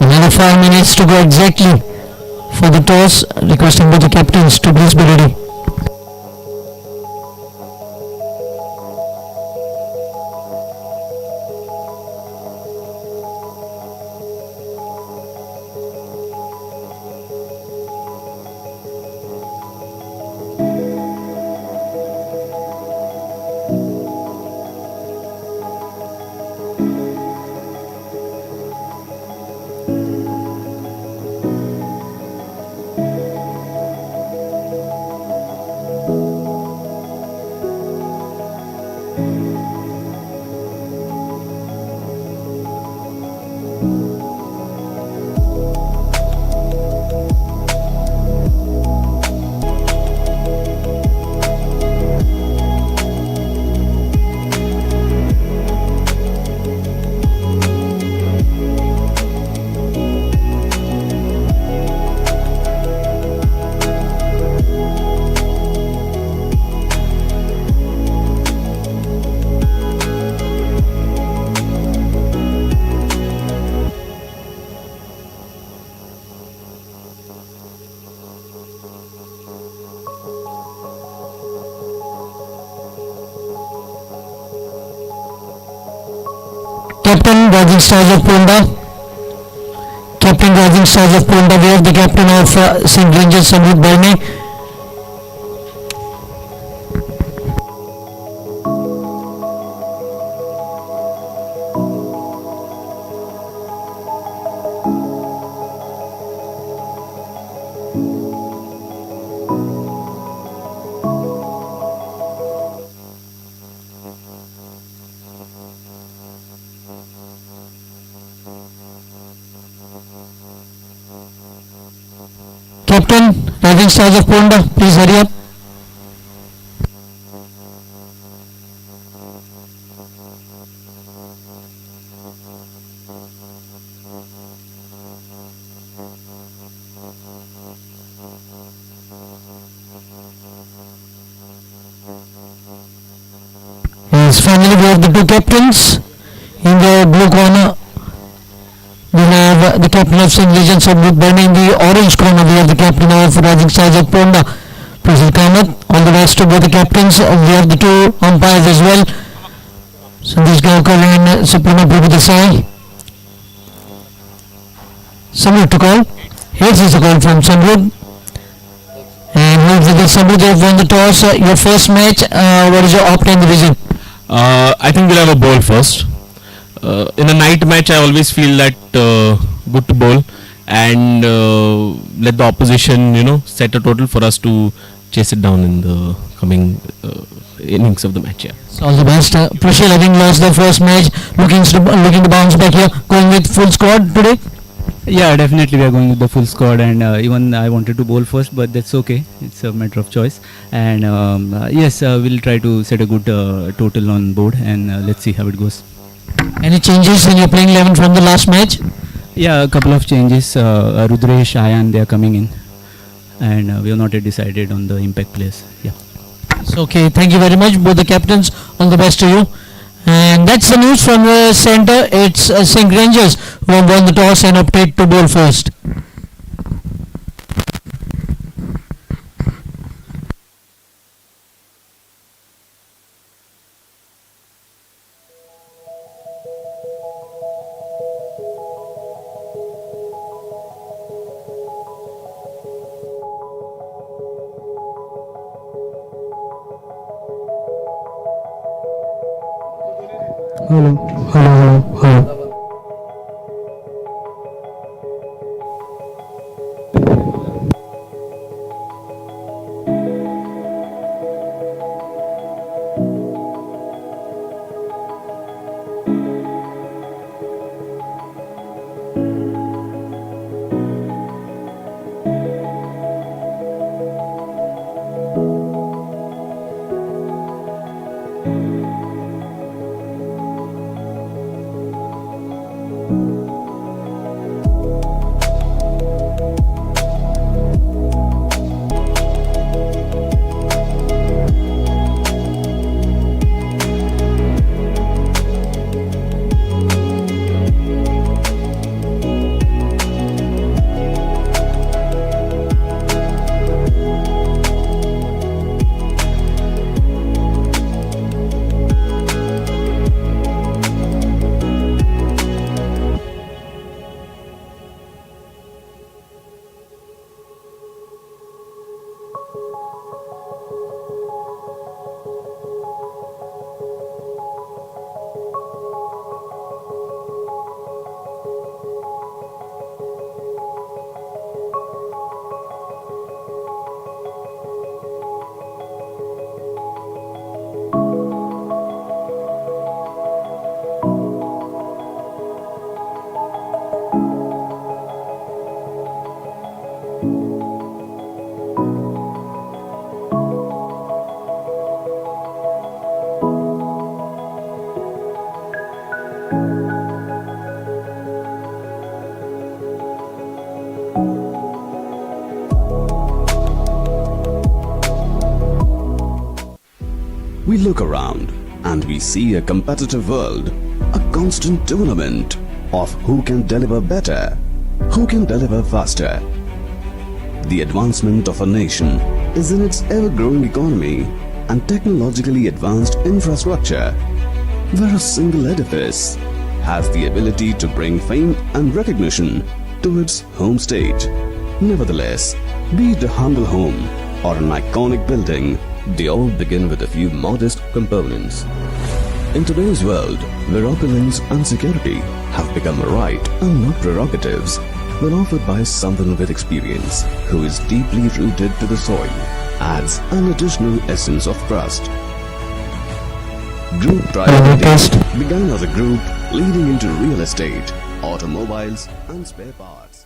Another 5 minutes to go exactly for the toss, requesting both the captains to please be ready. Captain Rising Stars of Ponda. Captain Rising Stars of Ponda. We have the captain of SINQ Rangers, Samruddh Barne. Captain, Rising Stars of Ponda, please hurry up. Yes, finally we have the two captains. In the blue corner, we have the captain of SINQ Legends, Samruddh Barne. In the orange corner, we have the captain of Rising Stars of Ponda, Prasad Kamath. All the best to both the captains. We have the two umpires as well, Sandesh Gavkar and Suprema Prabhudesai. Samruddh to call. Here's the call from Samruddh. And with the Samruddh, you have won the toss. Your first match, what is your opt-in division? I think we'll have a bowl first. In a night match, I always feel that good to bowl and let the opposition, set a total for us to chase it down in the coming innings of the match. Yeah. So all the best. Prashil, having lost the first match, looking to bounce back here, going with full squad today. Yeah, definitely we are going with the full squad, and even I wanted to bowl first, but that's okay. It's a matter of choice. And yes, we'll try to set a good total on board, and let's see how it goes. Any changes in your playing 11 from the last match? Yeah, a couple of changes. Rudresh, Ayan, they are coming in, and we have not yet decided on the impact players. Yeah. So, okay, thank you very much, both the captains. All the best to you. And that's the news from the centre. It's SINQ Rangers who have won the toss and opted to bowl first. Hello. We look around and we see a competitive world, a constant tournament of who can deliver better, who can deliver faster. The advancement of a nation is in its ever-growing economy and technologically advanced infrastructure, where a single edifice has the ability to bring fame and recognition to its home state. Nevertheless, be it a humble home or an iconic building, they all begin with a few modest components. In today's world, where opulence and security have become a right and not prerogatives, when offered by someone with experience who is deeply rooted to the soil, adds an additional essence of trust. Group Private Limited began as a group leading into real estate, automobiles and spare parts.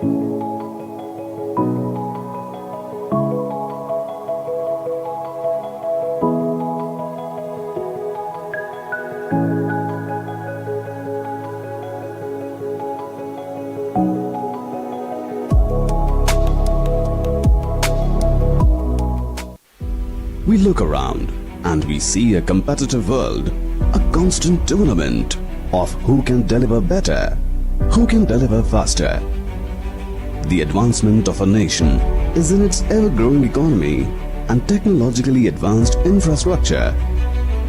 We look around and we see a competitive world, a constant tournament of who can deliver better, who can deliver faster. The advancement of a nation is in its ever-growing economy and technologically advanced infrastructure,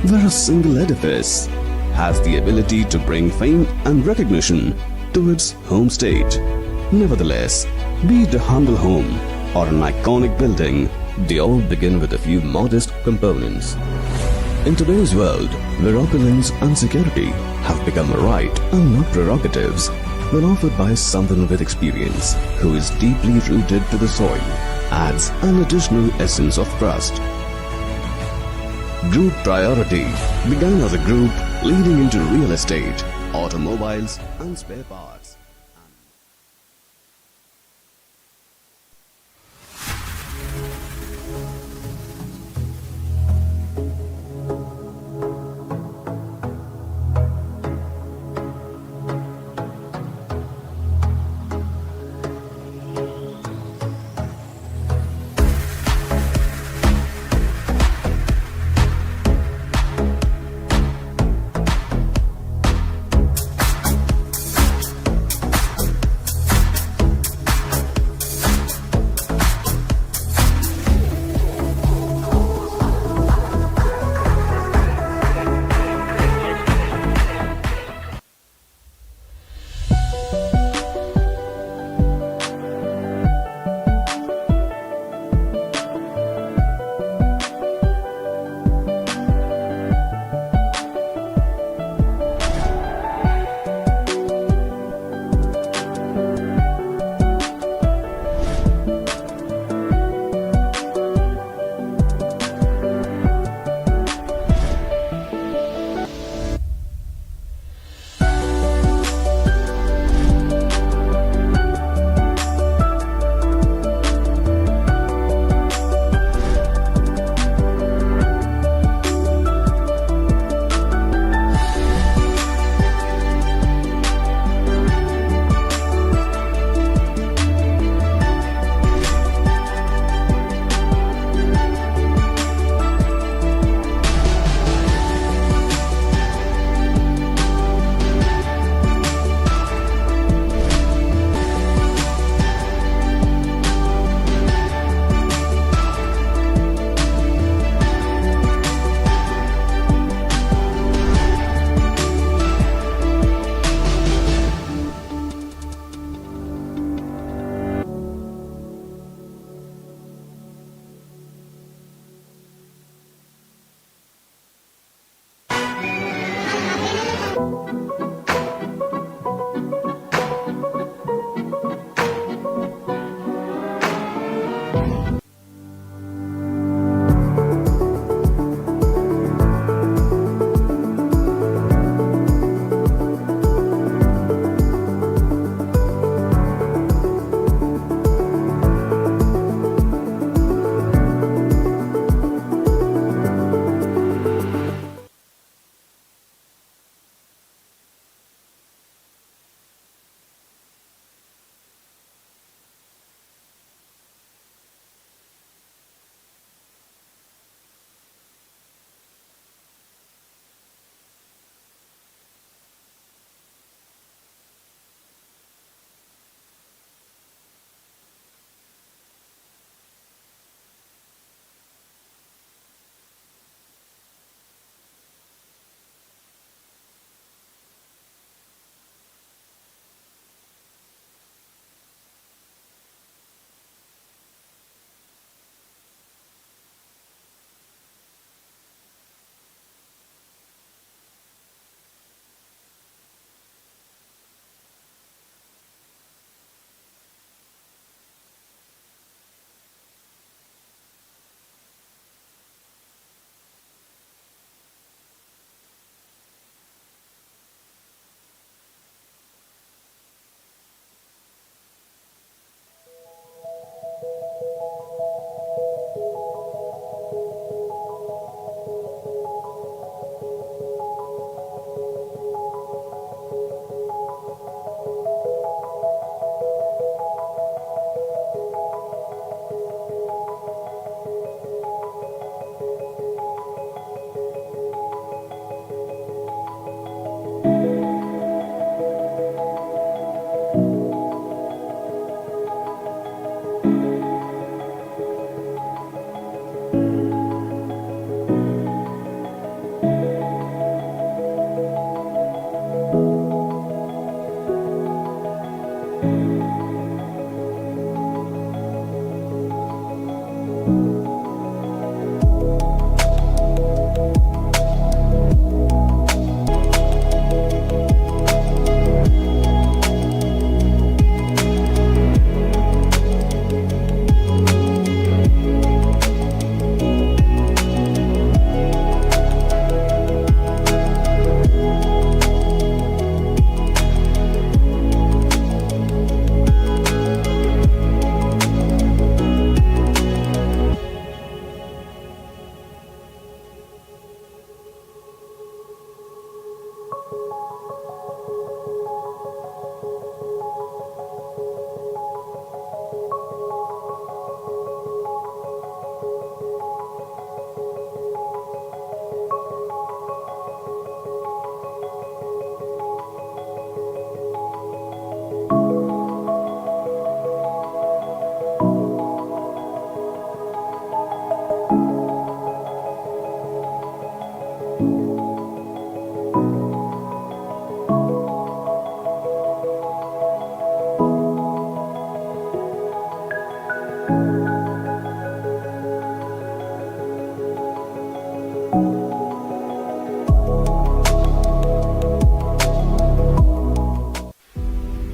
where a single edifice has the ability to bring fame and recognition to its home state. Nevertheless, be it a humble home or an iconic building, they all begin with a few modest components. In today's world, where opulence and security have become a right and not prerogatives, when offered by someone with experience who is deeply rooted to the soil, adds an additional essence of trust. Group Priority began as a group leading into real estate, automobiles and spare parts.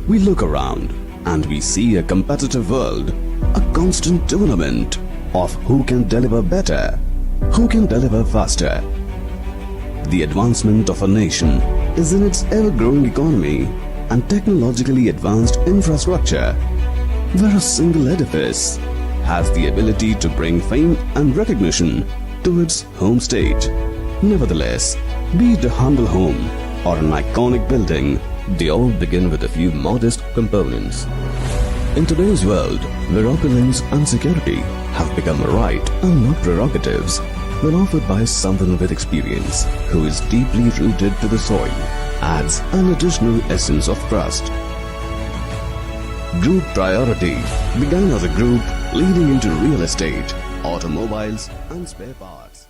We look around and we see a competitive world, a constant tournament of who can deliver better, who can deliver faster. The advancement of a nation is in its ever-growing economy and technologically advanced infrastructure, where a single edifice has the ability to bring fame and recognition to its home state. Nevertheless, be it a humble home or an iconic building, they all begin with a few modest components. In today's world, where opulence and security have become a right and not prerogatives, when offered by someone with experience who is deeply rooted to the soil, adds an additional essence of trust. Group Priority began as a group leading into real estate, automobiles and spare parts.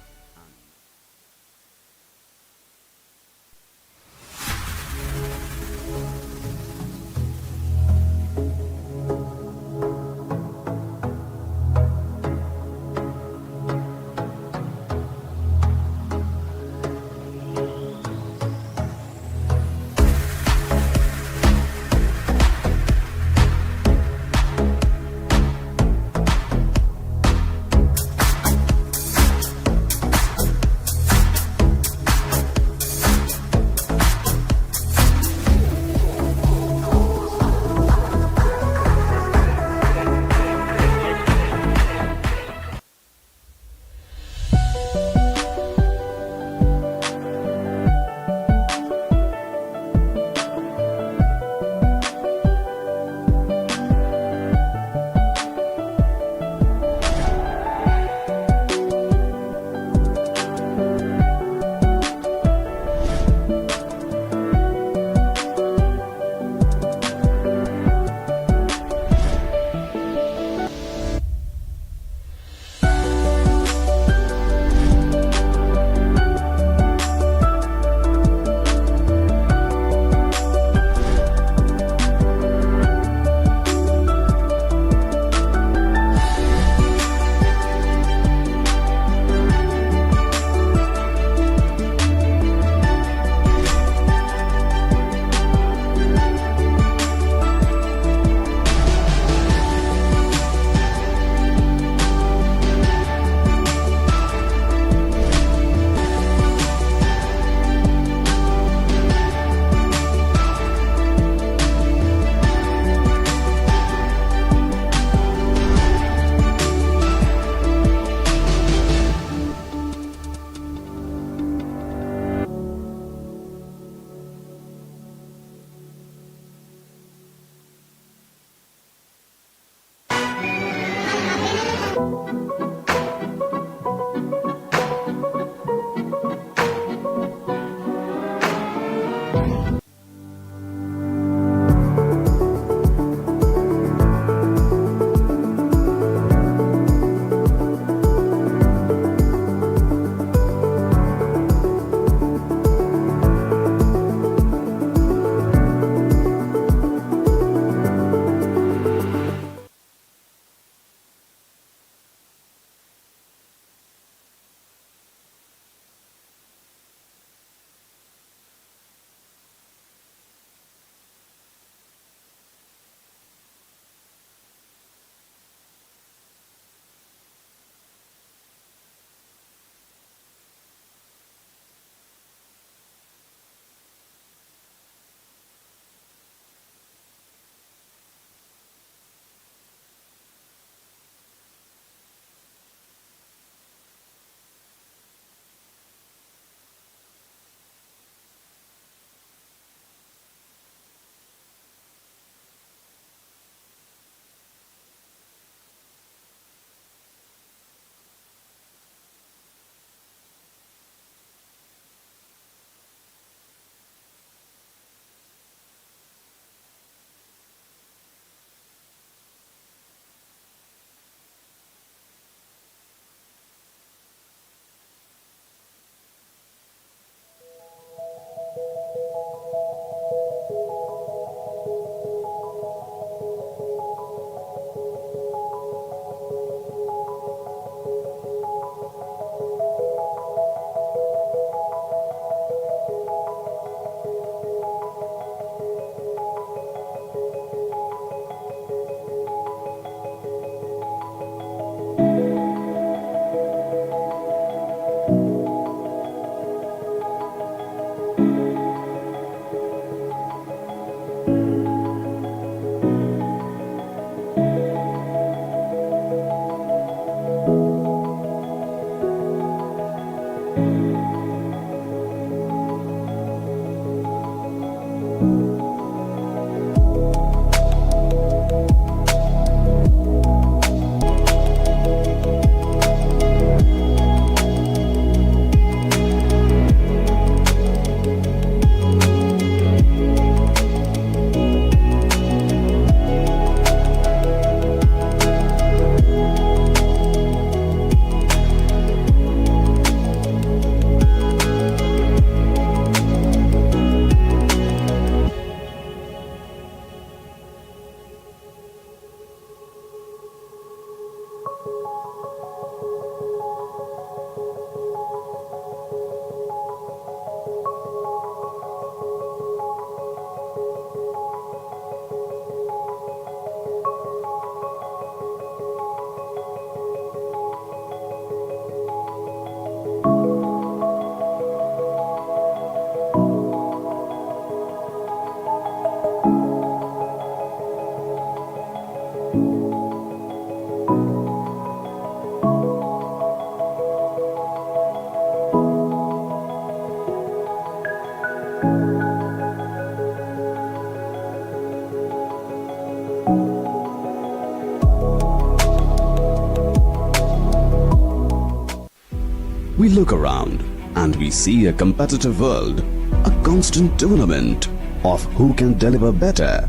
We look around and we see a competitive world, a constant tournament of who can deliver better,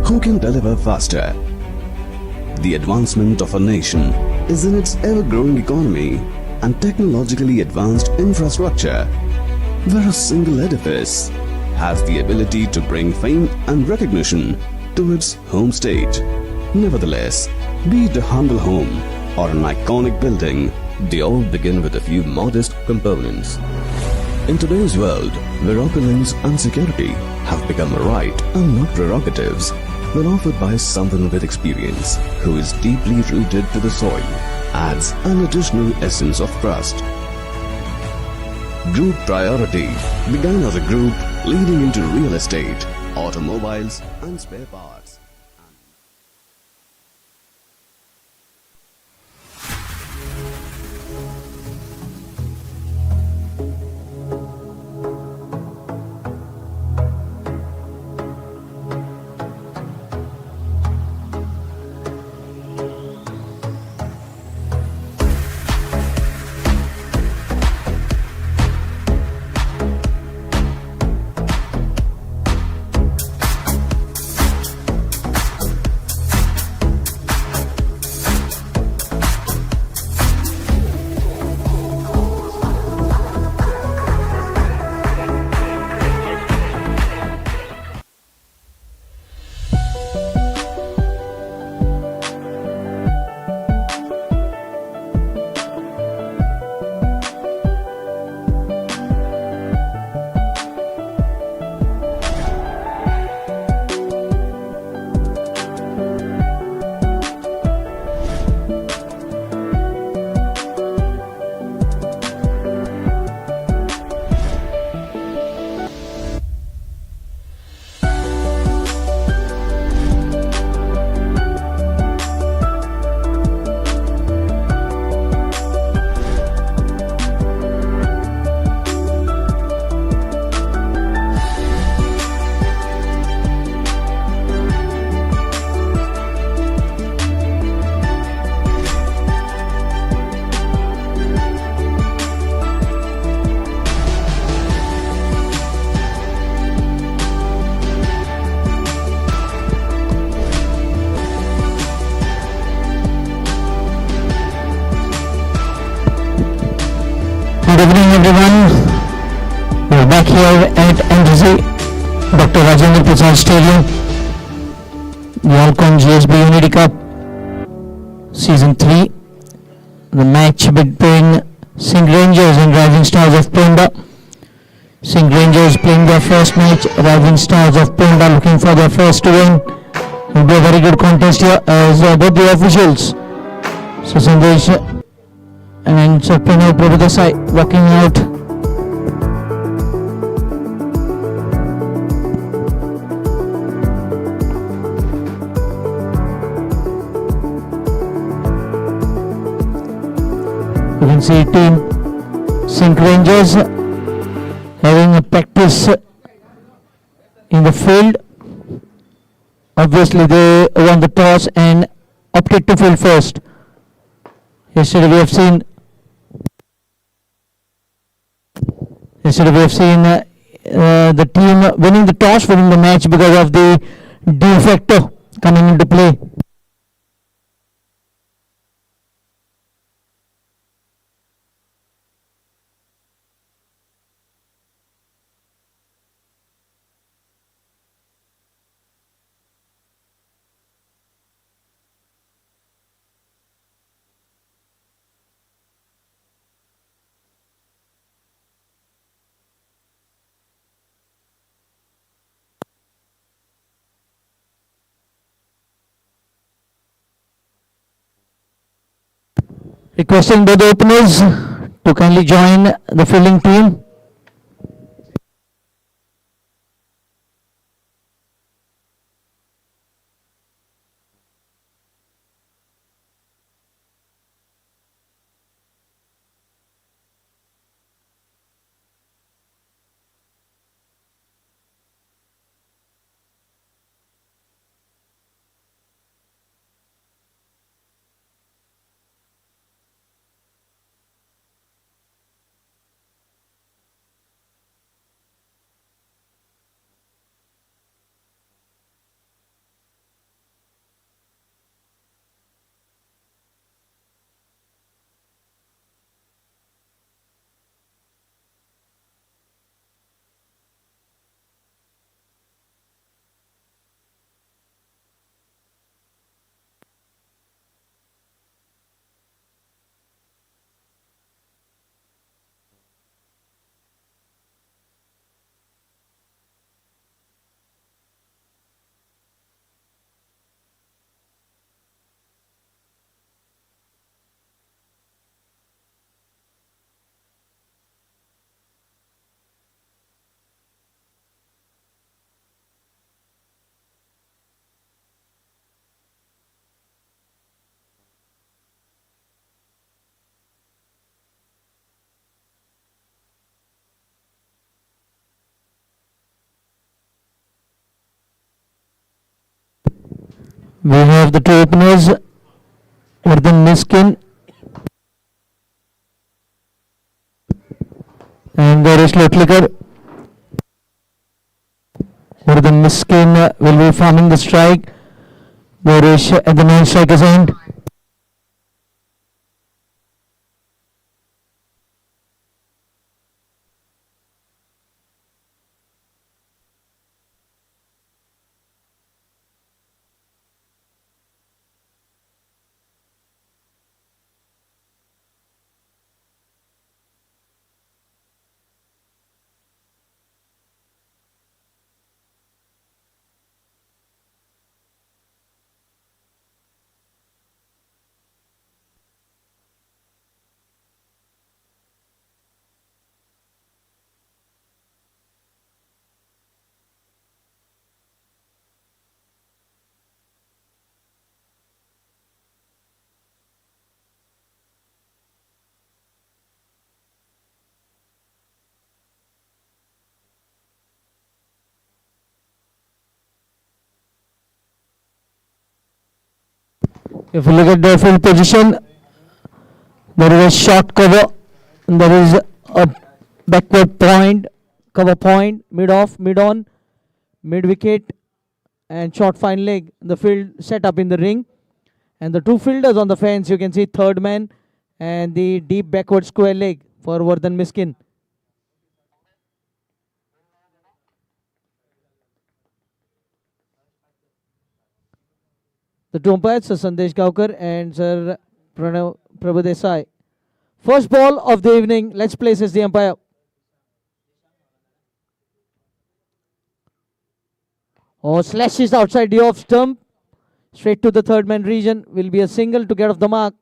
who can deliver faster. The advancement of a nation is in its ever-growing economy and technologically advanced infrastructure, where a single edifice has the ability to bring fame and recognition to its home state. Nevertheless, be it a humble home or an iconic building, they all begin with a few modest components. In today's world, where opulence and security have become a right and not prerogatives, when offered by someone with experience who is deeply rooted to the soil, adds an additional essence of trust. Group Priority began as a group leading into real estate, automobiles and spare parts. Good evening everyone. We're back here at NGC, Dr. Rajendra Prasad Stadium, the ALCON GSB Unity Cup Season 3. The match between SINQ Rangers and Rising Stars of Ponda. SINQ Rangers playing their first match, Rising Stars of Ponda looking for their first win. It will be a very good contest here as both the officials, so Sandesh and Sarpino Prabhudasai working out. You can see team SINQ Rangers having a practice in the field. Obviously they won the toss and opted to field first. Yesterday we have seen the team winning the toss, winning the match because of the dew factor coming into play. Requesting both the openers to kindly join the fielding team. We have the two openers, Vardhan Miskin and Gaurish Lotlikar. Vardhan Miskin will be farming the strike. Gaurish at the non-striker's end. If you look at the field position, there is a short cover, and there is a backward point, cover point, mid off, mid on, mid wicket, and short fine leg. The field set up in the ring, and the two fielders on the fence. You can see third man and the deep backward square leg for Vardhan Miskin. The two umpires, Sir Sandesh Gaukar and Sir Pranav Prabhu Desai. First ball of the evening. Let's place as the umpire. Oh, slashes outside the off stump. Straight to the third man region. Will be a single to get off the mark.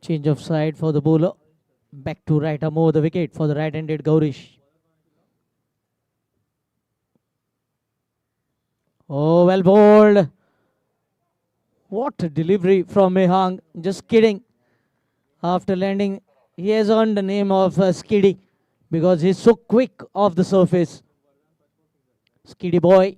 Change of side for the bowler. Back to right arm over the wicket for the right-handed Gaurish. Oh, well bowled. What a delivery from Mehang. Just kidding. After landing, he has earned the name of Skiddy because he's so quick off the surface. Skiddy boy.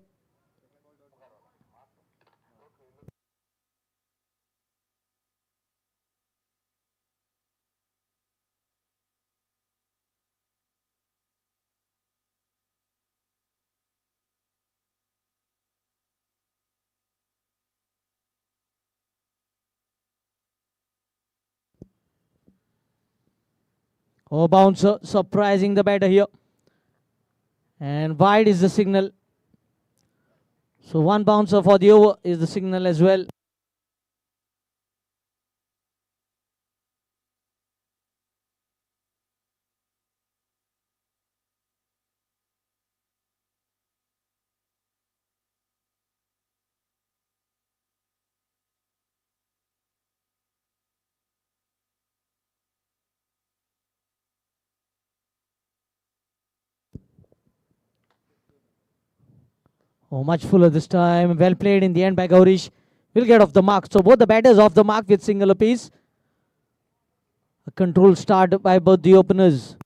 Oh, bouncer surprising the batter here. And wide is the signal. So one bouncer for the over is the signal as well. Oh, much fuller this time. Well played in the end by Gaurish. Will get off the mark. So both the batters off the mark with single apiece. A controlled start by both the openers.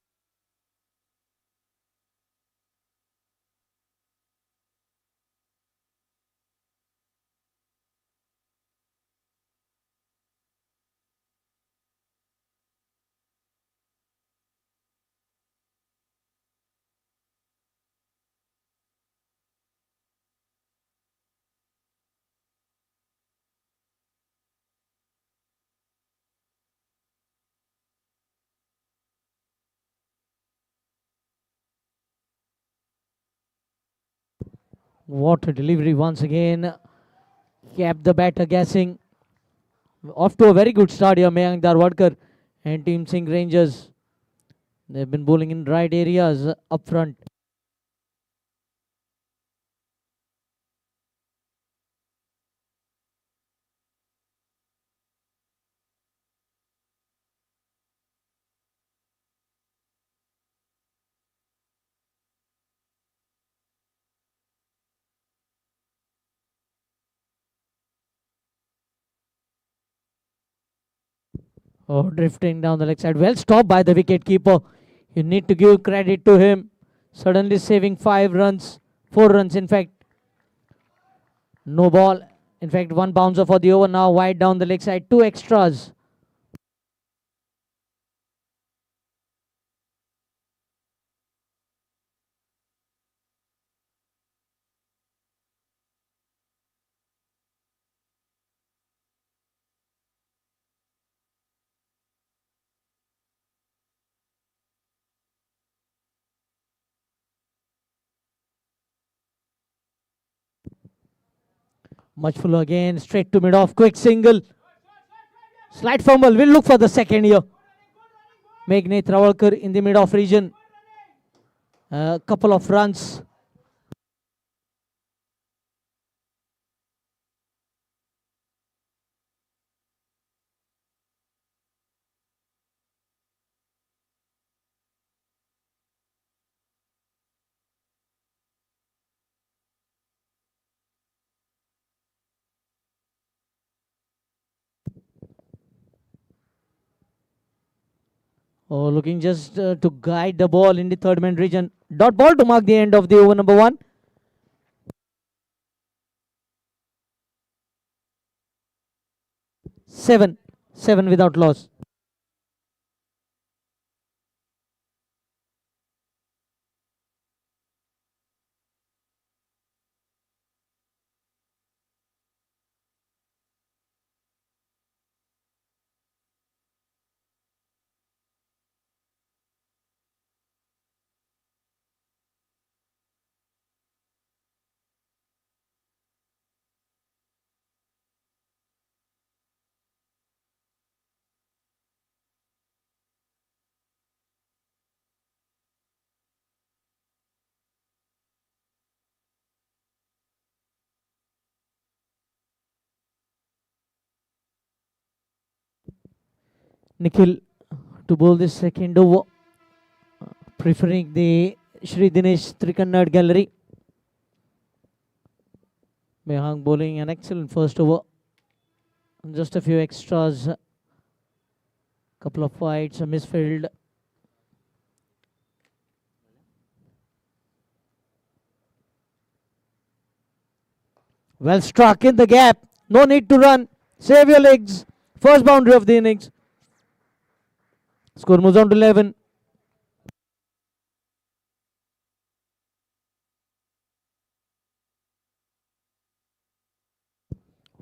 What a delivery once again. Kept the batter guessing. Off to a very good start here, Mayank Darwadkar and Team SINQ Rangers. They've been bowling in right areas up front. Oh, drifting down the leg side. Well stopped by the wicket keeper. You need to give credit to him. Suddenly saving 5 runs, 4 runs in fact. No ball. In fact, one bouncer for the over now. Wide down the leg side. 2 extras. Much fuller again. Straight to mid off. Quick single. Slight fumble. We'll look for the second here. Meghnad Travalkar in the mid off region. A couple of runs. Oh, looking just to guide the ball in the third man region. Dot ball to mark the end of the over number 1. 7. 7 without loss. Nikhil to bowl this second over, preferring the Shri Dinesh Trikannad gallery. Mehang bowling an excellent first over. Just a few extras. Couple of wides, a misfield. Well struck in the gap. No need to run. Save your legs. First boundary of the innings. Score moves on to 11.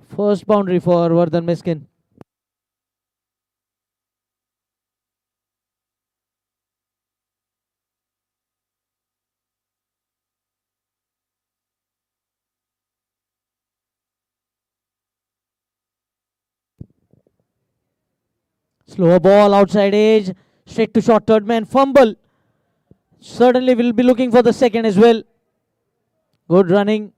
First boundary for Vardhan Miskin. Slower ball outside edge. Straight to short third man. Fumble. Certainly will be looking for the second as well. Good running.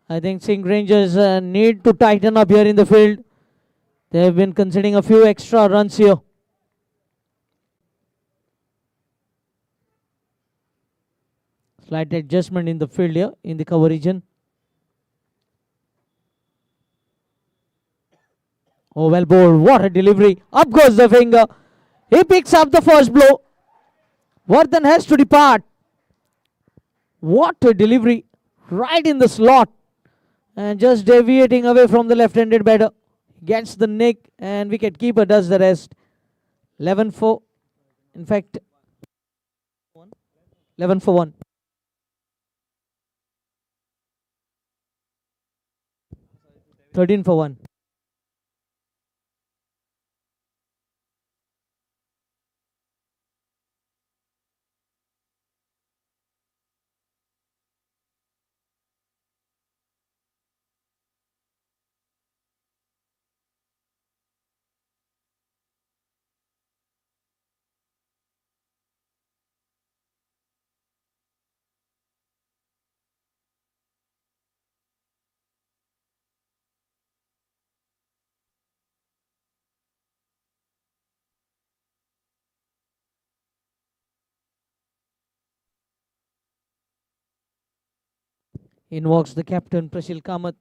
I think SINQ Rangers need to tighten up here in the field. They have been conceding a few extra runs here. Slight adjustment in the field here in the cover region. Oh, well bowled. What a delivery. Up goes the finger. He picks up the first blow. Vardhan has to depart. What a delivery. Right in the slot. And just deviating away from the left-handed batter. Gets the nick and wicket keeper does the rest. 11 for, in fact, 11 for 1. 13 for 1. Invokes the captain Prashil Kamath.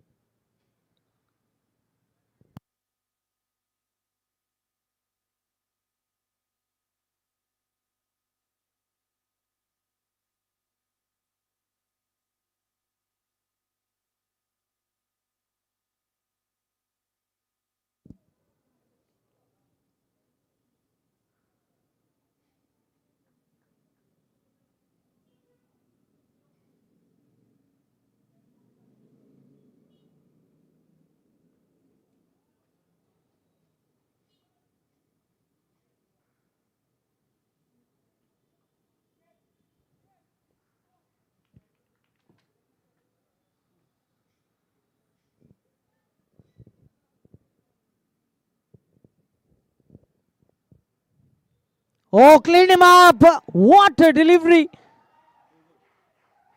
Oh, clean him up. What a delivery.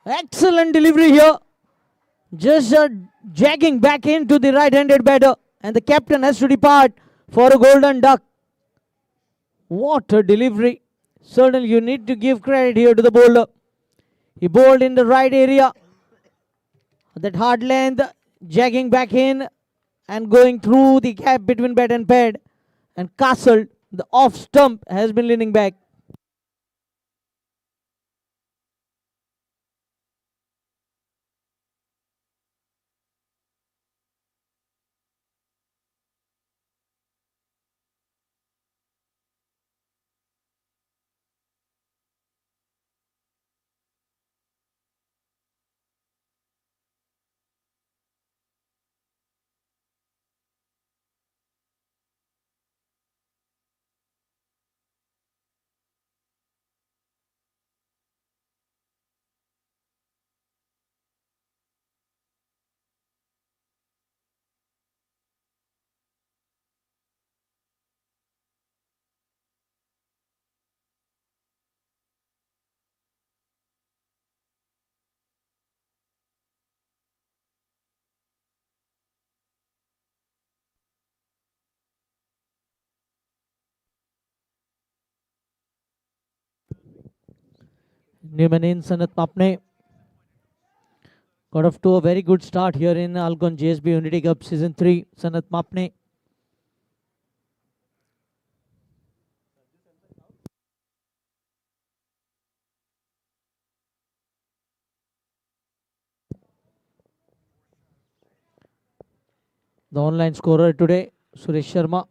Excellent delivery here. Just jagging back into the right-handed batter. And the captain has to depart for a golden duck. What a delivery. Certainly you need to give credit here to the bowler. He bowled in the right area. That hard length, jagging back in and going through the gap between bat and pad. And castled. The off stump has been leaning back. Newman in, Sanat Mapne. Got off to a very good start here in ALCON GSB Unity Cup Season 3. Sanat Mapne. The online scorer today, Suresh Sharma.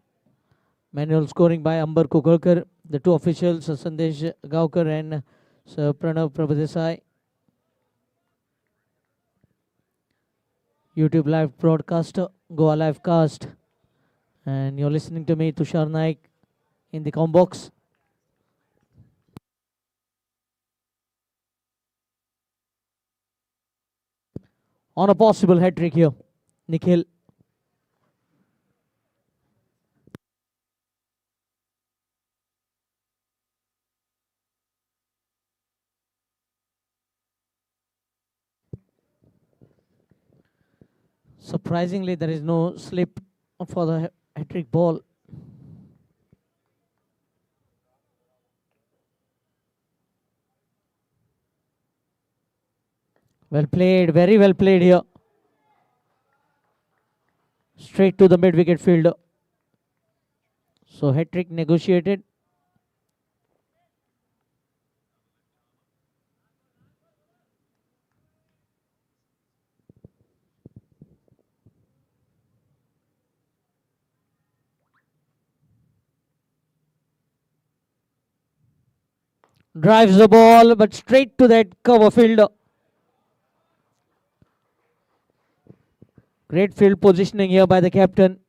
Manual scoring by Ambar Kukarkar. The two officials, Sandesh Gaukar and Sir Pranav Prabhadesai. YouTube live broadcaster, Goa live cast. And you're listening to me, Tushar Naik, in the com box. On a possible hat trick here, Nikhil. Surprisingly, there is no slip for the hat-trick ball. Well played, very well played here. Straight to the mid-wicket fielder. So hat-trick negotiated. Drives the ball, but straight to that cover fielder. Great field positioning here by the captain.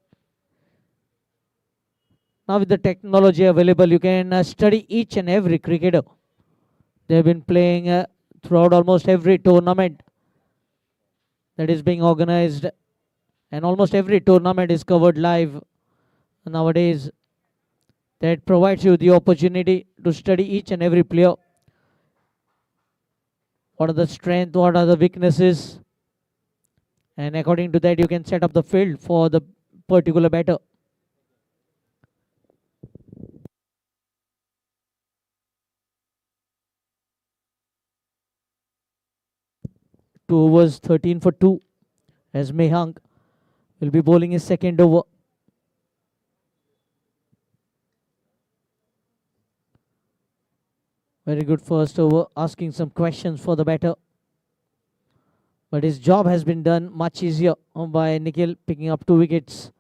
Now with the technology available, you can study each and every cricketer. They've been playing throughout almost every tournament that is being organized. And almost every tournament is covered live nowadays. That provides you the opportunity to study each and every player. What are the strengths, what are the weaknesses, and according to that you can set up the field for the particular batter. 2 overs, 13 for 2, as Mehang will be bowling his second over. Very good first over, asking some questions for the batter. But his job has been done much easier by Nikhil, picking up 2 wickets.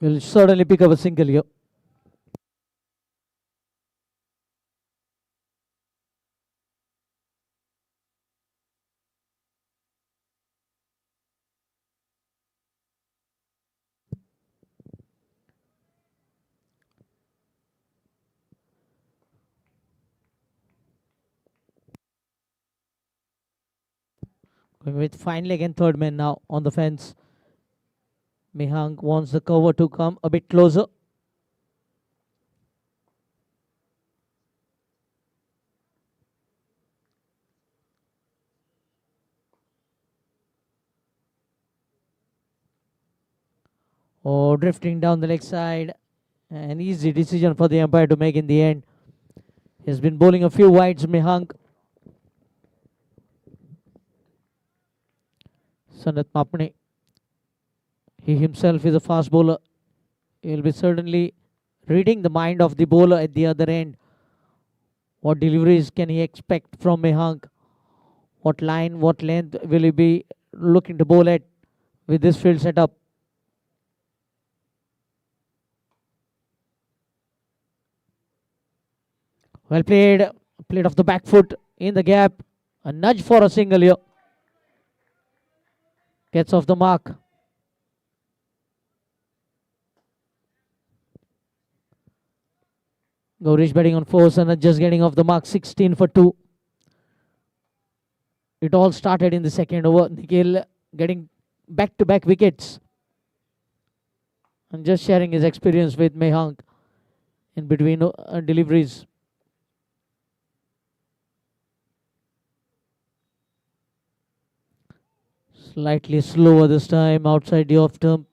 Will certainly pick up a single here. Going with fine leg and third man now on the fence. Mehang wants the cover to come a bit closer. Oh, drifting down the leg side. An easy decision for the umpire to make in the end. He's been bowling a few wides, Mehang. Sanat Mapne. He himself is a fast bowler. He'll be certainly reading the mind of the bowler at the other end. What deliveries can he expect from Mehang? What line, what length will he be looking to bowl at with this field setup? Well played. Played off the back foot in the gap. A nudge for a single here. Gets off the mark. Gaurish batting on 4, and just getting off the mark, 16 for 2. It all started in the second over. Nikhil getting back-to-back wickets. And just sharing his experience with Mehang in between deliveries. Slightly slower this time outside the off stump.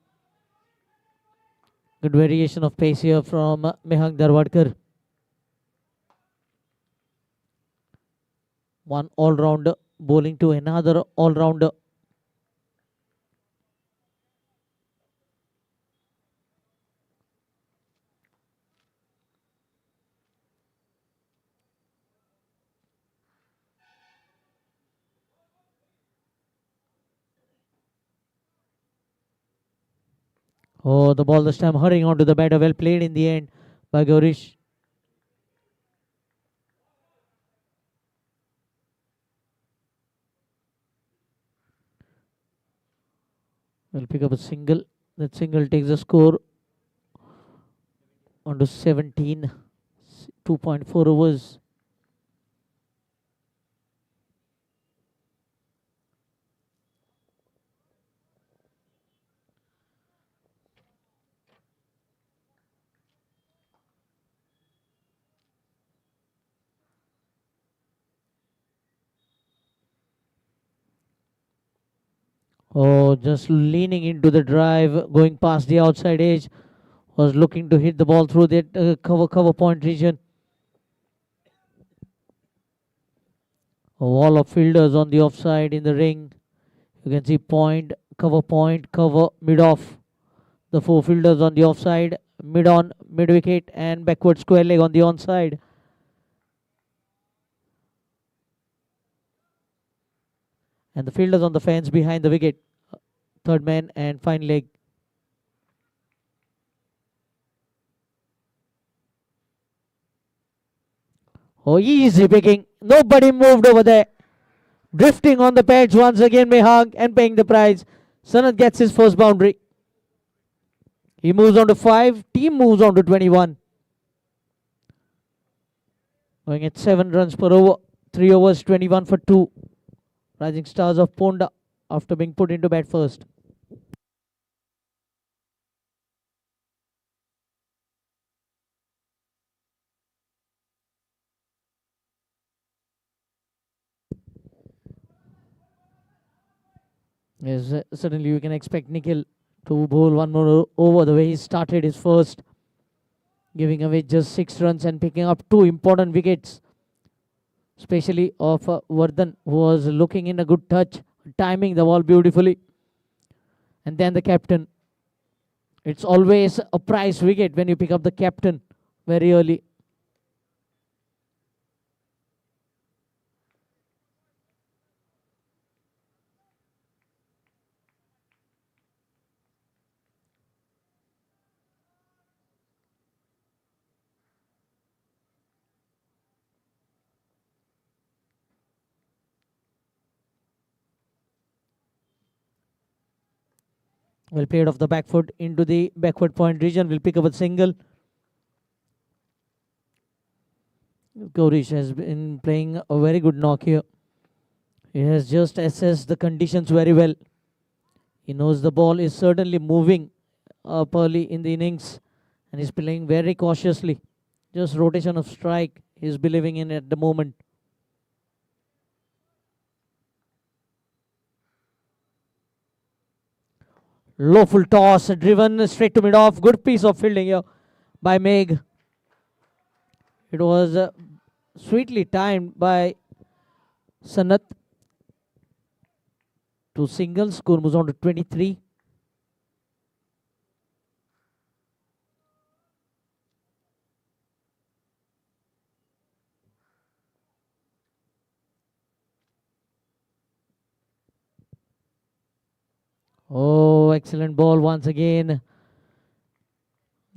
Good variation of pace here from Mehang Darwadkar. One all-rounder bowling to another all-rounder. Oh, the ball this time hurrying onto the batter. Well played in the end by Gaurish. Will pick up a single. That single takes the score onto 17. 2.4 overs. Oh, just leaning into the drive, going past the outside edge. Was looking to hit the ball through that cover point region. A wall of fielders on the offside in the ring. You can see point, cover, mid-off. The 4 fielders on the offside, mid-on, mid-wicket, and backward square leg on the onside. And the fielders on the fence behind the wicket. Third man and fine leg. Oh, easy picking. Nobody moved over there. Drifting on the pads once again, Mehang, and paying the price. Sanat gets his first boundary. He moves on to 5. Team moves on to 21. Going at 7 runs per over. 3 overs, 21 for 2. Rising Stars of Ponda after being put into bat first. Yes, certainly you can expect Nikhil to bowl one more over the way he started his first, giving away just 6 runs and picking up 2 important wickets, especially of Vardhan, who was looking in a good touch, timing the ball beautifully. And then the captain. It's always a prize wicket when you pick up the captain very early. Well played off the back foot into the backward point region. Will pick up a single. Gaurish has been playing a very good knock here. He has just assessed the conditions very well. He knows the ball is certainly moving up early in the innings and he's playing very cautiously. Just rotation of strike he's believing in at the moment. Low full toss, driven straight to mid-off. Good piece of fielding here by Meg. It was sweetly timed by Sanat. Two singles, score moves on to 23. Oh, excellent ball once again.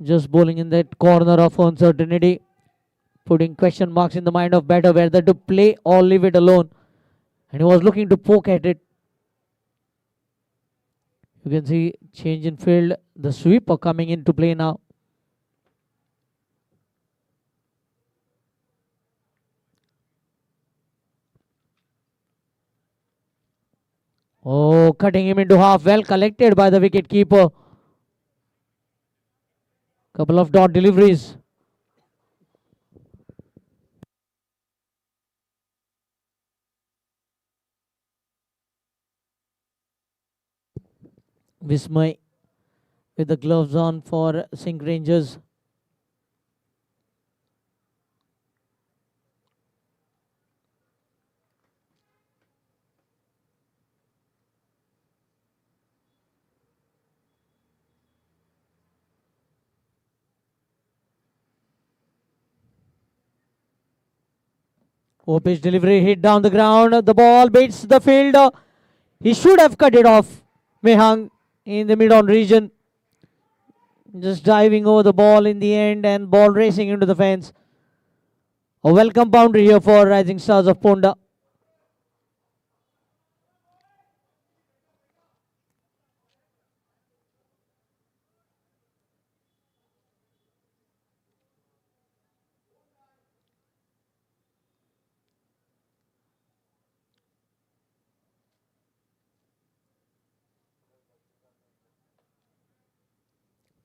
Just bowling in that corner of uncertainty, putting question marks in the mind of batter whether to play or leave it alone. And he was looking to poke at it. You can see change in field, the sweeper coming into play now. Oh, cutting him into half. Well collected by the wicket keeper. Couple of dot deliveries. Vismay with the gloves on for SINQ Rangers. Pitch delivery hit down the ground. The ball beats the field. He should have cut it off. Mehang in the mid-on region. Just diving over the ball in the end and ball racing into the fence. A welcome boundary here for Rising Stars of Ponda.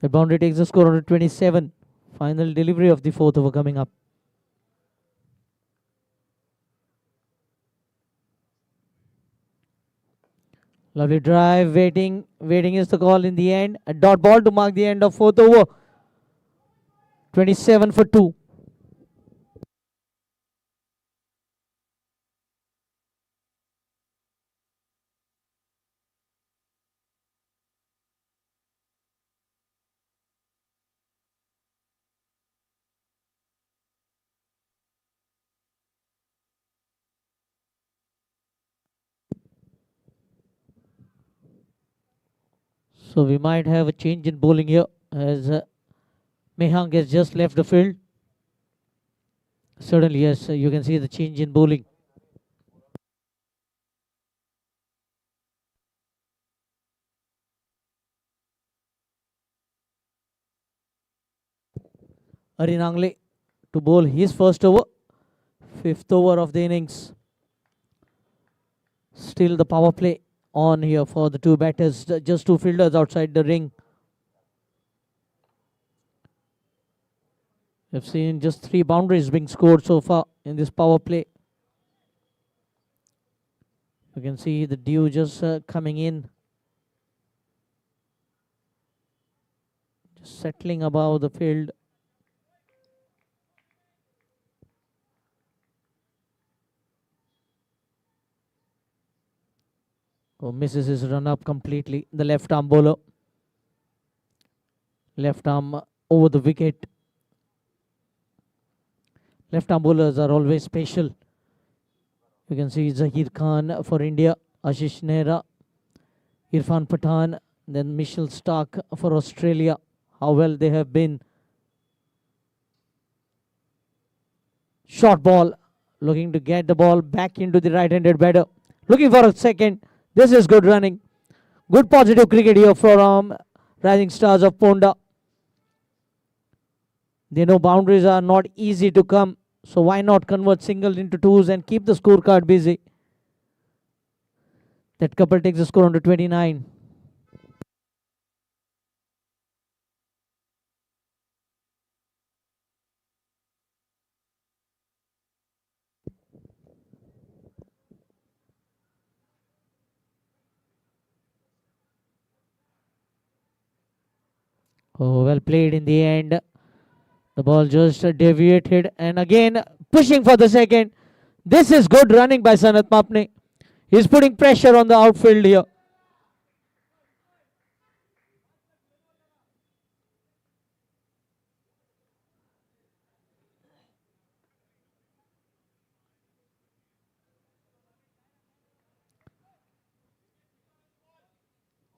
The boundary takes the score on to 27. Final delivery of the fourth over coming up. Lovely drive, waiting is the call in the end. A dot ball to mark the end of fourth over. 27 for 2. So we might have a change in bowling here as Mehang has just left the field. Certainly, yes, you can see the change in bowling. Arinangle to bowl his first over. Fifth over of the innings. Still the power play on here for the two batters. Just two fielders outside the ring. We've seen just 3 boundaries being scored so far in this power play. You can see the dew just coming in, just settling above the field. Oh, misses his run up completely. The left arm bowler. Left arm over the wicket. Left arm bowlers are always special. You can see Zahir Khan for India, Ashish Nehra, Irfan Pathan, then Mitchell Stark for Australia. How well they have been. Short ball, looking to get the ball back into the right-handed batter. Looking for a second. This is good running. Good positive cricket here from Rising Stars of Ponda. They know boundaries are not easy to come. So why not convert singles into twos and keep the scorecard busy? That couple takes the score on to 29. Oh, well played in the end. The ball just deviated and again pushing for the second. This is good running by Sanat Mapne. He's putting pressure on the outfield here.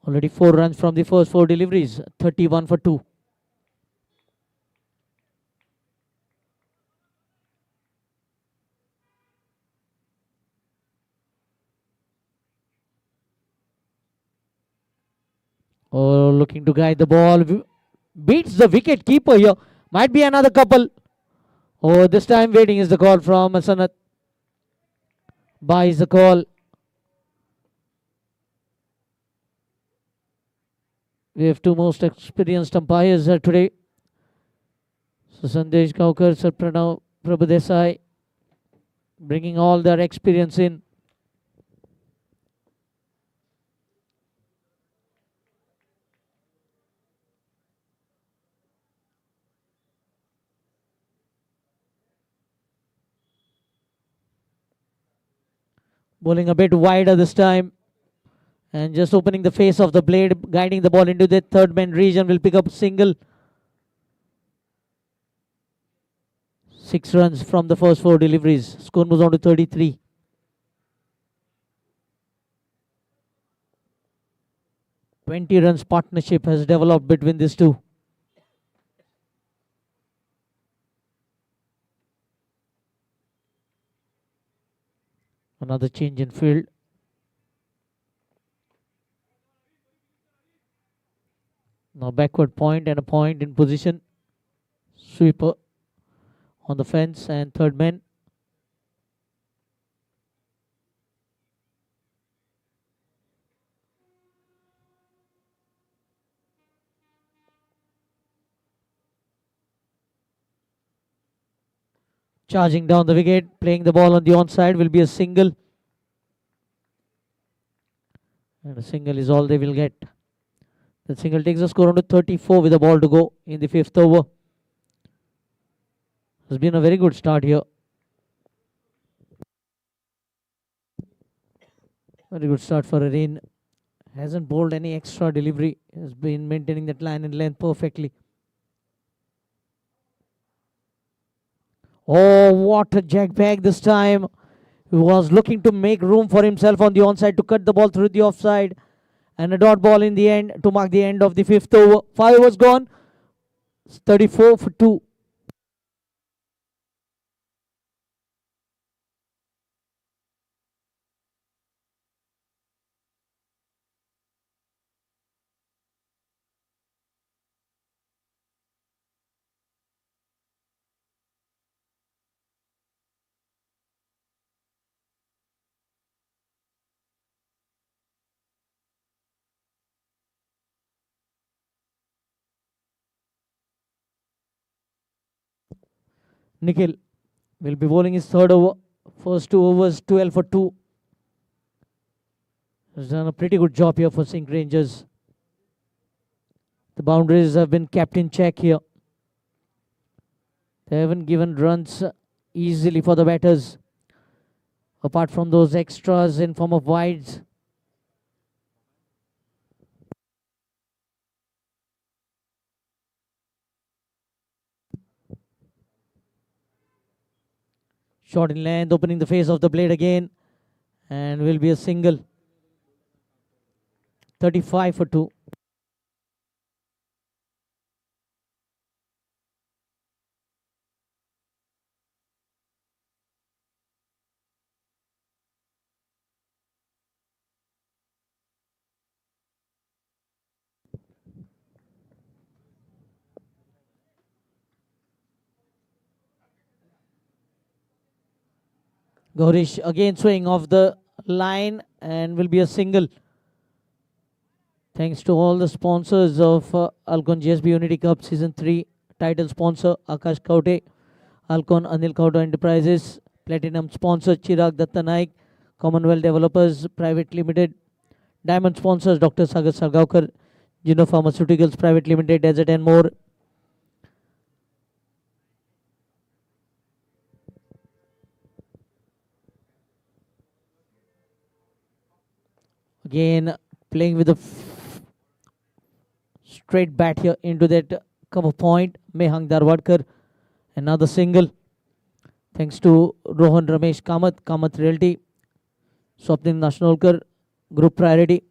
Already 4 runs from the first 4 deliveries. 31 for 2. Oh, looking to guide the ball. Beats the wicket keeper here. Might be another couple. Oh, this time waiting is the call from Sanat. Buys the call. We have 2 most experienced umpires today. So Sandesh Gaukar, Sir Pranav Prabhudesai, bringing all their experience in. Bowling a bit wider this time. And just opening the face of the blade, guiding the ball into the third man region, will pick up a single. 6 runs from the first 4 deliveries. Score moves on to 33. Runs partnership has developed between these two. Another change in field. Now backward point and a point in position. Sweeper on the fence and third man. Charging down the wicket, playing the ball on the onside will be a single. And a single is all they will get. The single takes the score on to 34 with the ball to go in the 5th over. Has been a very good start here. Very good start for Areen. Hasn't bowled any extra delivery. Has been maintaining that line and length perfectly. Oh, what a jack bag this time. He was looking to make room for himself on the onside to cut the ball through the offside. And a dot ball in the end to mark the end of the 5th over. 5 overs gone. 34 for 2. Nikhil will be bowling his third over. First 2 overs, 12 for 2. has done a pretty good job here for SINQ Rangers. The boundaries have been kept in check here. They haven't given runs easily for the batters, apart from those extras in form of wides. Shot in length, opening the face of the blade again, and will be a single. 35 for 2. Gaurish again swing off the line and will be a single. Thanks to all the sponsors of ALCON GSB Unity Cup Season 3, title sponsor Akash Kaute, ALCON Anil Kaute Enterprises, platinum sponsor Chirag Datta Naik, Commonwealth Developers Private Limited, diamond sponsors Dr. Sagar Sargaukar, Gino Pharmaceuticals Private Limited, Desert and more. Again, playing with a straight bat here into that cover point. Mehang Darwadkar, another single. Thanks to Rohan Ramesh Kamath Realty, Swapnil Nashnolkar, Group Priority,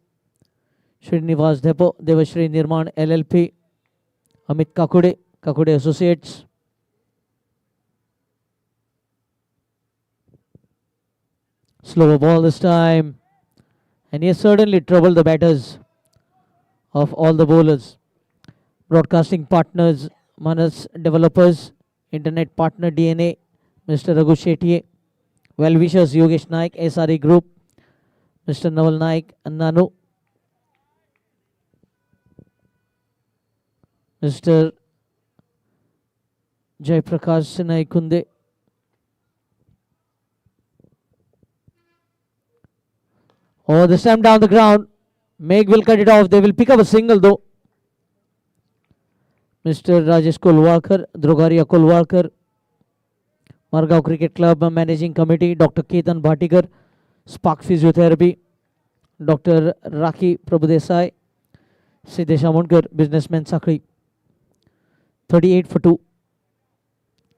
Srinivas Depot, Devashri Nirman LLP, Amit Kakude Associates. Slower ball this time. And he has certainly troubled the batters of all the bowlers. Broadcasting partners, Manas Developers, Internet Partner DNA, Mr. Raghu Shetye. Well-wishers Yogesh Naik, SRE Group, Mr. Naval Naik, Nanu, Mr. Jaiprakash Sinai Kunde. Oh, this time down the ground. Meg will cut it off. They will pick up a single though. Mr. Rajesh Kolwalkar, Drogaria Kolwalkar, Margao Cricket Club Managing Committee, Dr. Ketan Bhatikar, Spark Physiotherapy, Dr. Raki Prabhudesai, Siddesh Amonkar, Businessman Sakri. 38 for 2.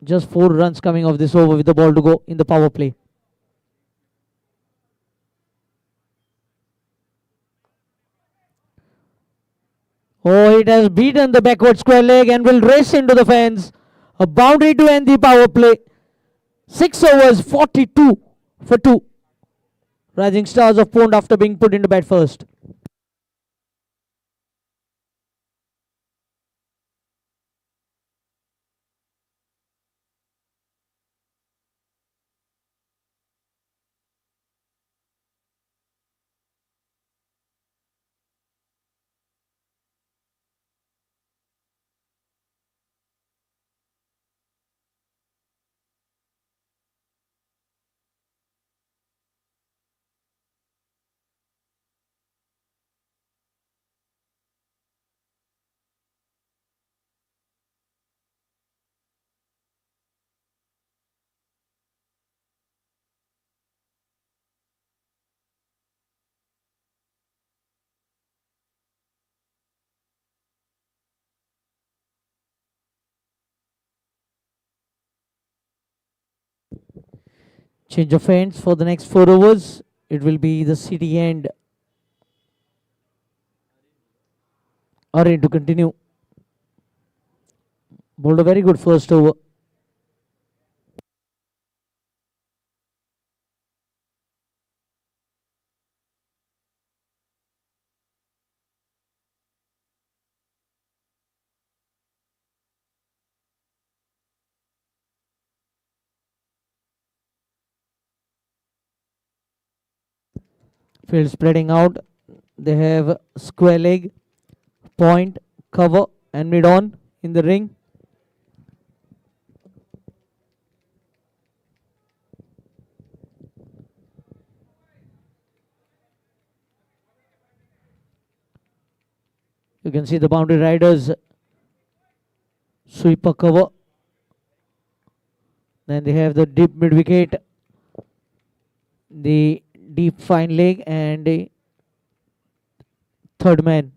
Just 4 runs coming off this over with the ball to go in the power play. Oh, it has beaten the backward square leg and will race into the fence. A boundary to end the power play. 6 overs, 42 for 2. Rising Stars of Pond after being put into bat first. Change of ends for the next 4 overs. It will be the city end. Array to continue. Bowled a very good first over. Field spreading out. They have square leg, point, cover, and mid on in the ring. You can see the boundary riders. Sweeper cover. Then they have the deep mid wicket, the deep fine leg, and the third man.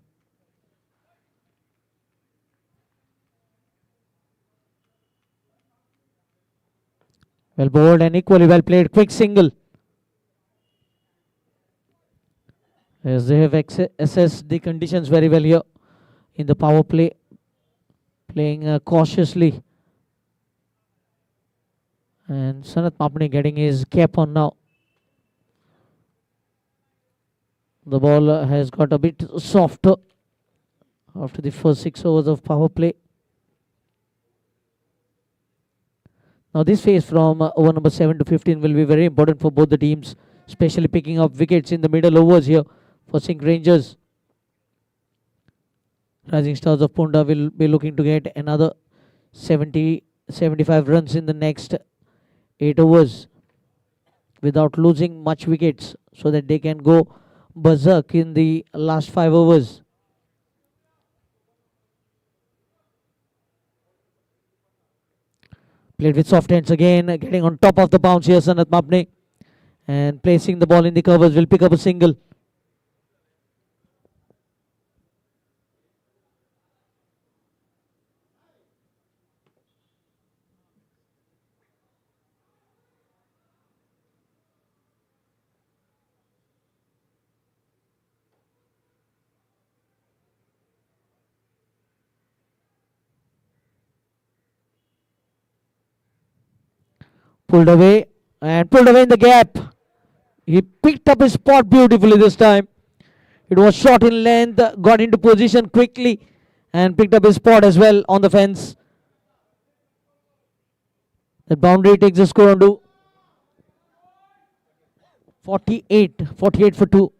Well bowled and equally well played. Quick single. As they have assessed the conditions very well here in the power play, playing cautiously. And Sanath Mapne getting his cap on now. The ball has got a bit softer after the first 6 overs of power play. Now this phase from over number 7 to 15 will be very important for both the teams, especially picking up wickets in the middle overs here for SINQ Rangers. Rising Stars of Ponda will be looking to get another 75 runs in the next 8 overs without losing much wickets, so that they can go berserk in the last 5 overs. Played with soft hands again, getting on top of the bounce here, Sanath Mapne, and placing the ball in the covers, will pick up a single. Pulled away in the gap. He picked up his spot beautifully this time. It was short in length, got into position quickly and picked up his spot as well on the fence. The boundary takes the score on to 48 for 2.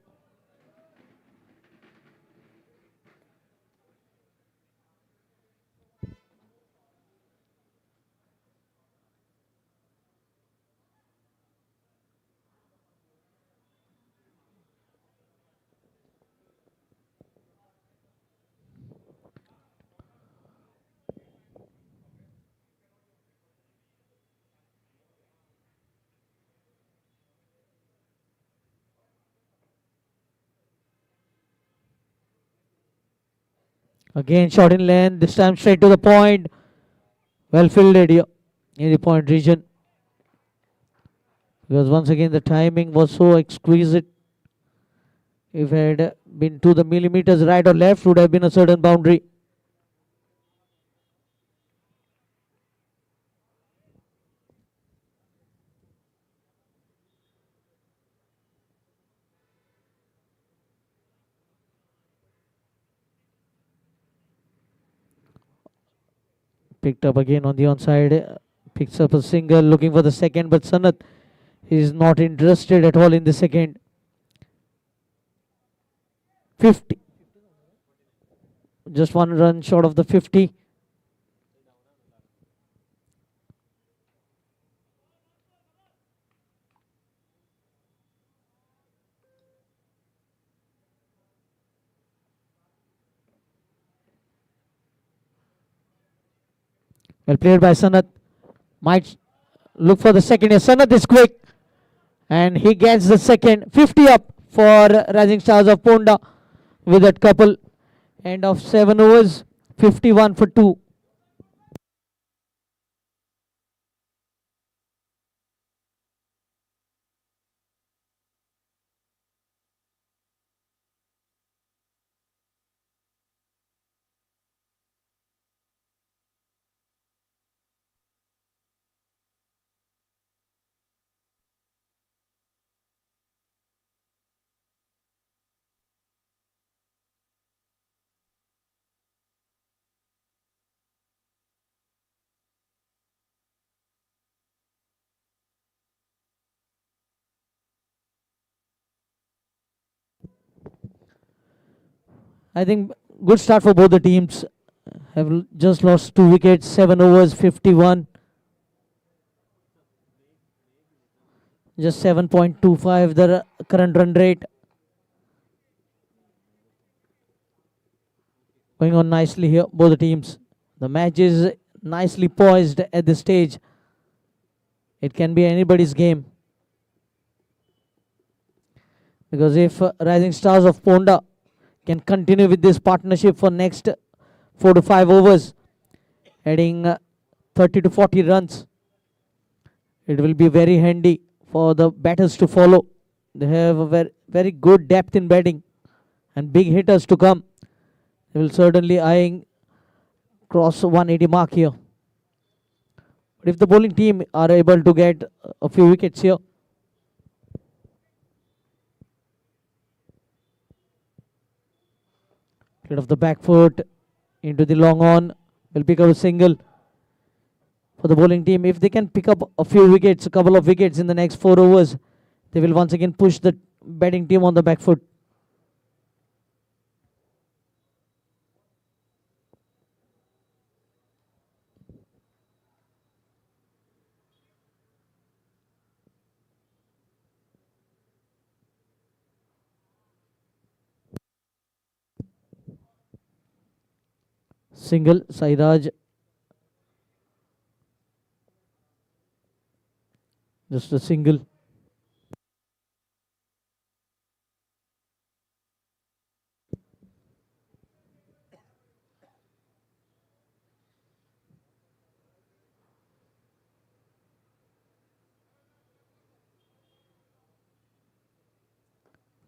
Again short in length, this time straight to the point. Well fielded here in the point region. Because once again the timing was so exquisite. If it had been to the millimeters right or left, would have been a certain boundary. Picked up again on the onside, picks up a single, looking for the second, but Sanath is not interested at all in the second. 50. Just 1 run short of the 50. Well played by Sanath. Might look for the second here. Sanath is quick and he gets the second. 50 up for Rising Stars of Ponda with that couple. End of 7 overs. 51 for 2. I think good start for both the teams. Have just lost 2 wickets, 7 overs, 51. Just 7.25 the current run rate. Going on nicely here, both the teams. The match is nicely poised at this stage. It can be anybody's game. Because if Rising Stars of Ponda can continue with this partnership for next 4 to 5 overs, heading 30 to 40 runs, it will be very handy for the batters to follow. They have a very, very good depth in batting and big hitters to come. They will certainly eyeing cross 180 mark here. But if the bowling team are able to get a few wickets here, clear of the back foot into the long on, will pick up a single for the bowling team. If they can pick up a few wickets, a couple of wickets in the next 4 overs, they will once again push the batting team on the back foot. Single, Sairaj. Just a single.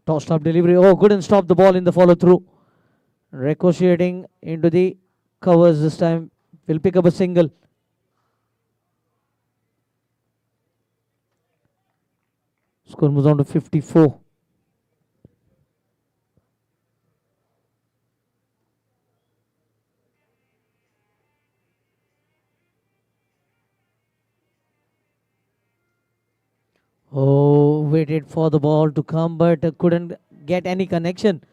Tossed up delivery. Oh, couldn't stop the ball in the follow through. Ricocheting into the covers this time. Will pick up a single. Score moves on to 54. Oh, waited for the ball to come, but couldn't get any connection.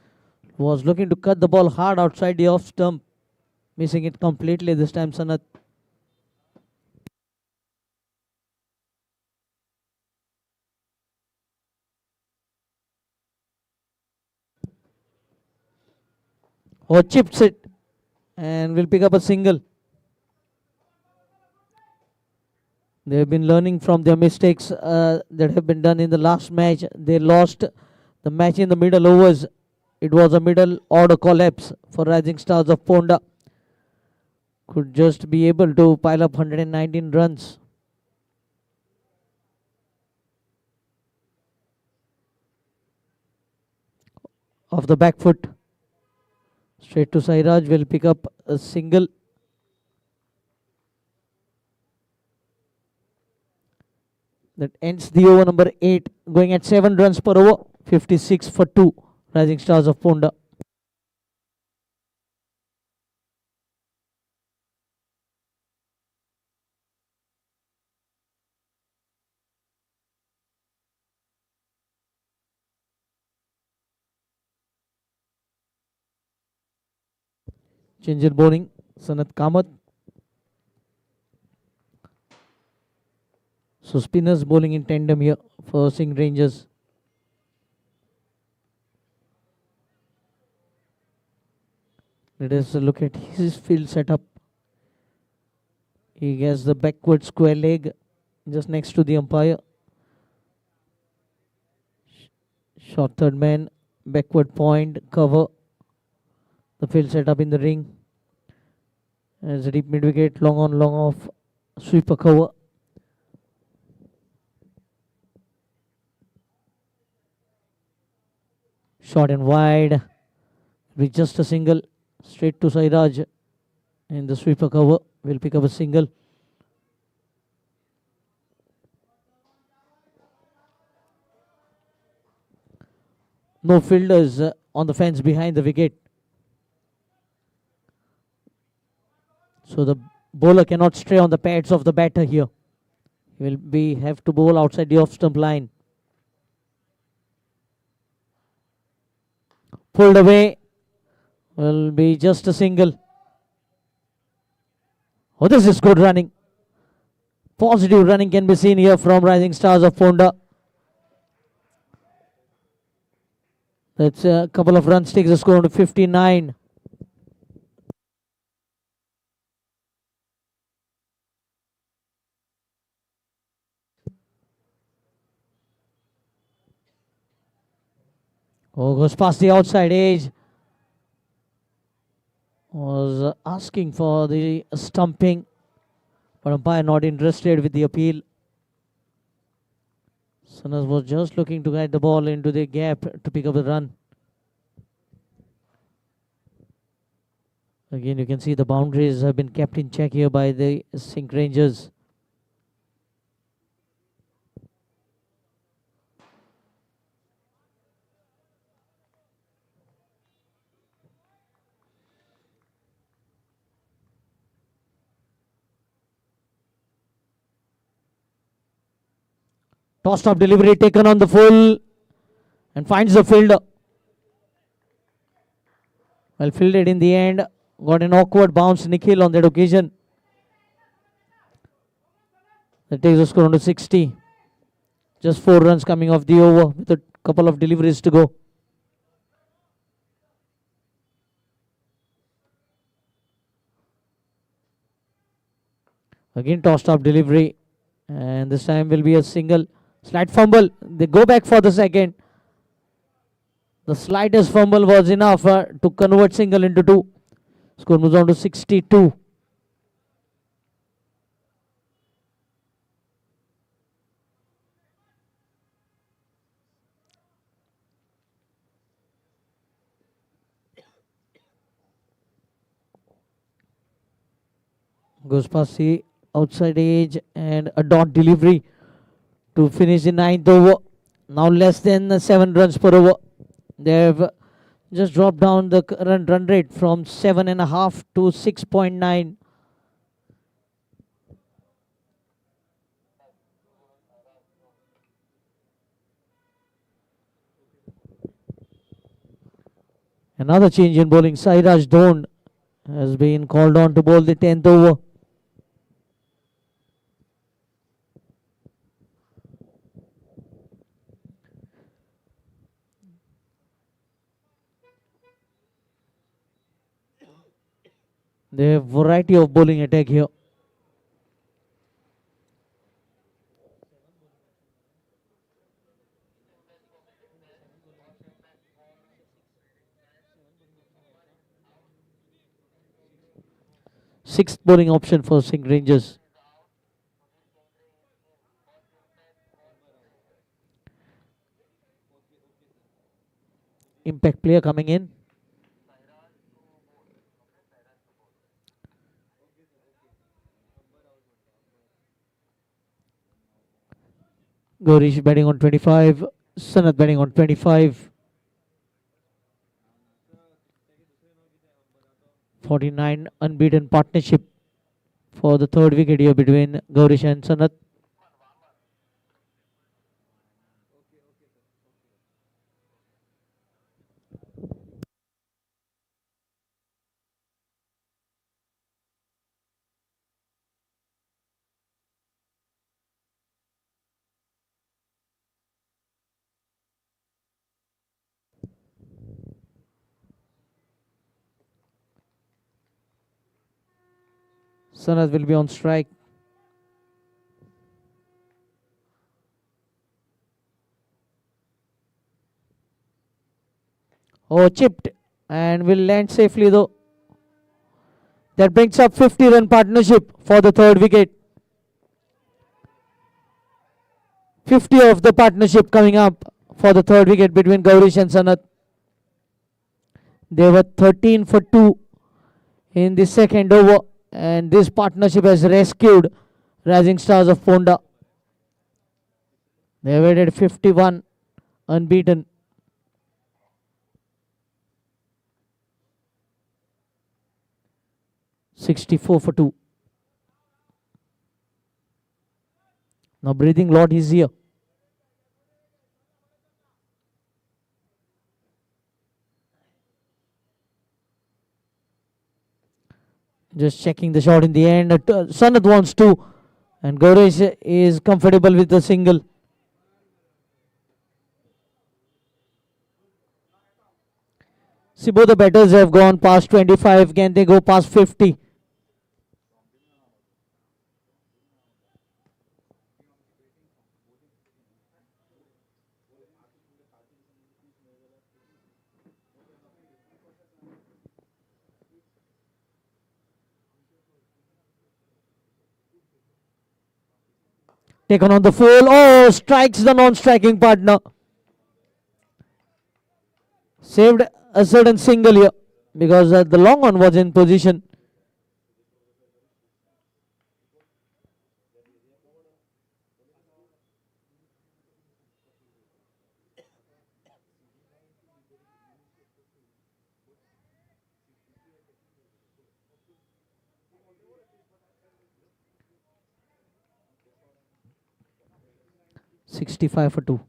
Was looking to cut the ball hard outside the off stump. Missing it completely this time, Sanat. Oh, chips it and will pick up a single. They have been learning from their mistakes that have been done in the last match. They lost the match in the middle overs. It was a middle order collapse for Rising Stars of Ponda. Could just be able to pile up 119 runs. Off the back foot. Straight to Sairaj, will pick up a single. That ends the over number 8, going at 7 runs per over, 56 for 2, Rising Stars of Ponda. Changer bowling, Sanat Kamath. So spinners bowling in tandem here for SINQ Rangers. Let us look at his field setup. He has the backward square leg just next to the umpire. Short third man, backward point, cover. The field setup in the ring. As a deep mid wicket, long on, long off, sweeper cover. Short and wide, with just a single, straight to Sairaj, and the sweeper cover will pick up a single. No fielders on the fence behind the wicket. So the bowler cannot stray on the pads of the batter here. He will have to bowl outside the off stump line. Pulled away, will be just a single. Oh, this is good running. Positive running can be seen here from Rising Stars of Ponda. That's a couple of runs, takes the score to 59. Oh, goes past the outside edge. Was asking for the stumping, but umpire not interested with the appeal. Sanas was just looking to guide the ball into the gap to pick up the run. Again, you can see the boundaries have been kept in check here by the SINQ Rangers. Tossed up delivery taken on the full and finds the fielder. Well fielded in the end. Got an awkward bounce, Nikhil, on that occasion. That takes the score on to 60. Just 4 runs coming off the over with a couple of deliveries to go. Again tossed up delivery, and this time will be a single. Slight fumble. They go back for the second. The slightest fumble was enough to convert single into 2. Score moves on to 62. Goes past the outside edge and a dot delivery to finish the 9th over. Now less than 7 runs per over. They've just dropped down the current run rate from 7.5 to 6.9. Another change in bowling. Sairaj Dhon has been called on to bowl the 10th over. They have variety of bowling attack here. Sixth bowling option for SINQ Rangers. Impact player coming in. Gaurish batting on 25. Sanath batting on 25. 49 unbeaten partnership for the third wicket here between Gaurish and Sanath. Sanath will be on strike. Oh, chipped and will land safely though. That brings up 50-run partnership for the third wicket. 50 of the partnership coming up for the third wicket between Gaurish and Sanath. They were 13 for 2 in the second over, and this partnership has rescued Rising Stars of Ponda. They have added 51 unbeaten. $64 for 2. Now breathing lot easier. Just checking the shot in the end. Sanath wants 2, and Gaurish is comfortable with the single. See, both the batters have gone past 25. Can they go past 50? Taken on the full. Oh, strikes the non-striking partner. Saved a certain single here because the long one was in position. $65 for 2.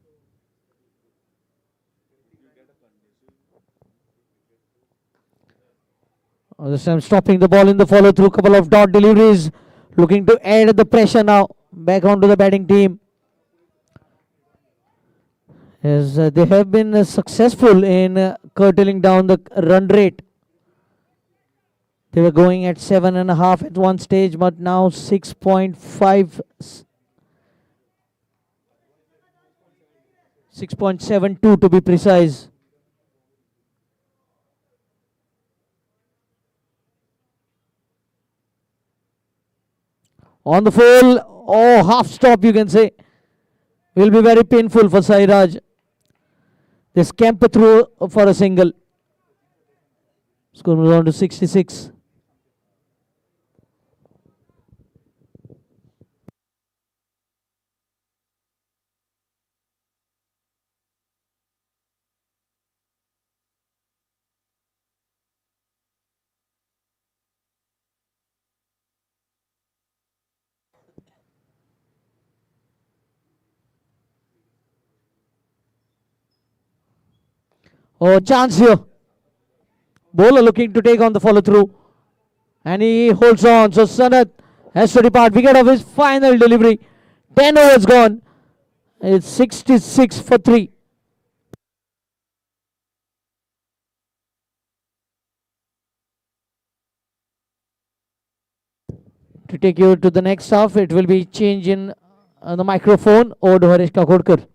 This time stopping the ball in the follow through. Couple of dot deliveries. Looking to add the pressure now. Back onto the batting team. As they have been successful in curtailing down the run rate. They were going at 7.5 at one stage, but now 6.5, 6.72 to be precise. On the full, oh, half stop you can say. Will be very painful for Sairaj. They scamper through for a single. Score moves on to 66. Oh, chance here. Bowler looking to take on the follow through. And he holds on. So Sanat has to depart. Wicket of his final delivery. 10 overs gone. It's 66 for 3. To take you to the next half, it will be change in the microphone. Over to Harish Kakodkar.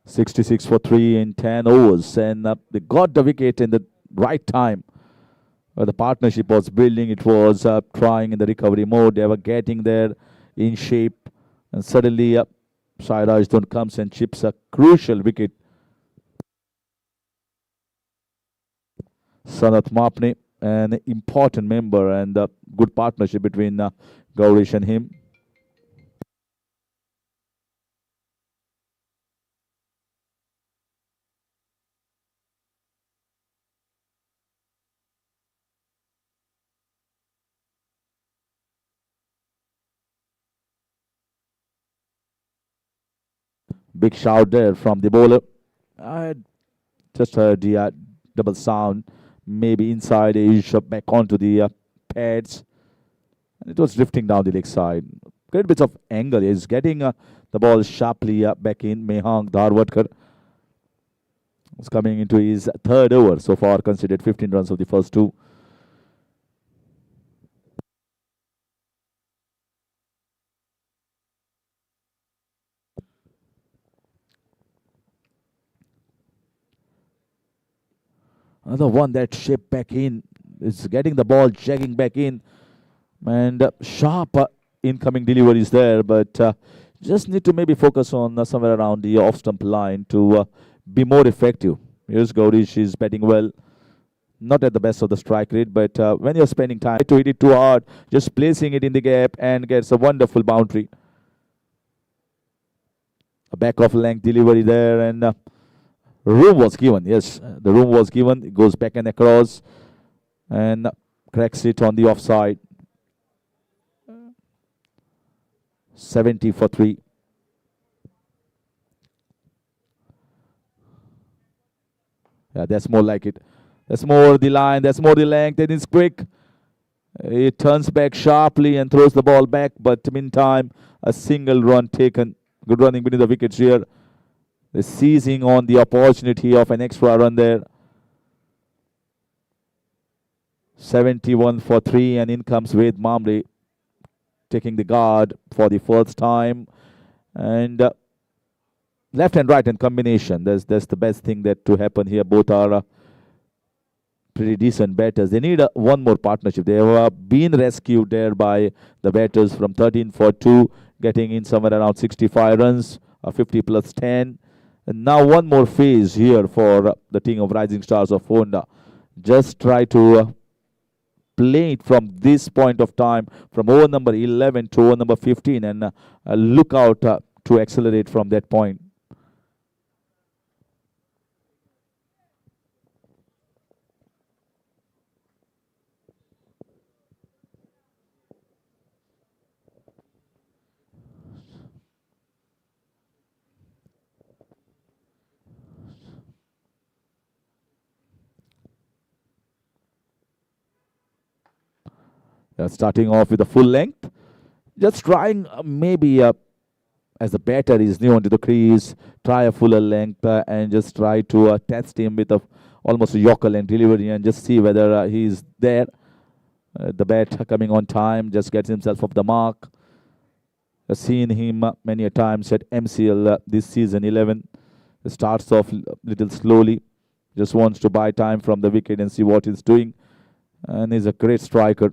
$66 for 3 in 10 overs, and they got the wicket in the right time. The partnership was building. It was trying in the recovery mode. They were getting there in shape. And suddenly, Sairaj Dhun comes and chips a crucial wicket. Sanath Mapne, an important member, and a good partnership between Gaurish and him. Big shout there from the bowler. I just heard the double sound, maybe inside edge back onto the pads. And it was drifting down the leg side. Great bits of angle. He's getting the ball sharply back in. Mehang Dharwadkar is coming into his third over. So far considered 15 runs of the first two. Another one that shaped back in. Is getting the ball, checking back in. And sharp incoming deliveries there. But just need to maybe focus on somewhere around the off-stump line to be more effective. Here's Gaurish, is batting well. Not at the best of the strike rate, but when you're spending time to hit it too hard, just placing it in the gap and gets a wonderful boundary. A back of length delivery there, and room was given. Yes, the room was given. It goes back and across and cracks it on the offside. 70 for 3. Yeah, that's more like it. That's more the line. That's more the length. And it's quick. It turns back sharply and throws the ball back. But meantime, a single run taken. Good running between the wickets here. They're seizing on the opportunity of an extra run there. 71 for 3. And in comes Ved Mamre, taking the guard for the first time. And left and right in combination. That's the best thing that to happen here. Both are pretty decent batters. They need one more partnership. They have been rescued there by the batters from 13 for 2, getting in somewhere around 65 runs, 50 plus 10. And now one more phase here for the team of Rising Stars of Poonda. Just try to play it from this point of time, from over number 11 to over number 15, and look out to accelerate from that point. Starting off with a full length. Just trying maybe as the batter is new onto the crease, try a fuller length and just try to test him with almost a Yorker length delivery and just see whether he's there. The bat coming on time, just gets himself off the mark. I've seen him many a times at MCL this season 11. Starts off little slowly, just wants to buy time from the wicket and see what he's doing. And he's a great striker.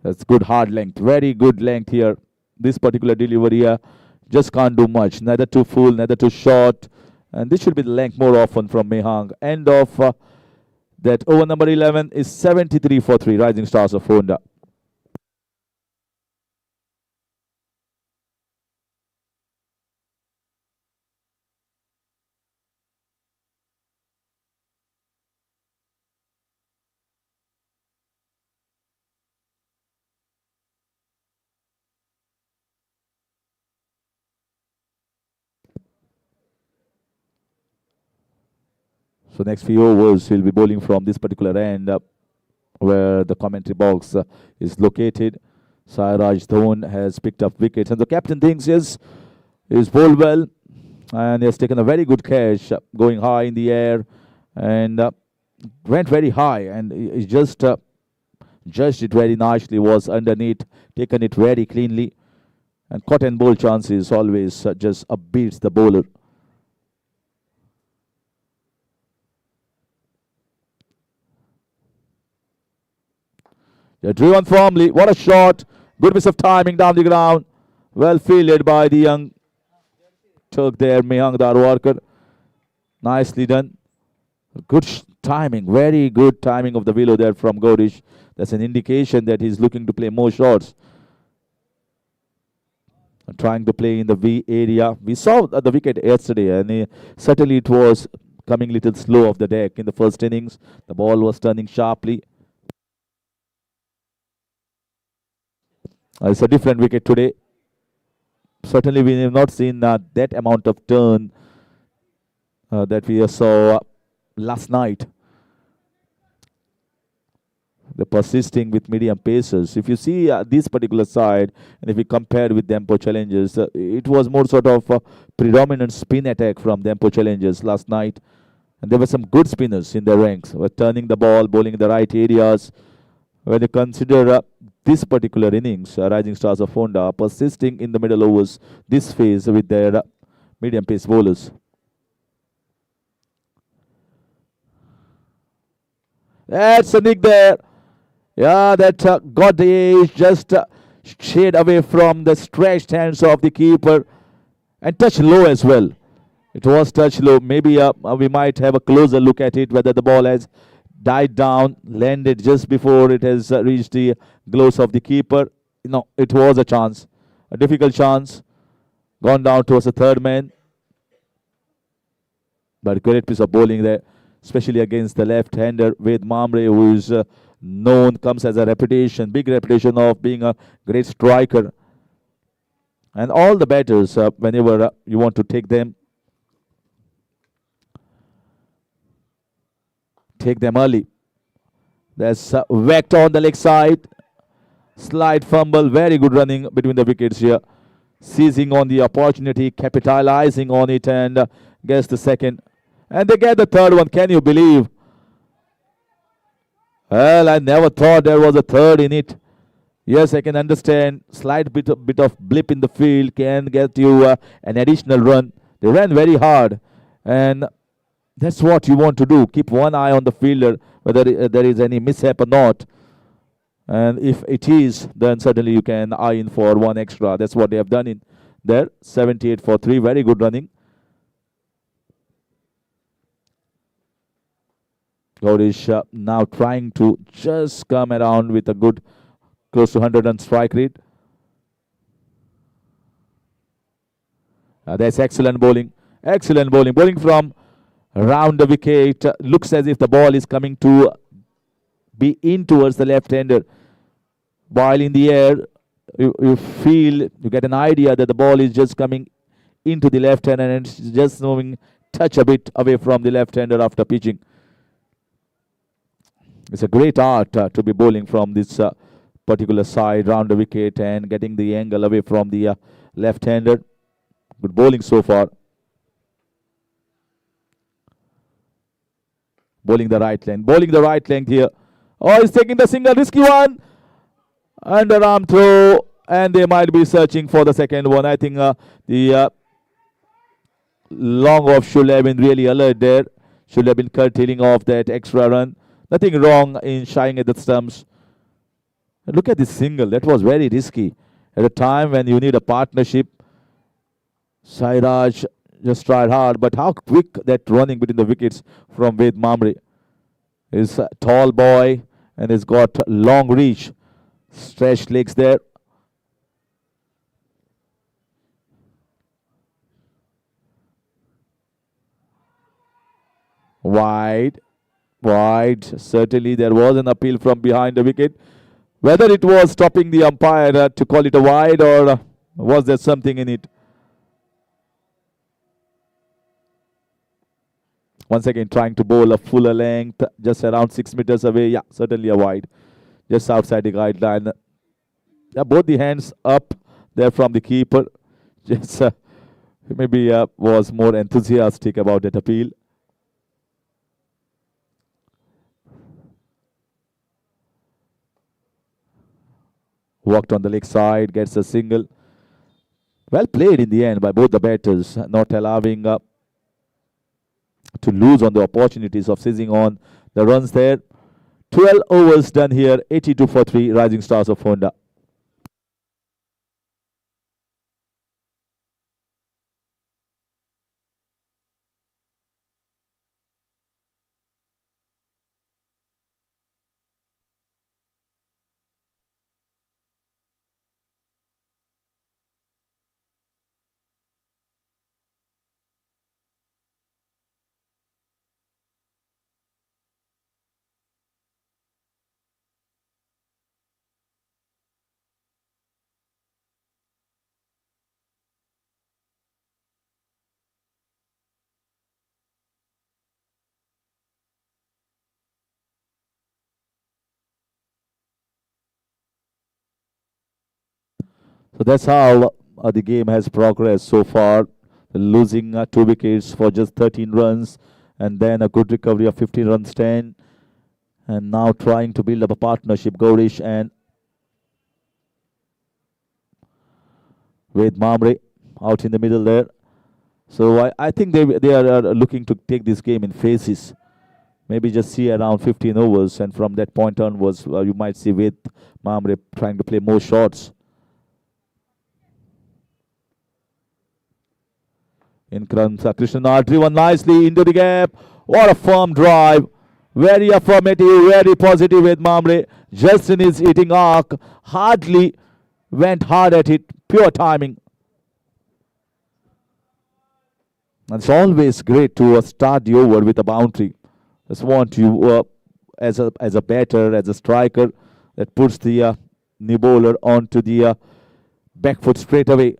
That's good hard length, very good length here. This particular delivery just can't do much, neither too full, neither too short. And this should be the length more often from Mehang. End of that over number 11 is 73 for 3, Rising Stars of Poonda. So next few overs, he'll be bowling from this particular end where the commentary box is located. Sairaj Dhun has picked up wickets. And the captain thinks he's bowled well. And he has taken a very good catch, going high in the air. And went very high. And he just judged it very nicely, was underneath, taken it very cleanly. And caught and bowl chances always just beats the bowler. They're driven firmly. What a shot. Good piece of timing down the ground. Well fielded by the young Turk there, Mehang Darwarkar. Nicely done. Good timing. Very good timing of the willow there from Gaudish. That's an indication that he's looking to play more shots. Trying to play in the V area. We saw the wicket yesterday, and certainly it was coming a little slow off the deck in the first innings. The ball was turning sharply. It's a different wicket today. Certainly we have not seen that amount of turn that we saw last night. The persisting with medium pacers. If you see this particular side, and if we compare with Dempo Challengers, it was more sort of predominant spin attack from Dempo Challengers last night. And there were some good spinners in their ranks, were turning the ball, bowling in the right areas. When you consider this particular innings, Rising Stars of Ponda persisting in the middle overs this phase with their medium pace bowlers. That's a nick there. Yeah, that got the edge, just shade away from the stretched hands of the keeper and touch low as well. It was touch low. Maybe we might have a closer look at it, whether the ball has died down, landed just before it has reached the gloves of the keeper. No, it was a chance, a difficult chance. Gone down towards the third man. But great piece of bowling there, especially against the left-hander with Mamre, who is known, comes as a reputation, big reputation of being a great striker. And all the batters, whenever you want to take them early. There's whacked on the leg side. Slight fumble, very good running between the wickets here. Seizing on the opportunity, capitalizing on it, and gets the second. And they get the third one. Can you believe? Well, I never thought there was a third in it. Yes, I can understand. Slight bit of blip in the field can get you an additional run. They ran very hard, and that's what you want to do. Keep one eye on the fielder, whether there is any mishap or not. And if it is, then certainly you can eye in for one extra. That's what they have done in there. 78 for 3. Very good running. Gaudish now trying to just come around with a good close to 100 run strike rate. That's excellent bowling. Excellent bowling. Bowling from around the wicket. Looks as if the ball is coming to be in towards the left-hander. While in the air, you feel, you get an idea that the ball is just coming into the left-hander and it's just moving touch a bit away from the left-hander after pitching. It's a great art to be bowling from this particular side round the wicket and getting the angle away from the left-hander. Good bowling so far. Bowling the right length. Bowling the right length here. Oh, he's taking the single, risky one. Underarm throw. And they might be searching for the second one. I think the long off should have been really alert there. Should have been curtailing off that extra run. Nothing wrong in shying at the stumps. Look at this single. That was very risky. At a time when you need a partnership. Sairaj just tried hard. But how quick that running between the wickets from Ved Mamre. He's a tall boy and he's got long reach. Stretched legs there. Wide. Certainly there was an appeal from behind the wicket. Whether it was stopping the umpire to call it a wide, or was there something in it? Once again trying to bowl a fuller length, just around 6 meters away. Yeah, certainly a wide. Just outside the guideline. Yeah, both the hands up there from the keeper. Just maybe was more enthusiastic about that appeal. Walked on the leg side, gets a single. Well played in the end by both the batters, not allowing to lose on the opportunities of seizing on the runs there. 12 overs done here, 82 for 3, Rising Stars of Ponda. So that's how the game has progressed so far. Losing 2 wickets for just 13 runs, and then a good recovery of 15 runs 10. And now trying to build up a partnership, Gaurish and with Mamre out in the middle there. So I think they are looking to take this game in phases. Maybe just see around 15 overs, and from that point onwards, you might see with Mamre trying to play more shots. In comes Krishna, driven nicely into the gap. What a firm drive. Very affirmative, very positive with Mamre. Just in his hitting arc. Hardly went hard at it. Pure timing. And it's always great to start the over with a boundary. Just want you as a batter, as a striker, that puts the new bowler onto the back foot straight away.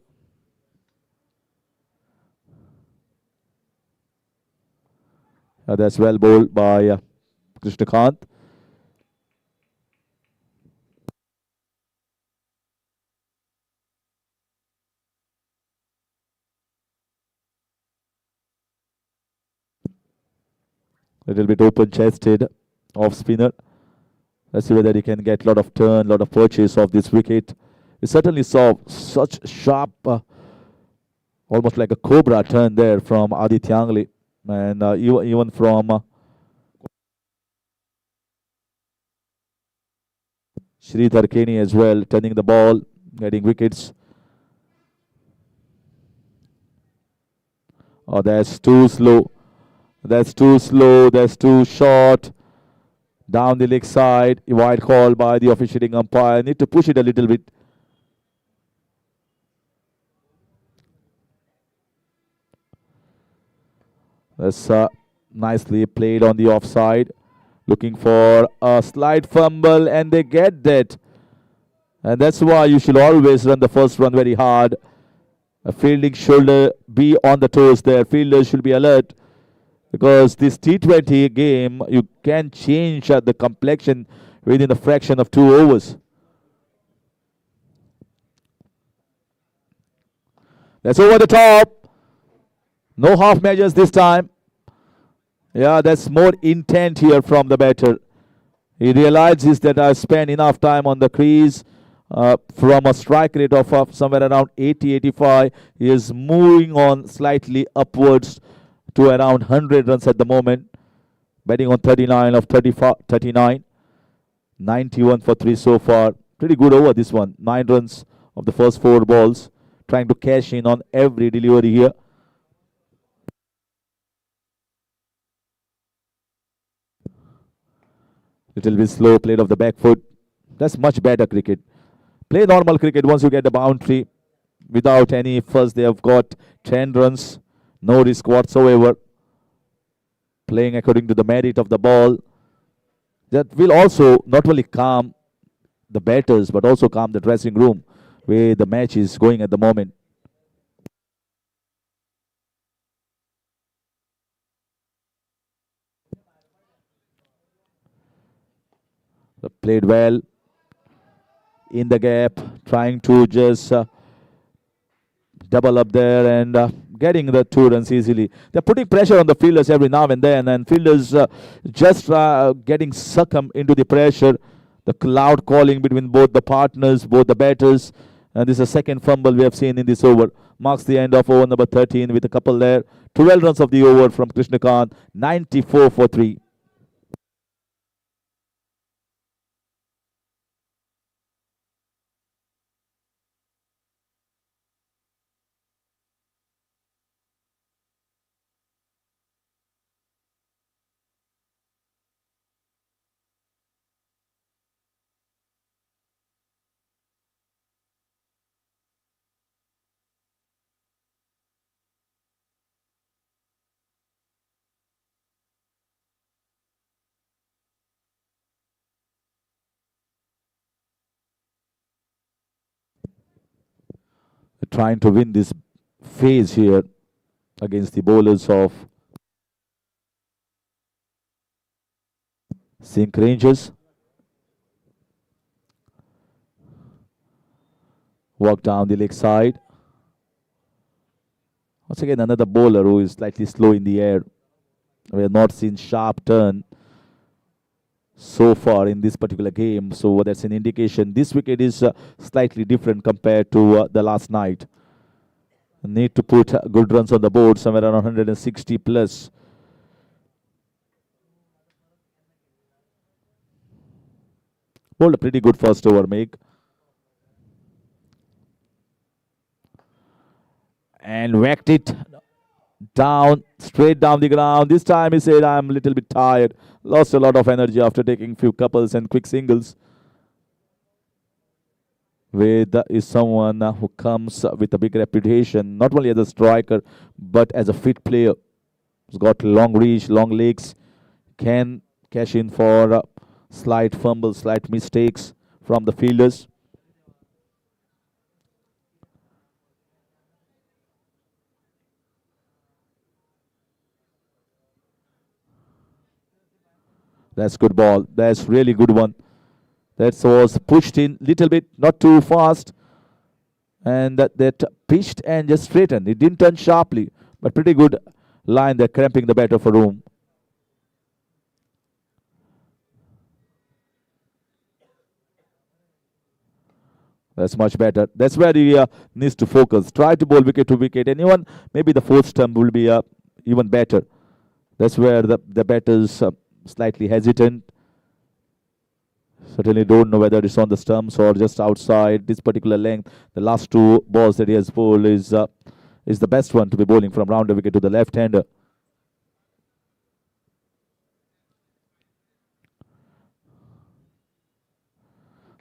That's well bowled by Krishnakant. A little bit open chested off spinner. Let's see whether he can get a lot of turn, lot of purchase of this wicket. We certainly saw such sharp, almost like a cobra turn there from Aditya Angle. And even from Sridhar Kenny as well, turning the ball, getting wickets. Oh, that's too slow. That's too slow. That's too short. Down the leg side. A wide call by the officiating umpire. Need to push it a little bit. That's nicely played on the offside. Looking for a slight fumble, and they get that. And that's why you should always run the first run very hard. A fielding should be on the toes there. Fielders should be alert, because this T20 game, you can change the complexion within a fraction of 2 overs. That's over the top. No half measures this time. Yeah, that's more intent here from the batter. He realizes that I spent enough time on the crease. From a strike rate of somewhere around 80-85, he is moving on slightly upwards to around 100 runs at the moment. Batting on 39 of 39. 91 for 3 so far. Pretty good over this one. 9 runs of the first 4 balls. Trying to cash in on every delivery here. Little bit slow, played off the back foot. That's much better cricket. Play normal cricket once you get the boundary. Without any fuss, they have got 10 runs. No risk whatsoever. Playing according to the merit of the ball. That will also not only calm the batters, but also calm the dressing room, where the match is going at the moment. Played well in the gap, trying to just double up there and getting the 2 runs easily. They're putting pressure on the fielders every now and then, and fielders just getting succumbed into the pressure. The loud calling between both the partners, both the batters. And this is the second fumble we have seen in this over. Marks the end of over number 13 with a couple there. 12 runs of the over from Krishnakant. 94 for 3. Trying to win this phase here against the bowlers of SINQ Rangers. Walk down the leg side. Once again, another bowler who is slightly slow in the air. We have not seen sharp turn so far in this particular game. So that's an indication this wicket is slightly different compared to the last night. Need to put good runs on the board, somewhere around 160 plus. Bowled a pretty good first over, Meg. And whacked it down, straight down the ground. This time he said, I'm a little bit tired. Lost a lot of energy after taking few couples and quick singles. Ved is someone who comes with a big reputation, not only as a striker, but as a fit player. He's got long reach, long legs, can cash in for slight fumbles, slight mistakes from the fielders. That's good ball. That's really good one. That was pushed in little bit, not too fast. And that pitched and just straightened. It didn't turn sharply, but pretty good line there, cramping the batter for room. That's much better. That's where he needs to focus. Try to bowl wicket to wicket. Anyone, maybe the fourth stump will be even better. That's where the batter's slightly hesitant. Certainly don't know whether it's on the stumps or just outside. This particular length, the last two balls that he has bowled is the best one to be bowling from round the wicket to the left-hander.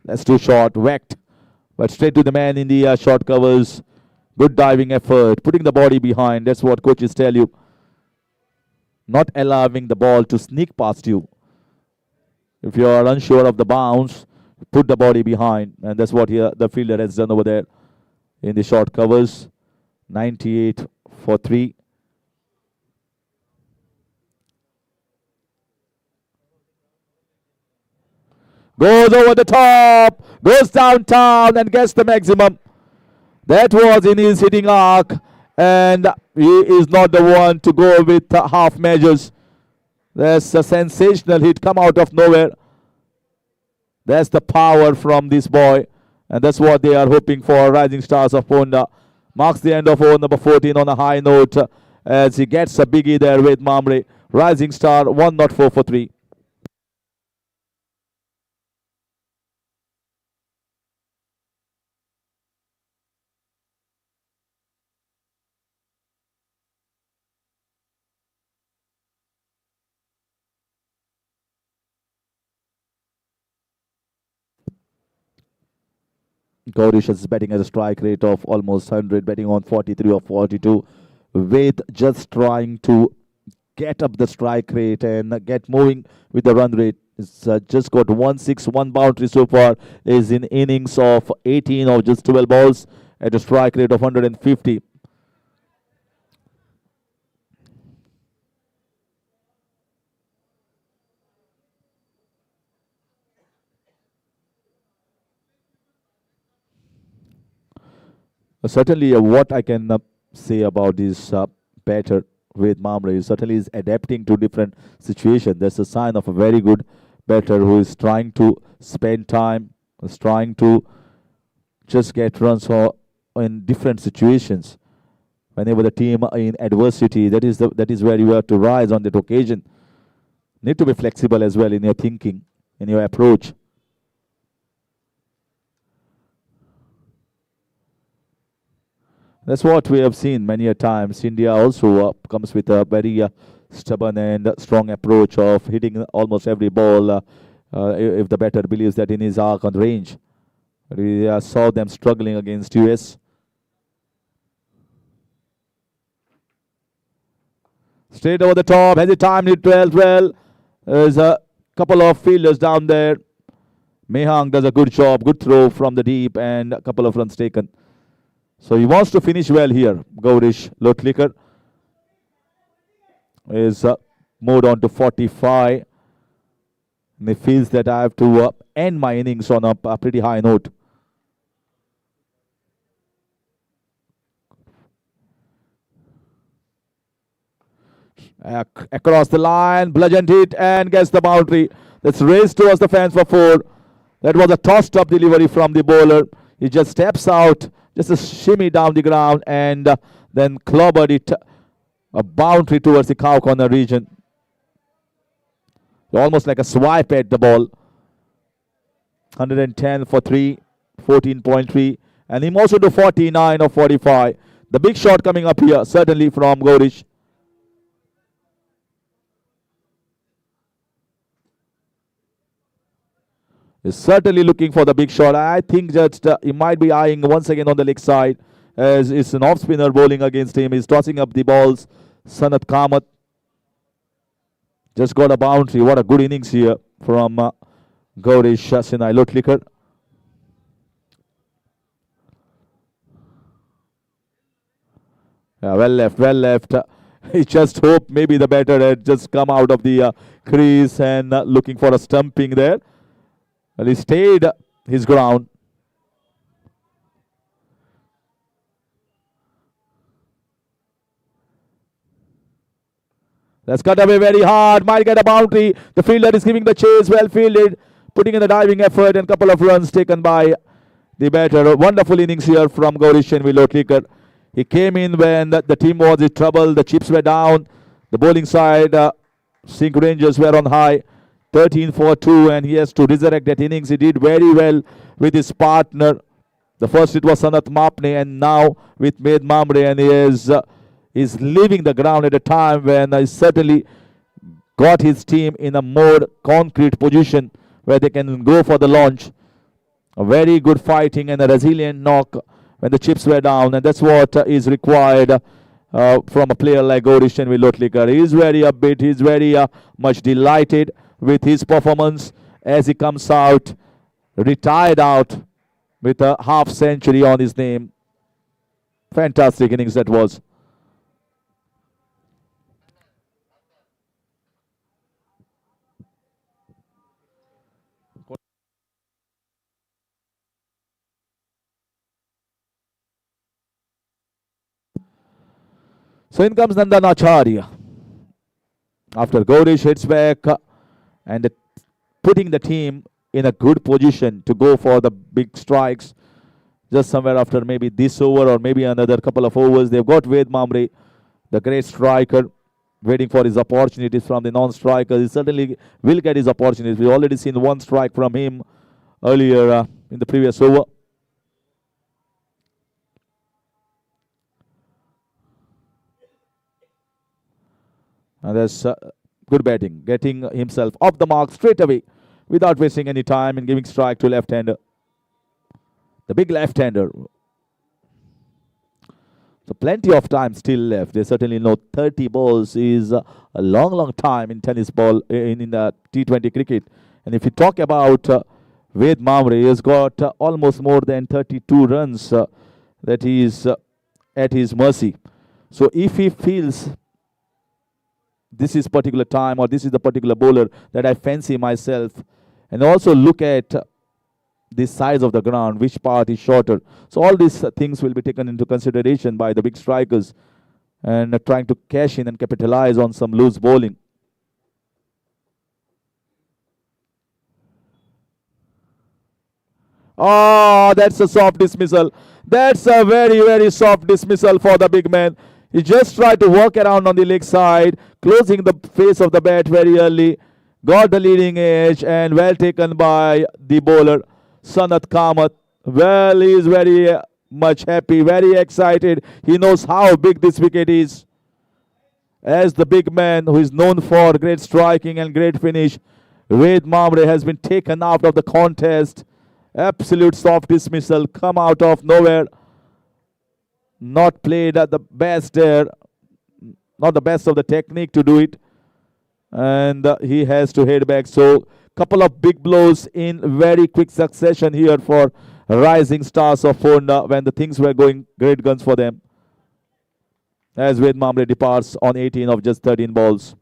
That's too short, whacked, but straight to the man in the short covers. Good diving effort, putting the body behind. That's what coaches tell you. Not allowing the ball to sneak past you. If you are unsure of the bounce, put the body behind. And that's what the fielder has done over there in the short covers. 98 for 3. Goes over the top. Goes downtown and gets the maximum. That was in his hitting arc. And he is not the one to go with half measures. That's a sensational hit, come out of nowhere. That's the power from this boy. And that's what they are hoping for, Rising Stars of Ponda. Marks the end of over number 14 on a high note as he gets a biggie there with Mamre. Rising Star, 104 for 3. Gaurish is batting at a strike rate of almost 100, batting on 43 or 42. Ved just trying to get up the strike rate and get moving with the run rate. It's just got 161 boundary so far. Is in innings of 18 of just 12 balls at a strike rate of 150. Certainly, what I can say about this batter with Mamre is certainly is adapting to different situations. That's a sign of a very good batter who is trying to spend time, is trying to just get runs for in different situations. Whenever the team are in adversity, that is where you have to rise on that occasion. Need to be flexible as well in your thinking, in your approach. That's what we have seen many a times. India also comes with a very stubborn and strong approach of hitting almost every ball if the batter believes that in his ALCON range. We saw them struggling against US. Straight over the top, has he timed it well? There's a couple of fielders down there. Mehang does a good job, good throw from the deep, and a couple of runs taken. So he wants to finish well here. Gaurish Lotlikar is moved on to 45. And he feels that I have to end my innings on a pretty high note. Across the line, bludgeoned it and gets the boundary. That's raced towards the fence for 4. That was a tossed up delivery from the bowler. He just steps out, just a shimmy down the ground, and then clobbered it, a boundary towards the cow corner region. Almost like a swipe at the ball. 110 for 3, 14.3, and him also to 49 or 45. The big shot coming up here, certainly from Gaurish. Is certainly looking for the big shot. I think that he might be eyeing once again on the leg side, as it's an off spinner bowling against him. He's tossing up the balls. Sanat Kamath just got a boundary. What a good innings here from Gaurish Sinai Lotlikar. Yeah, well left. He just hoped maybe the batter had just come out of the crease and looking for a stumping there. Well, he stayed his ground. That's cut away very hard. Might get a boundary. The fielder is giving the chase. Well fielded. Putting in the diving effort and couple of runs taken by the batter. A wonderful innings here from Gaurish Lotlikar. He came in when the team was in trouble. The chips were down. The bowling side, SINQ Rangers were on high. 13 for 2, and he has to resurrect that innings. He did very well with his partner. The first it was Sanat Mapne, and now with Med Mamre, and he is leaving the ground at a time when he certainly got his team in a more concrete position where they can go for the launch. A very good fighting and a resilient knock when the chips were down, and that's what is required from a player like Gaurish Lotlikar. He is very upbeat. He is very much delighted with his performance as he comes out, retired out with a half century on his name. Fantastic innings that was. So in comes Nandan Acharya. After Gaurish hits back and putting the team in a good position to go for the big strikes, just somewhere after maybe this over or maybe another couple of overs. They've got Ved Mamre, the great striker, waiting for his opportunities from the non-strikers. He certainly will get his opportunities. We've already seen one strike from him earlier in the previous over. And that's good batting, getting himself off the mark straight away without wasting any time and giving strike to left-hander. The big left-hander. So plenty of time still left. They certainly know 30 balls is a long time in tennis ball, in the T20 cricket. And if you talk about Ved Mamre, he has got almost more than 32 runs that he is at his mercy. So if he feels this is particular time or this is the particular bowler that I fancy myself, and also look at the size of the ground, which part is shorter. So all these things will be taken into consideration by the big strikers and trying to cash in and capitalize on some loose bowling. Oh, that's a soft dismissal. That's a very, very soft dismissal for the big man. He just tried to work around on the leg side, closing the face of the bat very early. Got the leading edge and well taken by the bowler, Sanat Kamath. Well, he is very much happy, very excited. He knows how big this wicket is. As the big man who is known for great striking and great finish, Ved Mamre has been taken out of the contest. Absolute soft dismissal, come out of nowhere. Not played at the best there. Not the best of the technique to do it. And he has to head back. So, couple of big blows in very quick succession here for Rising Stars of Ponda when the things were going great guns for them. As Ved Mamre departs on 18 of just 13 balls.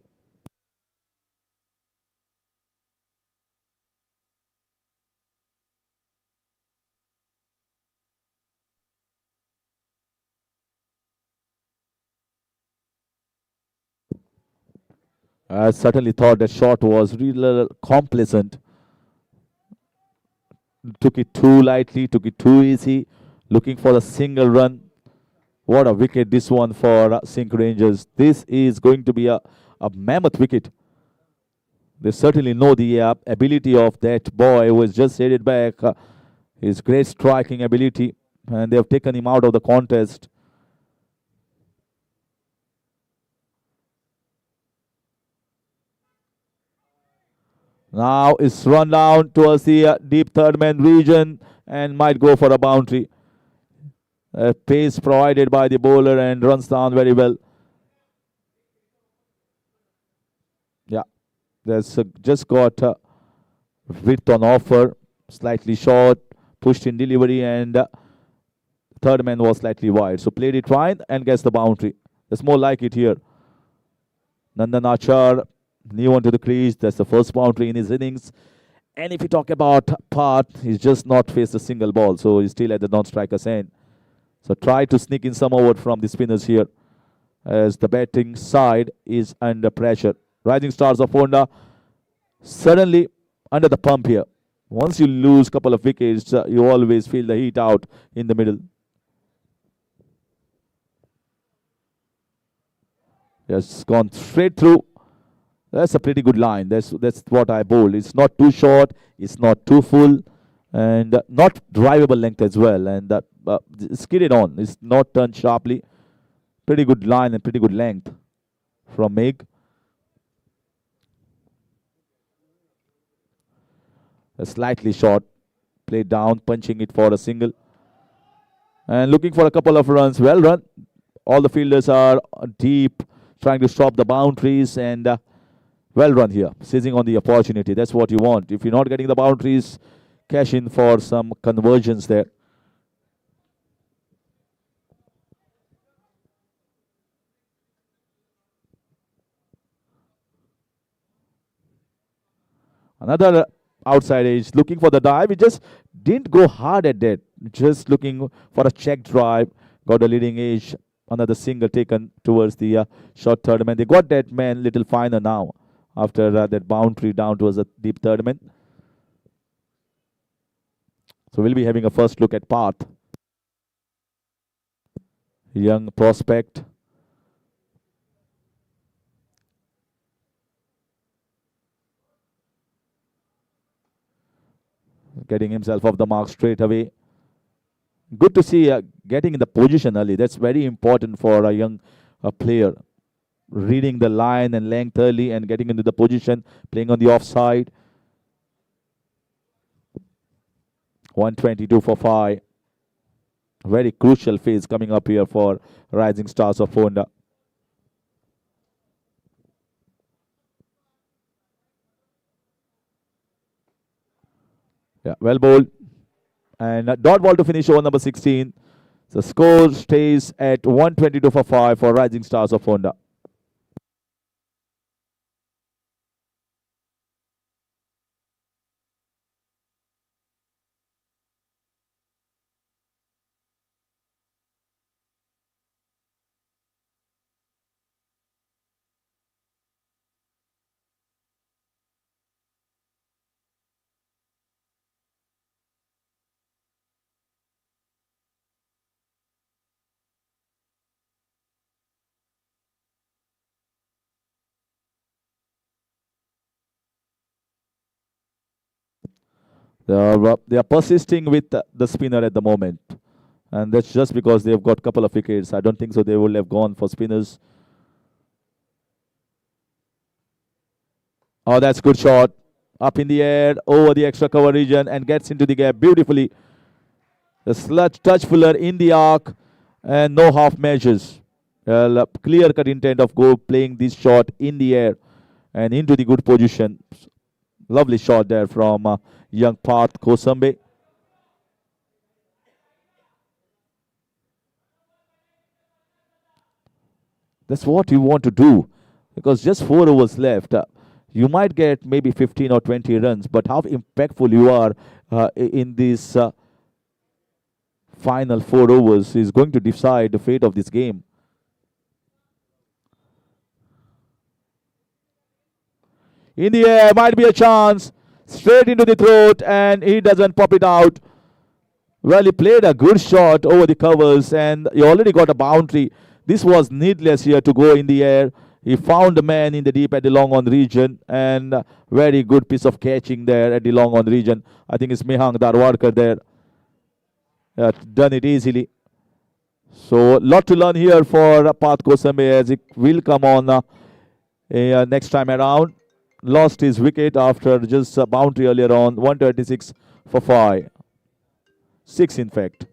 I certainly thought that shot was really complacent. Took it too lightly, took it too easy, looking for a single run. What a wicket this one for SINQ Rangers. This is going to be a mammoth wicket. They certainly know the ability of that boy who has just headed back. His great striking ability. And they have taken him out of the contest. Now it's run down towards the deep third man region and might go for a boundary. Pace provided by the bowler and runs down very well. Yeah, there's just got width on offer, slightly short, pushed in delivery, and third man was slightly wide. So played it right and gets the boundary. There's more like it here. Nandan Achar, knee onto the crease. That's the first boundary in his innings. And if you talk about Parth, he's just not faced a single ball. So he's still at the non-striker's end. So try to sneak in some over from the spinners here as the batting side is under pressure. Rising Stars of Ponda suddenly under the pump here. Once you lose a couple of wickets, you always feel the heat out in the middle. Just gone straight through. That's a pretty good line. That's what I bowled. It's not too short. It's not too full. And not drivable length as well. And skidded on. It's not turned sharply. Pretty good line and pretty good length from Meg. A slightly short. Played down, punching it for a single. And looking for a couple of runs. Well run. All the fielders are deep, trying to stop the boundaries. And well run here. Seizing on the opportunity. That's what you want. If you're not getting the boundaries, cash in for some conversions there. Another outside edge, looking for the dive. He just didn't go hard at that. Just looking for a check drive. Got a leading edge. Another single taken towards the short third man. They got that man little finer now after that boundary down towards the deep third man. So we'll be having a first look at Parth. Young prospect. Getting himself off the mark straight away. Good to see getting in the position early. That's very important for a young player. Reading the line and length early and getting into the position, playing on the offside. 122 for 5. Very crucial phase coming up here for Rising Stars of Ponda. Yeah, well bowled. And dot ball to finish over number 16. The score stays at 122 for 5 for Rising Stars of Ponda. They are persisting with the spinner at the moment. And that's just because they've got a couple of wickets. I don't think so they would have gone for spinners. Oh, that's good shot. Up in the air, over the extra cover region and gets into the gap beautifully. The sludge touch fuller in the arc and no half measures. Clear cut intent of go playing this shot in the air and into the good position. Lovely shot there from young Parth Kosambe. That's what you want to do, because just 4 overs left. You might get maybe 15 or 20 runs, but how impactful you are in these final 4 overs is going to decide the fate of this game. In the air, might be a chance. Straight into the throat, and he doesn't pop it out. Well, he played a good shot over the covers, and he already got a boundary. This was needless here to go in the air. He found the man in the deep at the long on region, and very good piece of catching there at the long on region. I think it's Mehang Darwadkar there. Done it easily. So, lot to learn here for Parth Kosambe as it will come on next time around. Lost his wicket after just a boundary earlier on. 126 for 5. 6 in fact.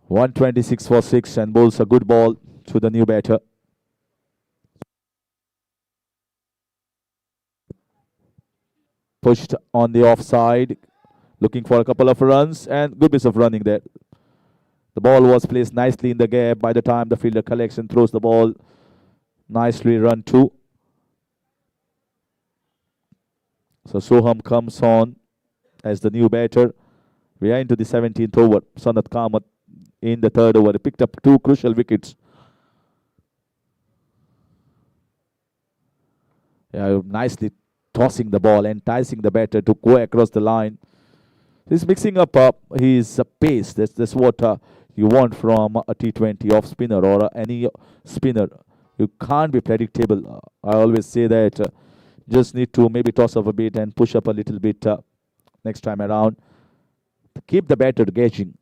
.126 for 6 and bowls a good ball to the new batter. Pushed on the offside, looking for a couple of runs, and good piece of running there. The ball was placed nicely in the gap by the time the fielder collects and throws the ball. Nicely run too. So Soham comes on as the new batter. We are into the 17th over. Sanat Kamath in the 3rd over. He picked up 2 crucial wickets. Yeah, nicely tossing the ball, enticing the batter to go across the line. He's mixing up his pace. That's what you want from a T20 off spinner or any spinner. You can't be predictable. I always say that just need to maybe toss up a bit and push up a little bit next time around. Keep the batter gauging.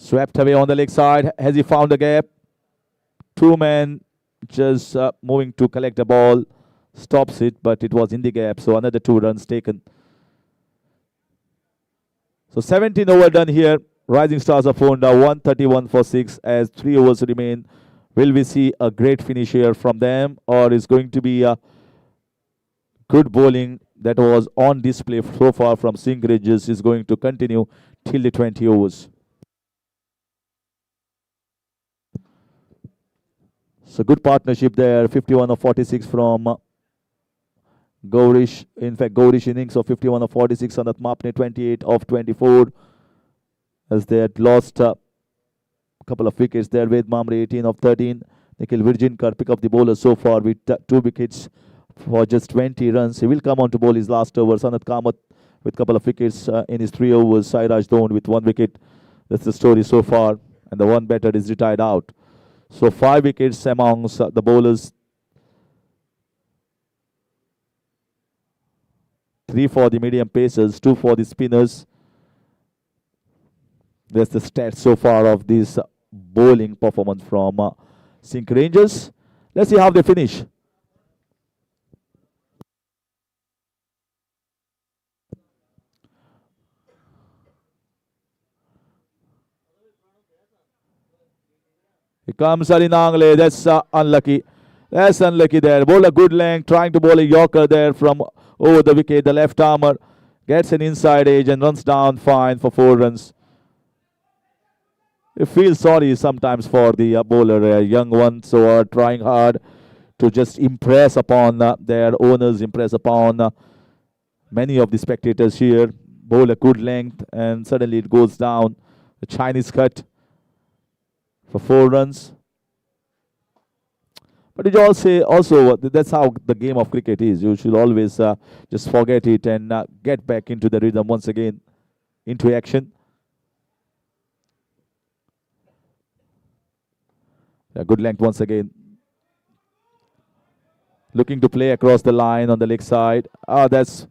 Swept away on the leg side. Has he found the gap? 2 men just moving to collect the ball. Stops it, but it was in the gap. So another 2 runs taken. So 17 over done here. Rising Stars of Ponda 131 for 6 as 3 overs remain. Will we see a great finish here from them, or is going to be a good bowling that was on display so far from SINQ Ridges is going to continue till the 20 overs? So good partnership there. 51 of 46 from Gaurish. In fact, Gaurish innings of 51 of 46. Sanat Mapne 28 of 24. As they had lost a couple of wickets there. Ved Mamre 18 of 13. Nikhil Virjinkar pick up the bowlers so far with 2 wickets for just 20 runs. He will come on to bowl his last over. Sanat Kamath with a couple of wickets in his 3 overs. Sairaj Dhon with 1 wicket. That's the story so far. And the 1 batter is retired out. So 5 wickets amongst the bowlers. 3 for the medium pacers, 2 for the spinners. That's the stats so far of this bowling performance from SINQ Rangers. Let's see how they finish. Here comes Arinangle. That's unlucky. That's unlucky there. Bowl a good length, trying to bowl a Yorker there from over the wicket. The left armer gets an inside edge and runs down fine for 4 runs. You feel sorry sometimes for the bowler, young ones who are trying hard to just impress upon their owners, impress upon many of the spectators here. Bowl a good length and suddenly it goes down. A Chinese cut for 4 runs. But it also that's how the game of cricket is. You should always just forget it and get back into the rhythm once again, into action. Yeah, good length once again. Looking to play across the line on the leg side. That's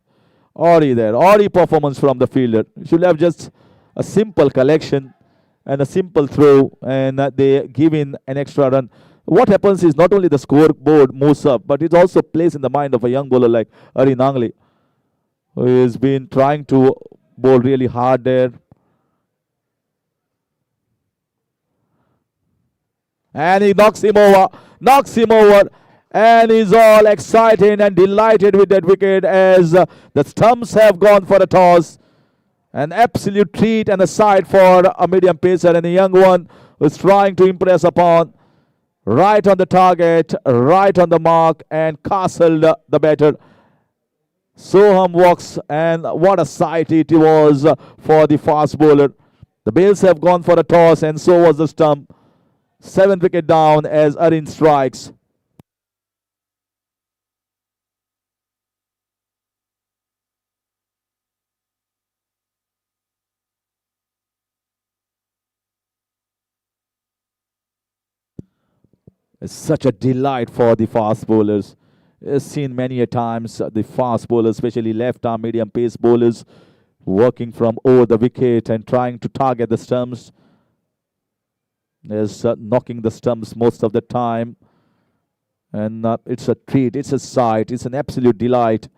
Ori there. Ori performance from the fielder. Should have just a simple collection and a simple throw, and they give in an extra run. What happens is not only the scoreboard moves up, but it also plays in the mind of a young bowler like Arinangle, who has been trying to bowl really hard there. And he knocks him over, and he's all excited and delighted with that wicket as the stumps have gone for a toss. An absolute treat and a sight for a medium pacer and a young one who's trying to impress upon. Right on the target, right on the mark, and castled the batter. Soham walks, and what a sight it was for the fast bowler. The bails have gone for a toss, and so was the stump. 7th wicket down as Arin strikes. It's such a delight for the fast bowlers. I've seen many a times the fast bowlers, especially left-arm medium pace bowlers, working from over the wicket and trying to target the stumps. Is knocking the stumps most of the time. And it's a treat, it's a sight, it's an absolute delight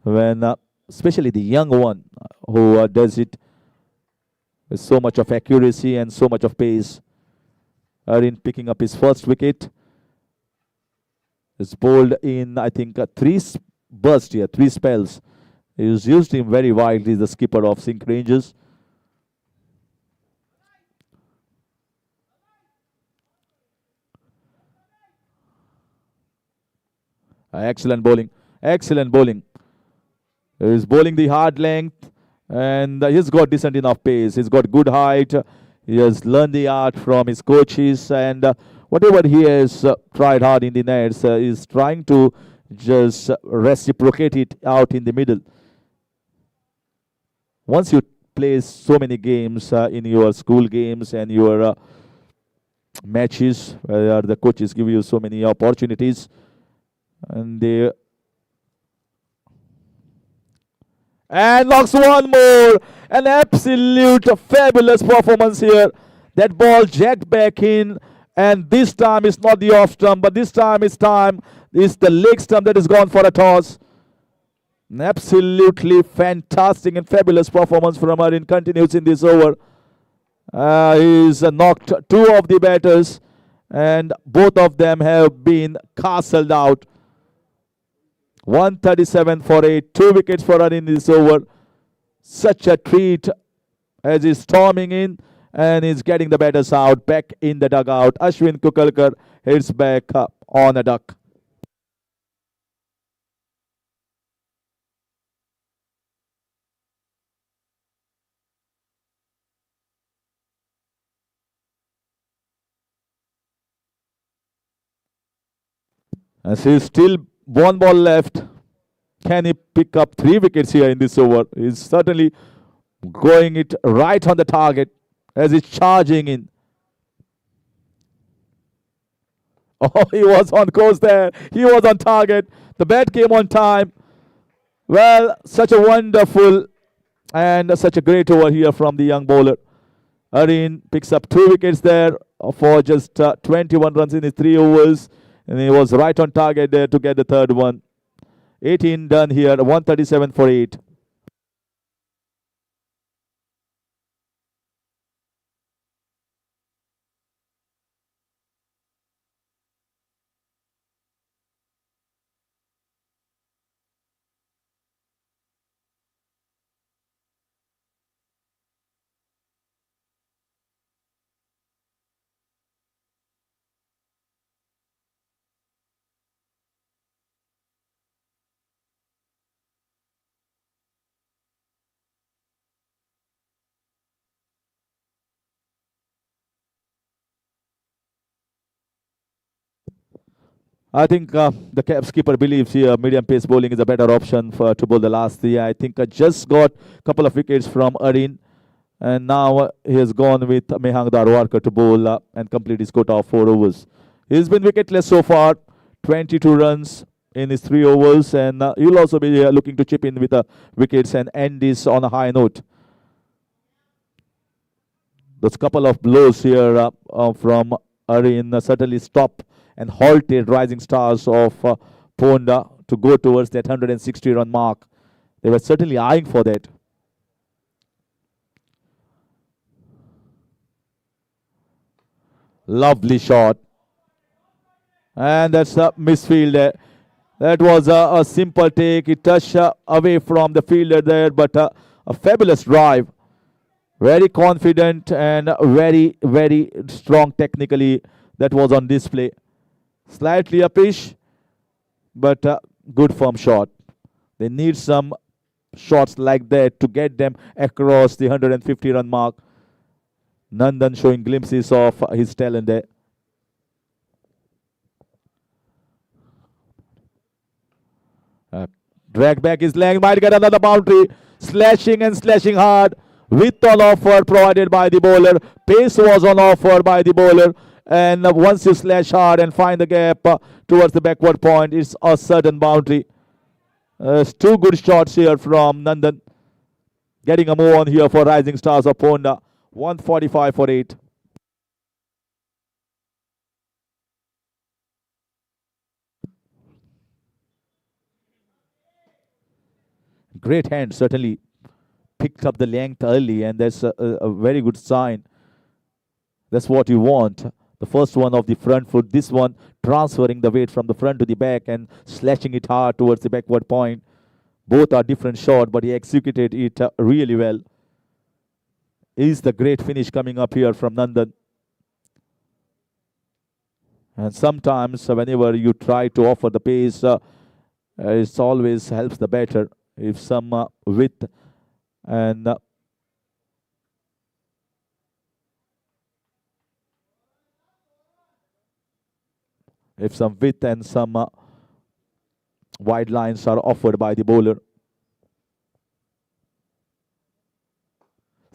when especially the young one who does it with so much of accuracy and so much of pace. Arin picking up his first wicket. Is bowled in, I think, 3 bursts here, 3 spells. He's used him very widely, the skipper of SINQ Rangers. Excellent bowling, excellent bowling. He's bowling the hard length, and he's got decent enough pace. He's got good height. He has learned the art from his coaches, and whatever he has tried hard in the nets, is trying to just reciprocate it out in the middle. Once you play so many games in your school games and your matches, where the coaches give you so many opportunities, and knocks one more. An absolute fabulous performance here. That ball jacked back in. And this time it's not the off stump, but this time it's the leg stump that has gone for a toss. An absolutely fantastic and fabulous performance from Arin continues in this over. He's knocked 2 of the batters, and both of them have been castled out. 137 for 8, 2 wickets for Arin in this over. Such a treat as he's storming in. And he's getting the batters out, back in the dugout. Ashwin Kukalkar hits back on a duck. As he's still 1 ball left, can he pick up 3 wickets here in this over? He's certainly going it right on the target as he's charging in. Oh, he was on course there. He was on target. The bat came on time. Well, such a wonderful and such a great over here from the young bowler. Arin picks up 2 wickets there for just 21 runs in his 3 overs. And he was right on target there to get the 3rd one. 18 done here, 137 for 8. I think the cap skipper believes here medium pace bowling is a better option for to bowl the last three. I think I just got a couple of wickets from Arin, and now he has gone with Mehang Darwarkar to bowl and complete his quota of 4 overs. He's been wicketless so far, 22 runs in his 3 overs, and he'll also be looking to chip in with wickets and end this on a high note. Those couple of blows here from Arin certainly stop and halted rising stars of Ponda to go towards that 160 run mark. They were certainly eyeing for that. Lovely shot. And that's a misfield there. That was a simple take. It touched away from the fielder there, but a fabulous drive. Very confident and very, very strong technically. That was on display. Slightly upish, but good firm shot. They need some shots like that to get them across the 150 run mark. Nandan showing glimpses of his talent there. Drag back his leg, might get another boundary. Slashing and slashing hard. Width on offer provided by the bowler. Pace was on offer by the bowler. And once you slash hard and find the gap towards the backward point, it's a certain boundary. Two good shots here from Nandan. Getting a move on here for Rising Stars of Ponda. 145 for 8. Great hand, certainly picked up the length early, and that's a very good sign. That's what you want. The first one of the front foot, this one transferring the weight from the front to the back and slashing it hard towards the backward point. Both are different shots, but he executed it really well. Is the great finish coming up here from Nandan. And sometimes whenever you try to offer the pace, it always helps the batter. If some width and some wide lines are offered by the bowler.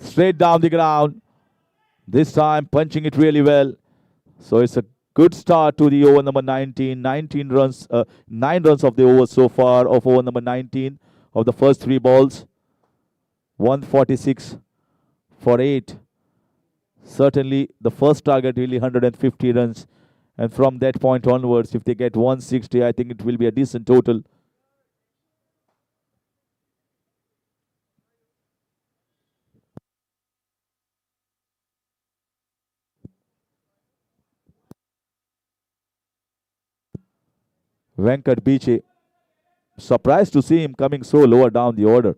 Straight down the ground. This time punching it really well. So it's a good start to the over number 19. 19 runs, 9 runs of the over so far of over number 19 of the first 3 balls. 146 for 8. Certainly the first target really 150 runs. And from that point onwards, if they get 160, I think it will be a decent total. Venkat Biche, surprised to see him coming so lower down the order.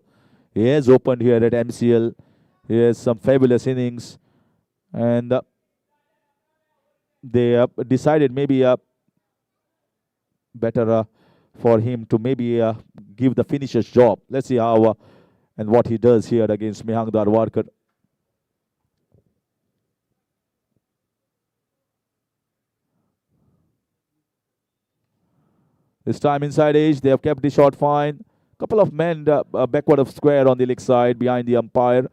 He has opened here at MCL. He has some fabulous innings. And they decided maybe better for him to maybe give the finisher's job. Let's see how and what he does here against Mehang Darwarkar. This time inside edge, they have kept the shot fine. Couple of men backward of square on the leg side behind the umpire.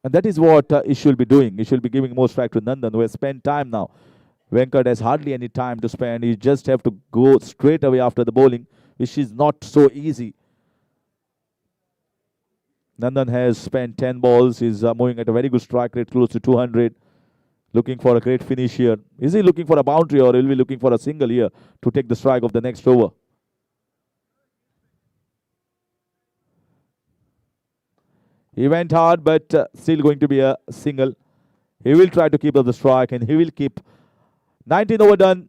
And that is what he should be doing. He should be giving more strike to Nandan, who has spent time now. Venkat has hardly any time to spend. He just have to go straight away after the bowling, which is not so easy. Nandan has spent 10 balls. He's moving at a very good strike rate, close to 200. Looking for a great finish here. Is he looking for a boundary, or will he be looking for a single here to take the strike of the next over? He went hard, but still going to be a single. He will try to keep up the strike, and he will keep 19 over done.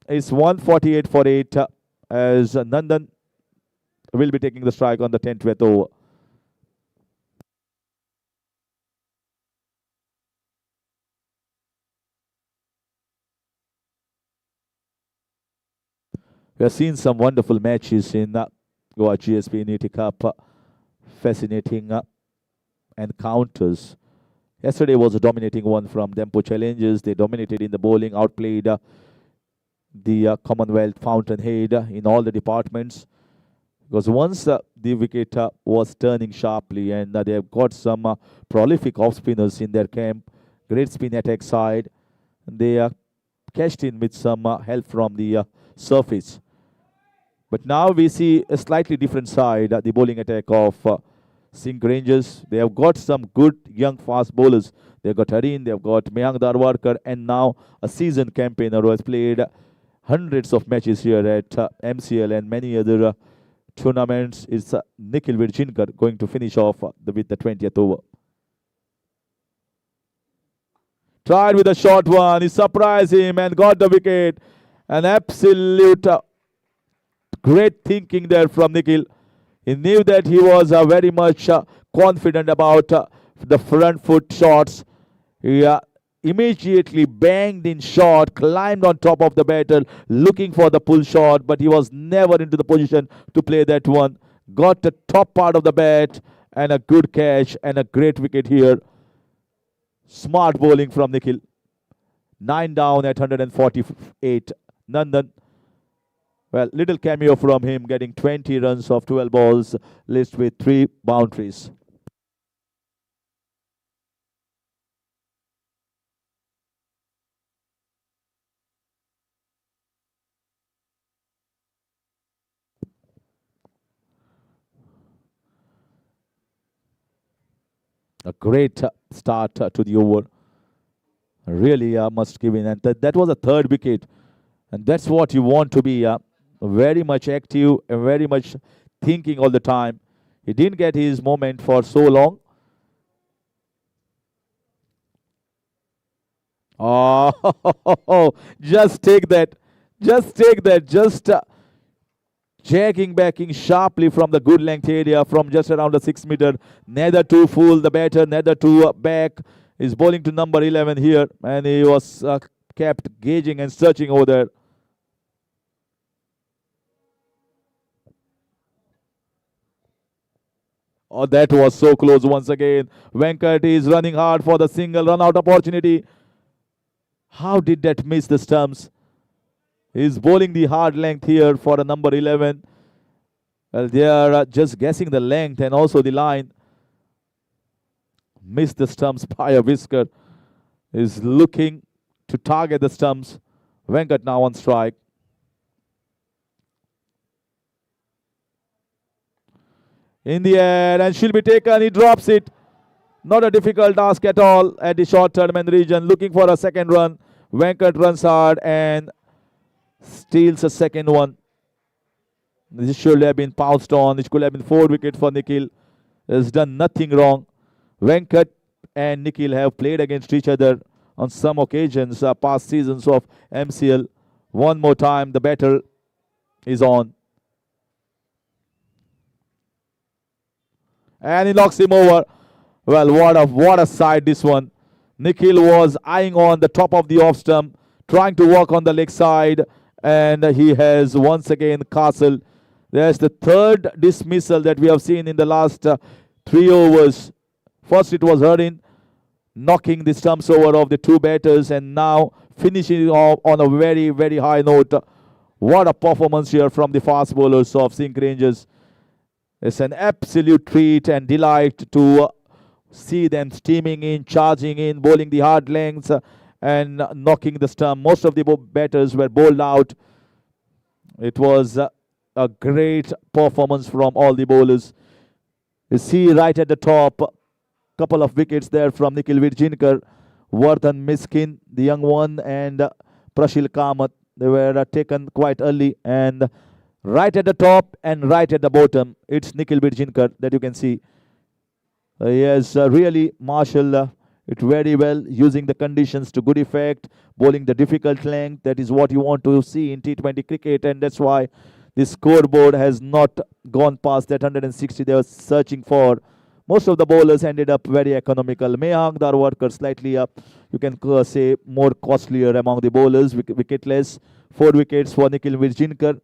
It's 148 for 8 as Nandan will be taking the strike on the 10th over. We have seen some wonderful matches in Goa GSB Niti Cup. Fascinating encounters. Yesterday was a dominating one from Dempo Challengers. They dominated in the bowling, outplayed the Commonwealth fountainhead in all the departments. Because once the wicket was turning sharply, and they have got some prolific off spinners in their camp, great spin attack side. They cashed in with some help from the surface. But now we see a slightly different side, the bowling attack of SINQ Rangers. They have got some good young fast bowlers. They've got Harin, they've got Mayank Darwarkar, and now a seasoned campaigner who has played hundreds of matches here at MCL and many other tournaments. Is Nikhil Virjinkar going to finish off with the 20th over. Tried with a short one, he surprised him and got the wicket. An absolute great thinking there from Nikhil. He knew that he was very much confident about the front foot shots. He immediately banged in shot, climbed on top of the batter, looking for the pull shot, but he was never into the position to play that one. Got the top part of the bat and a good catch and a great wicket here. Smart bowling from Nikhil. 9 down at 148. Nandan. Well, little cameo from him, getting 20 runs off 12 balls, list with 3 boundaries. A great start to the over. Really must give in. And that was a third wicket. And that's what you want to be. Very much active and very much thinking all the time. He didn't get his moment for so long. Oh, just take that. Just take that. Just jacking backing sharply from the good length area from just around the 6 meter. Neither to fool the batter, neither to back. He's bowling to number 11 here. And he was kept gauging and searching over there. Oh, that was so close once again. Venkat is running hard for the single run out opportunity. How did that miss the stumps? He's bowling the hard length here for a number 11. Well, they are just guessing the length and also the line. Missed the stumps by a whisker. Is looking to target the stumps. Venkat now on strike. In the air, and she'll be taken. He drops it. Not a difficult task at all at the short tournament region. Looking for a second run. Venkat runs hard and steals a second one. This should have been pounced on. It could have been 4 wickets for Nikhil. Has done nothing wrong. Venkat and Nikhil have played against each other on some occasions, past seasons of MCL. One more time, the battle is on. And he knocks him over. Well, what a sight this one. Nikhil was eyeing on the top of the off stump, trying to walk on the leg side, and he has once again castled. There's the third dismissal that we have seen in the last 3 overs. First it was Harin knocking the stumps over of the 2 batters, and now finishing off on a very, very high note. What a performance here from the fast bowlers of SINQ Rangers. It's an absolute treat and delight to see them steaming in, charging in, bowling the hard lengths and knocking the stump. Most of the batters were bowled out. It was a great performance from all the bowlers. You see right at the top, couple of wickets there from Nikhil Virjinkar, Vardhan Miskin, the young one, and Prashil Kamath. They were taken quite early, and right at the top and right at the bottom, it's Nikhil Virjinkar that you can see. He has really marshaled it very well, using the conditions to good effect, bowling the difficult length. That is what you want to see in T20 cricket, and that's why the scoreboard has not gone past that 160 they were searching for. Most of the bowlers ended up very economical. Mayank Darwarkar slightly up, you can say more costlier among the bowlers, wicketless. 4 wickets for Nikhil Virjinkar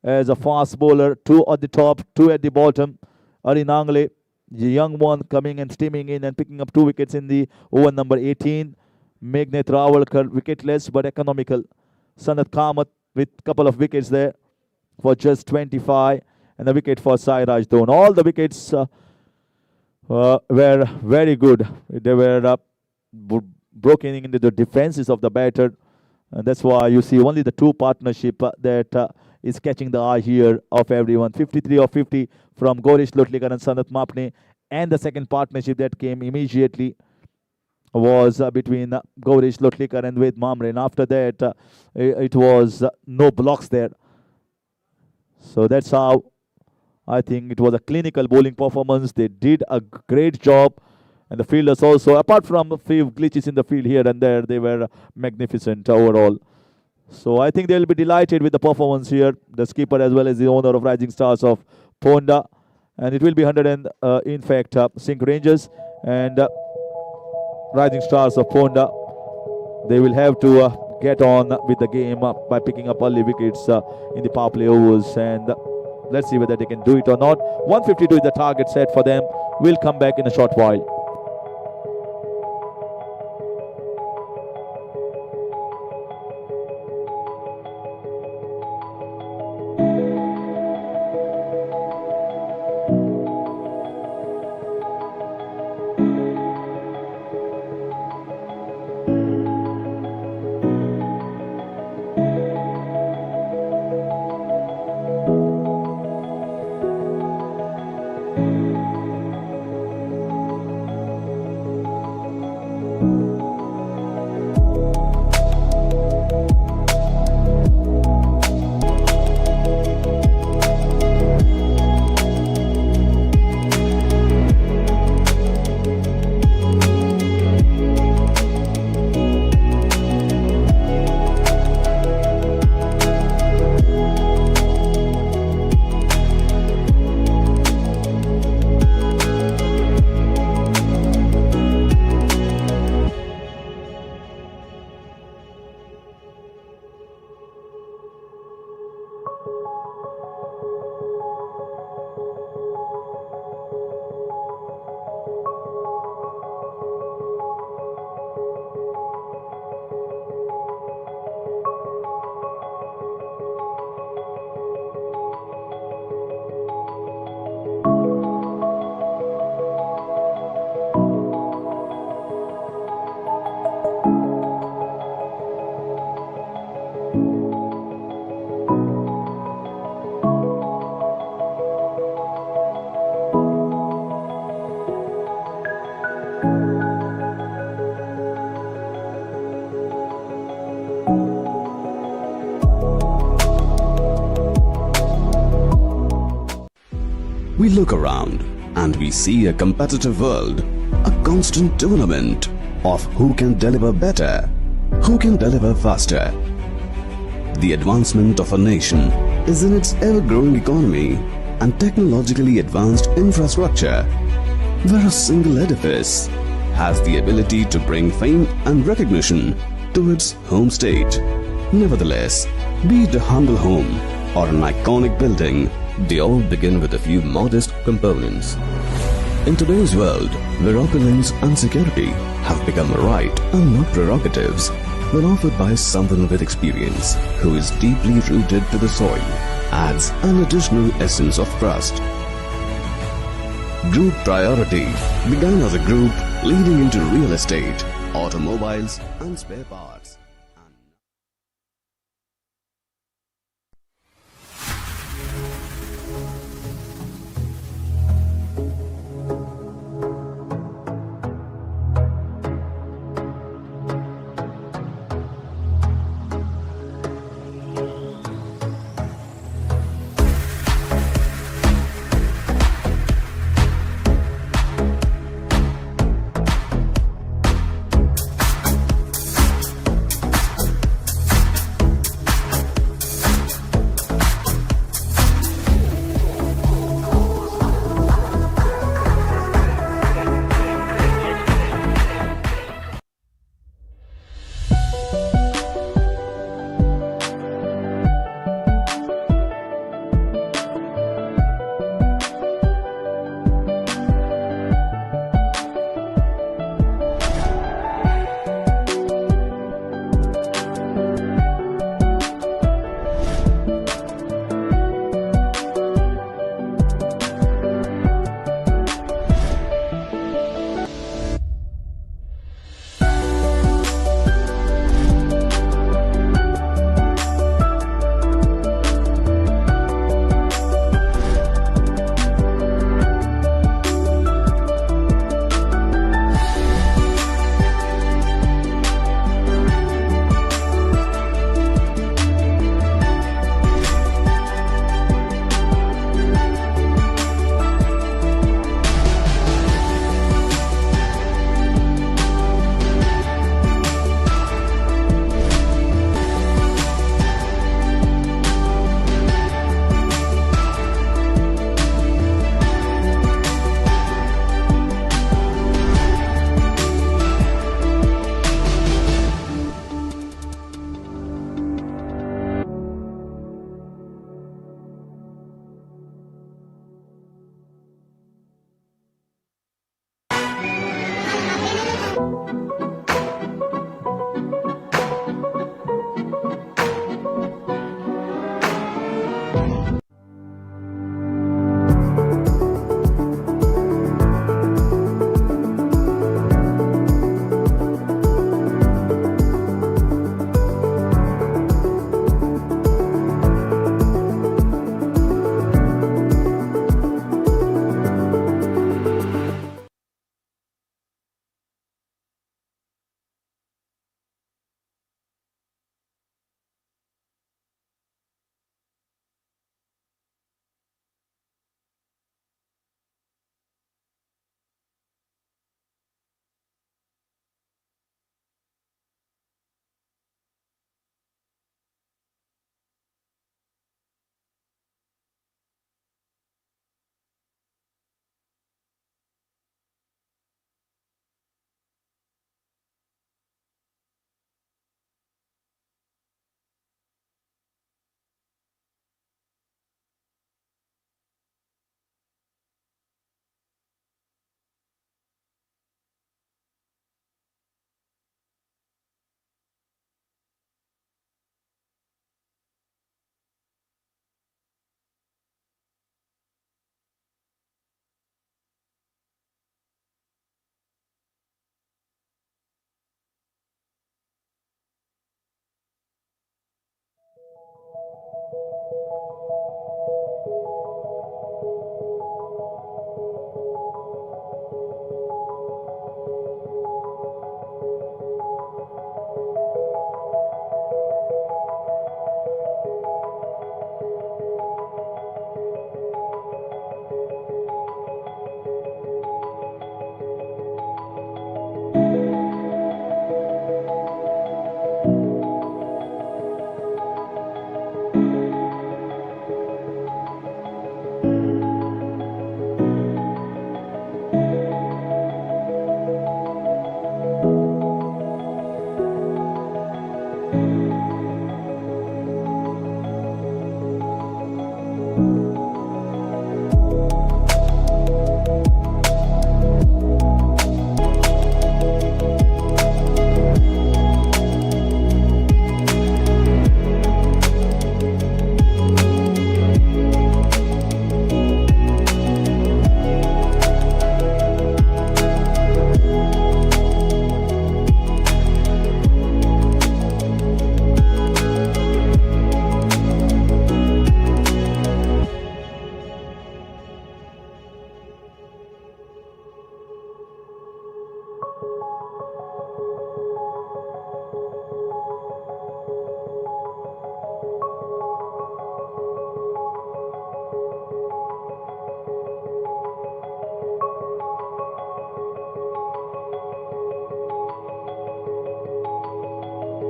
as a fast bowler, 2 at the top, 2 at the bottom. Harin Angle, the young one, coming and steaming in and picking up 2 wickets in the over number 18. Meghnad Rawalkar, wicketless but economical. Sanat Kamath, with couple of wickets there for just 25, and the wicket for Sairaj Dhon. All the wickets were very good. They were broken into the defenses of the batter, and that's why you see only the two partnership that is catching the eye here of everyone. 53 of 50 from Gorish Lutlikar and Sanat Mapne, and the second partnership that came immediately was between Gorish Lutlikar and Ved Mamre, and after that it was no blocks there. So that's how I think it was a clinical bowling performance. They did a great job, and the fielders also, apart from a few glitches in the field here and there, they were magnificent overall. So I think they'll be delighted with the performance here, the skipper as well as the owner of Rising Stars of Ponda, and it will be 100 and in fact SINQ Rangers and Rising Stars of Ponda. They will have to get on with the game by picking up early wickets in the power play overs, and let's see whether they can do it or not. 152 is the target set for them. We'll come back in a short while. We look around and we see a competitive world, a constant tournament of who can deliver better, who can deliver faster. The advancement of a nation is in its ever-growing economy and technologically advanced infrastructure, where a single edifice has the ability to bring fame and recognition to its home state. Nevertheless, be it a humble home or an iconic building, they all begin with a few modest components. In today's world, where opulence and security have become a right and not prerogatives, when offered by someone with experience who is deeply rooted to the soil, adds an additional essence of trust. Group Priority began as a group leading into real estate, automobiles and spare parts.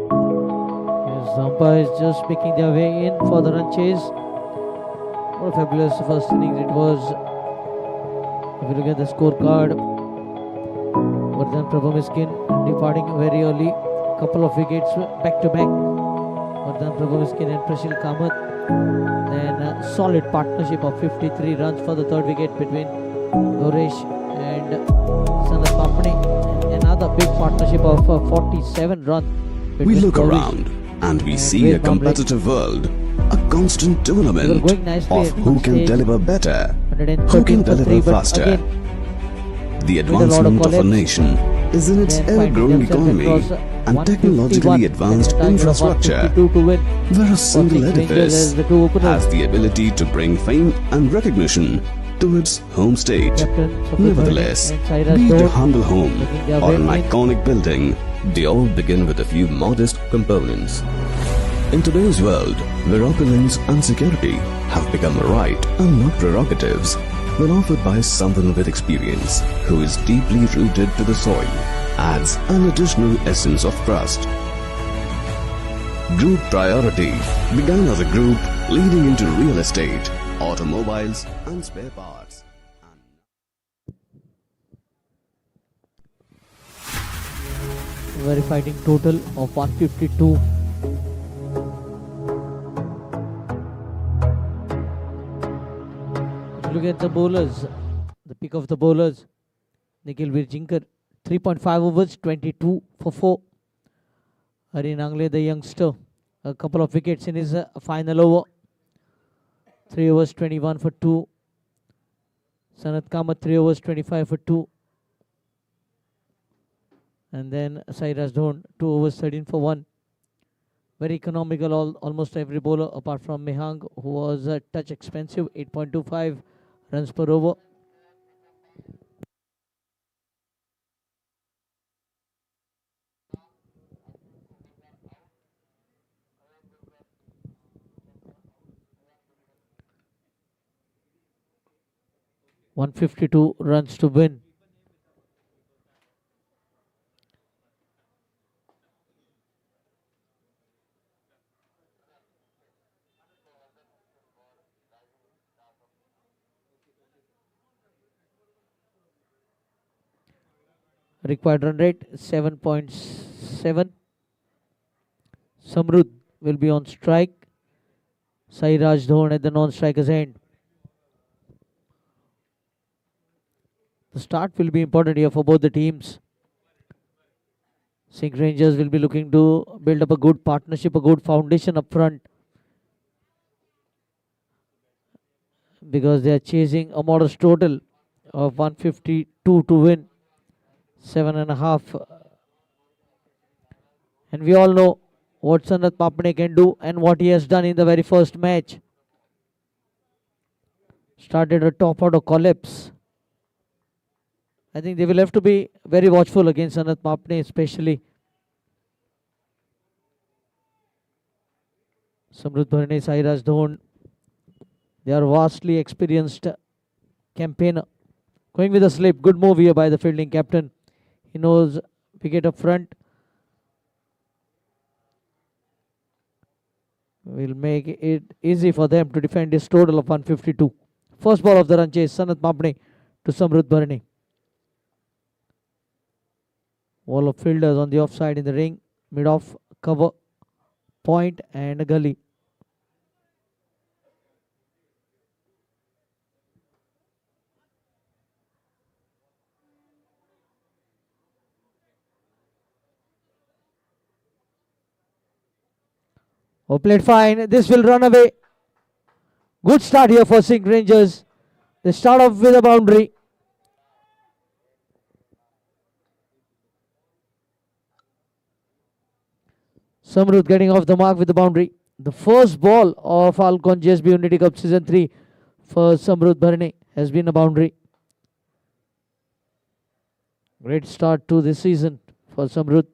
Yes, the umpires just making their way in for the run chase. What a fabulous first innings it was. If you look at the scorecard, Vardhan Prabhamiskin departing very early. Couple of wickets back to back. Vardhan Prabhamiskin and Prashil Kamath. Then a solid partnership of 53 runs for the third wicket between Goresh and Sanat Papane. And another big partnership of 47 runs. We look Goresh around and we and see a Wade Bumbley. competitive world, a constant tournament going nicely of at who one can stage. deliver better, 113 who can for 3, deliver but faster. again, The with a lot of advancement of a collapse, nation is in its then finding ever-growing themselves economy across and 151 technologically advanced and a target of infrastructure, 152 to win. where a single SINQ Rangers edifice as the two openers. has the ability to bring fame and recognition to its home state. Captain Safid Nevertheless, Bharani and Sairaj be it a Daud humble home making their or way an in. iconic building, they all begin with a few modest components. In today's world, where opulence and security have become a right and not prerogatives, when offered by someone with experience who is deeply rooted to the soil, adds an additional essence of trust. Group Priority began as a group leading into real estate, automobiles and spare parts. Very fighting total of 152. If you look at the bowlers, the pick of the bowlers, Nikhil Virjinkar, 3.5 overs, 22 for 4. Hari Nangle, the youngster, a couple of wickets in his final over. 3 overs, 21 for 2. Sanat Kamath, 3 overs, 25 for 2. And then Sairaj Daud, 2 overs, 13 for 1. Very economical, almost every bowler apart from Mehang, who was a touch expensive, 8.25 runs per over. ...152 runs to win. Required run rate 7.7. Samrud will be on strike. Sairaj Daud at the non-striker's end. The start will be important here for both the teams. SINQ Rangers will be looking to build up a good partnership, a good foundation up front, because they are chasing a modest total of 152 to win 7.5. And we all know what Sanat Papane can do and what he has done in the very first match. started a top order collapse. I think they will have to be very watchful against Sanat Mapne, especially. Samrudh Bharne, Sairaj Dhon. They are vastly experienced campaigner. Going with a slip. Good move here by the fielding captain. He knows wicket up front. Will make it easy for them to defend this total of 152. First ball of the run chase. Sanat Mapne to Samrudh Bharne. Wall of fielders on the offside in the ring. Mid-off, cover, point and a gully. Oh, played fine. This will run away. Good start here for SINQ Rangers. They start off with a boundary. Samrudh getting off the mark with the boundary. The first ball of ALCON GSB Unity Cup Season 3 for Samrudh Bharne has been a boundary. Great start to this season for Samrudh.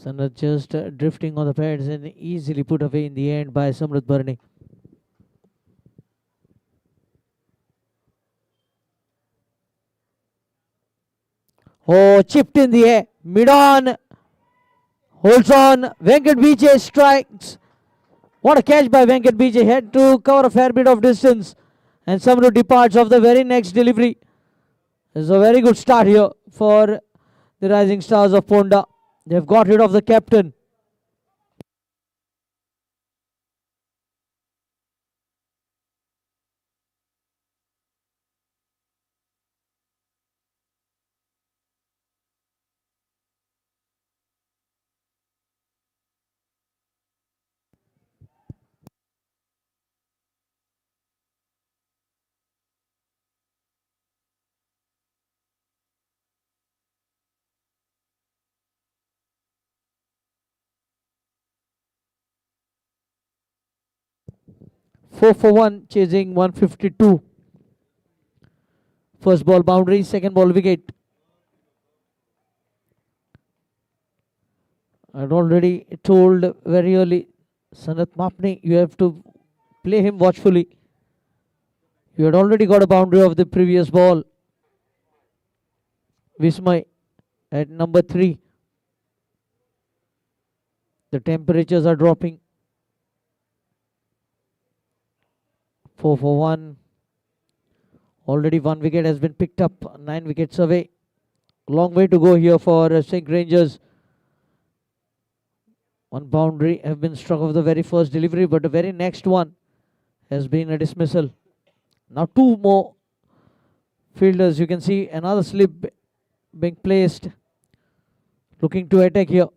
Sanat just drifting on the pads and easily put away in the end by Samrudh Bharne. Oh, chipped in the air. Mid on. Holds on. Venkat BJ strikes. What a catch by Venkat BJ. Had to cover a fair bit of distance. And Samrudh departs of the very next delivery. It's a very good start here for the Rising Stars of Ponda. They've got rid of the captain. Four for one, chasing 152. First ball boundary, second ball wicket. I had already told very early, Sanat Mapne, you have to play him watchfully. You had already got a boundary of the previous ball. Vismay at number 3. The temperatures are dropping. 4 for 1. Already 1 wicket has been picked up. 9 wickets away. Long way to go here for SINQ Rangers. 1 boundary have been struck of the very first delivery, but the very next one has been a dismissal. Now 2 more fielders. You can see another slip being placed. Looking to attack here.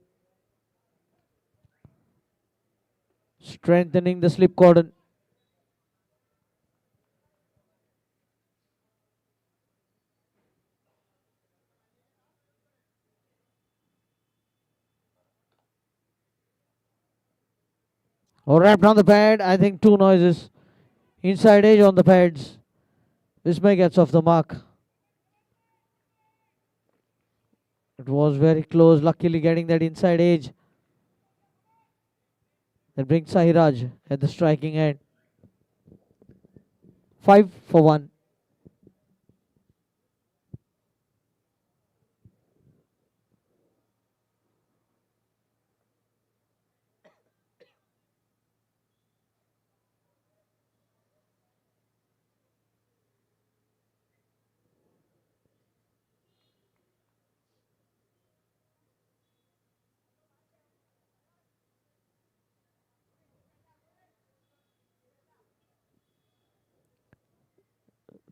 Strengthening the slip cordon. Or wrapped on the pad. I think 2 noises. Inside edge on the pads. Vismay gets off the mark. It was very close. Luckily getting that inside edge. That brings Sahiraj at the striking end. 5 for 1.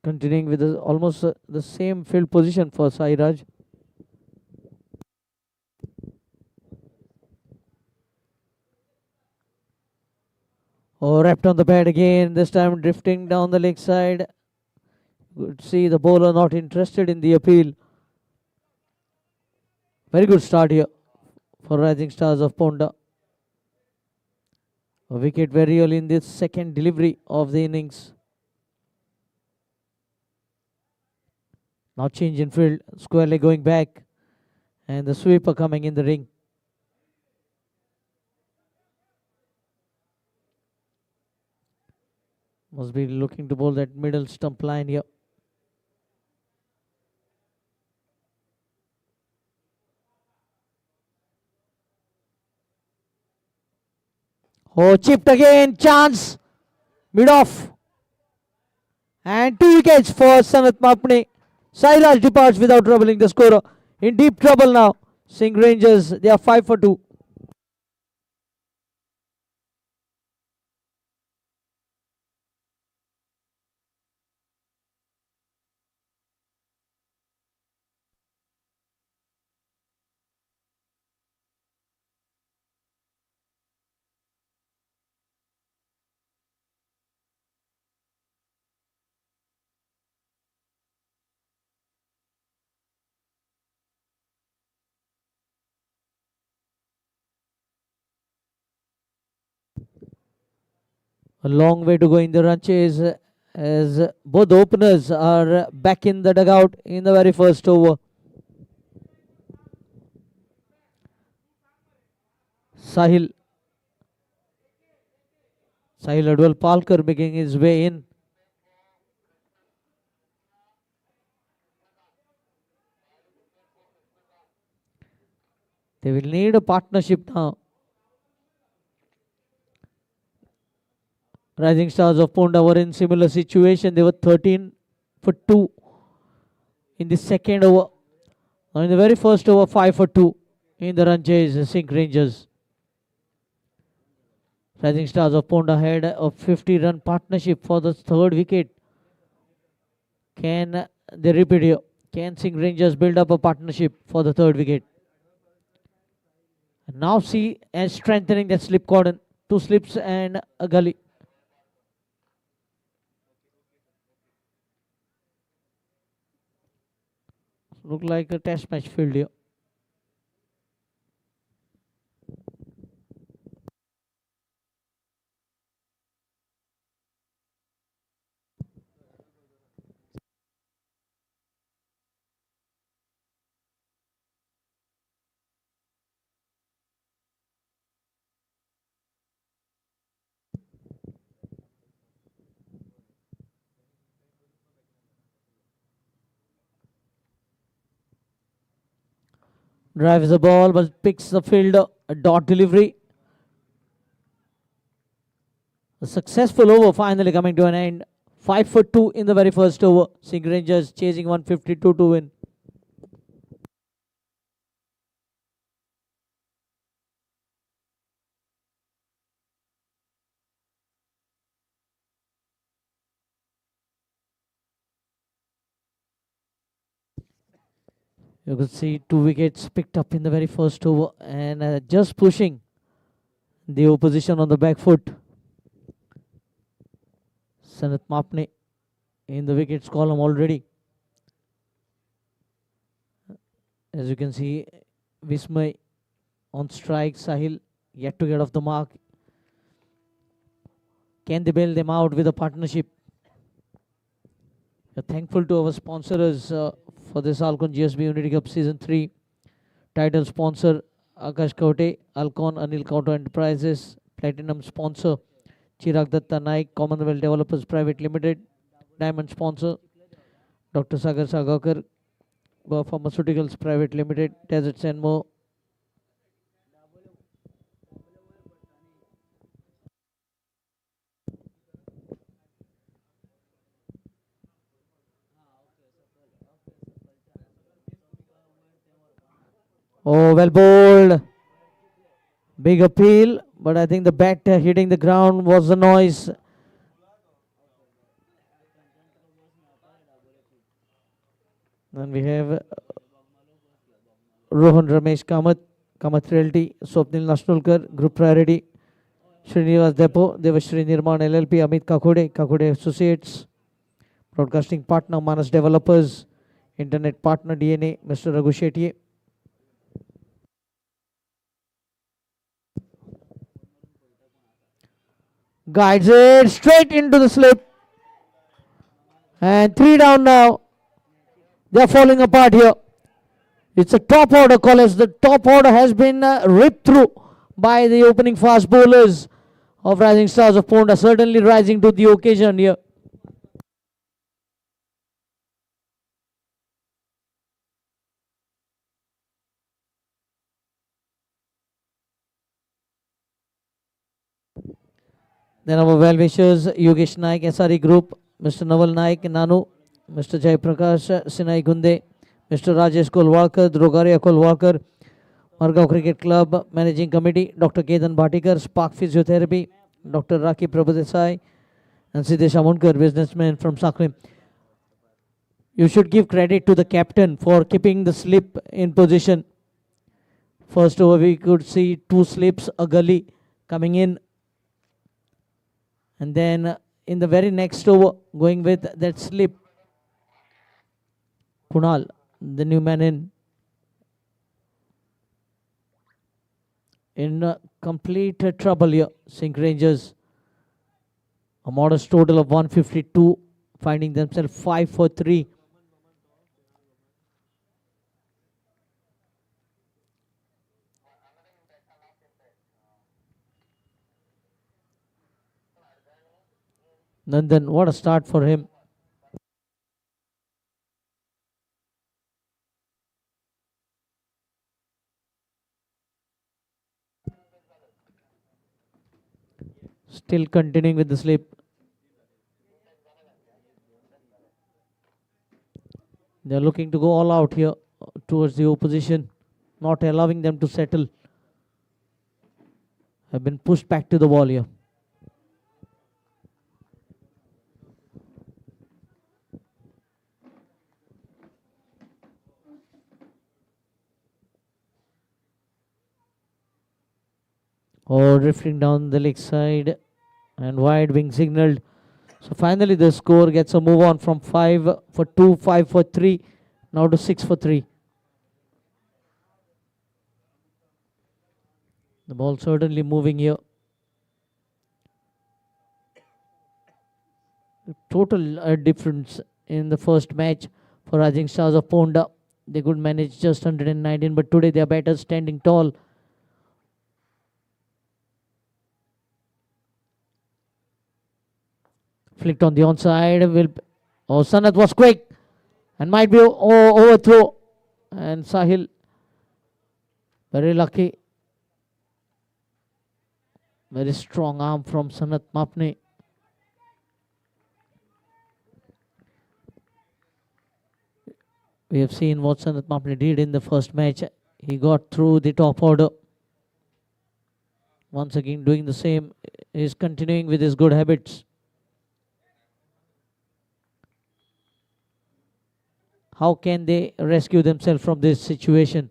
Continuing with almost the same field position for Sairaj. Oh, wrapped on the pad again. This time drifting down the leg side. Good see the bowler not interested in the appeal. Very good start here for Rising Stars of Ponda. A wicket very early in this second delivery of the innings. Now change in field, squarely going back, and the sweeper coming in the ring. Must be looking to bowl that middle stump line here. Oh, chipped again, chance, mid off. And 2 wickets for Sanat Mapne. Sairaj departs without troubling the scorer. In deep trouble now. SINQ Rangers, they are 5 for 2. A long way to go in the run chase as both openers are back in the dugout in the very first over. Sahil Adwal Palkar making his way in. They will need a partnership now. Rising Stars of Ponda were in similar situation. They were 13 for 2 in the second over. Now in the very first over, 5 for 2 in the run chase, SINQ Rangers. Rising Stars of Ponda had a 50-run partnership for the third wicket. Can they repeat here? Can SINQ Rangers build up a partnership for the third wicket? And now see and strengthening that slip cordon. 2 slips and a gully. Look like a test match field here. Drives the ball but picks the fielder. A dot delivery. A successful over finally coming to an end. 5 for 2 in the very first over. SINQ Rangers chasing 152 to win. You could see 2 wickets picked up in the very first over and just pushing the opposition on the back foot. Sanat Mapne in the wickets column already. As you can see, Vismay on strike. Sahil yet to get off the mark. Can they bail them out with a partnership? We're thankful to our sponsors for this ALCON GSB Unity Cup Season 3. Title sponsor Akash Kaute, ALCON Anil Kauto Enterprises. Platinum sponsor Chirag Datta Naik, Commonwealth Developers Private Limited. Diamond sponsor Dr. Sagar Sagakar, Pharmaceuticals Private Limited, Deserts and more. Oh, well bowled. Big appeal, but I think the bat hitting the ground was the noise. And we have Rohan Ramesh Kamath Realty, Swapnil Nashnulkar, Group Priority, Srinivas Depot, Devashri Nirman LLP, Amit Kakode Associates, Broadcasting Partner Manas Developers, Internet Partner DNA, Mr. Raghu Shetty. Guides it straight into the slip. And 3 down now. They're falling apart here. It's a top order, Collis. The top order has been ripped through by the opening fast bowlers of Rising Stars of Ponda. Certainly rising to the occasion here. Then our well-wishers, Yogesh Naik, SRE Group, Mr. Naval Naik, Nanu, Mr. Jai Prakash, Sinai Gunde, Mr. Rajesh Kolwalkar, Drogaria Kolwalkar, Margaon Cricket Club, Managing Committee, Dr. Ketan Bhatikar, Spark Physiotherapy, Dr. Raki Prabhudesai, and Siddesh Amunkar, businessman from Saklim. You should give credit to the captain for keeping the slip in position. First over we could see 2 slips, a gully coming in. And then in the very next over, going with that slip, Kunal, the new man in complete trouble here. SINQ Rangers, a modest total of 152, finding themselves 5 for 3. Nandan, what a start for him. Still continuing with the slip. They are looking to go all out here towards the opposition, not allowing them to settle. Have been pushed back to the wall here. Or drifting down the leg side and wide being signaled. So finally the score gets a move on from 5 for 2, 5 for 3, now to 6 for 3. The ball certainly moving here. Total difference in the first match for Rising Stars of Ponda. They could manage just 119, but today they are better standing tall. Flicked on the onside. Sanat was quick and might be overthrow. And Sahil, very lucky. Very strong arm from Sanat Mapne. We have seen what Sanat Mapne did in the first match. He got through the top order. Once again doing the same. He is continuing with his good habits. How can they rescue themselves from this situation?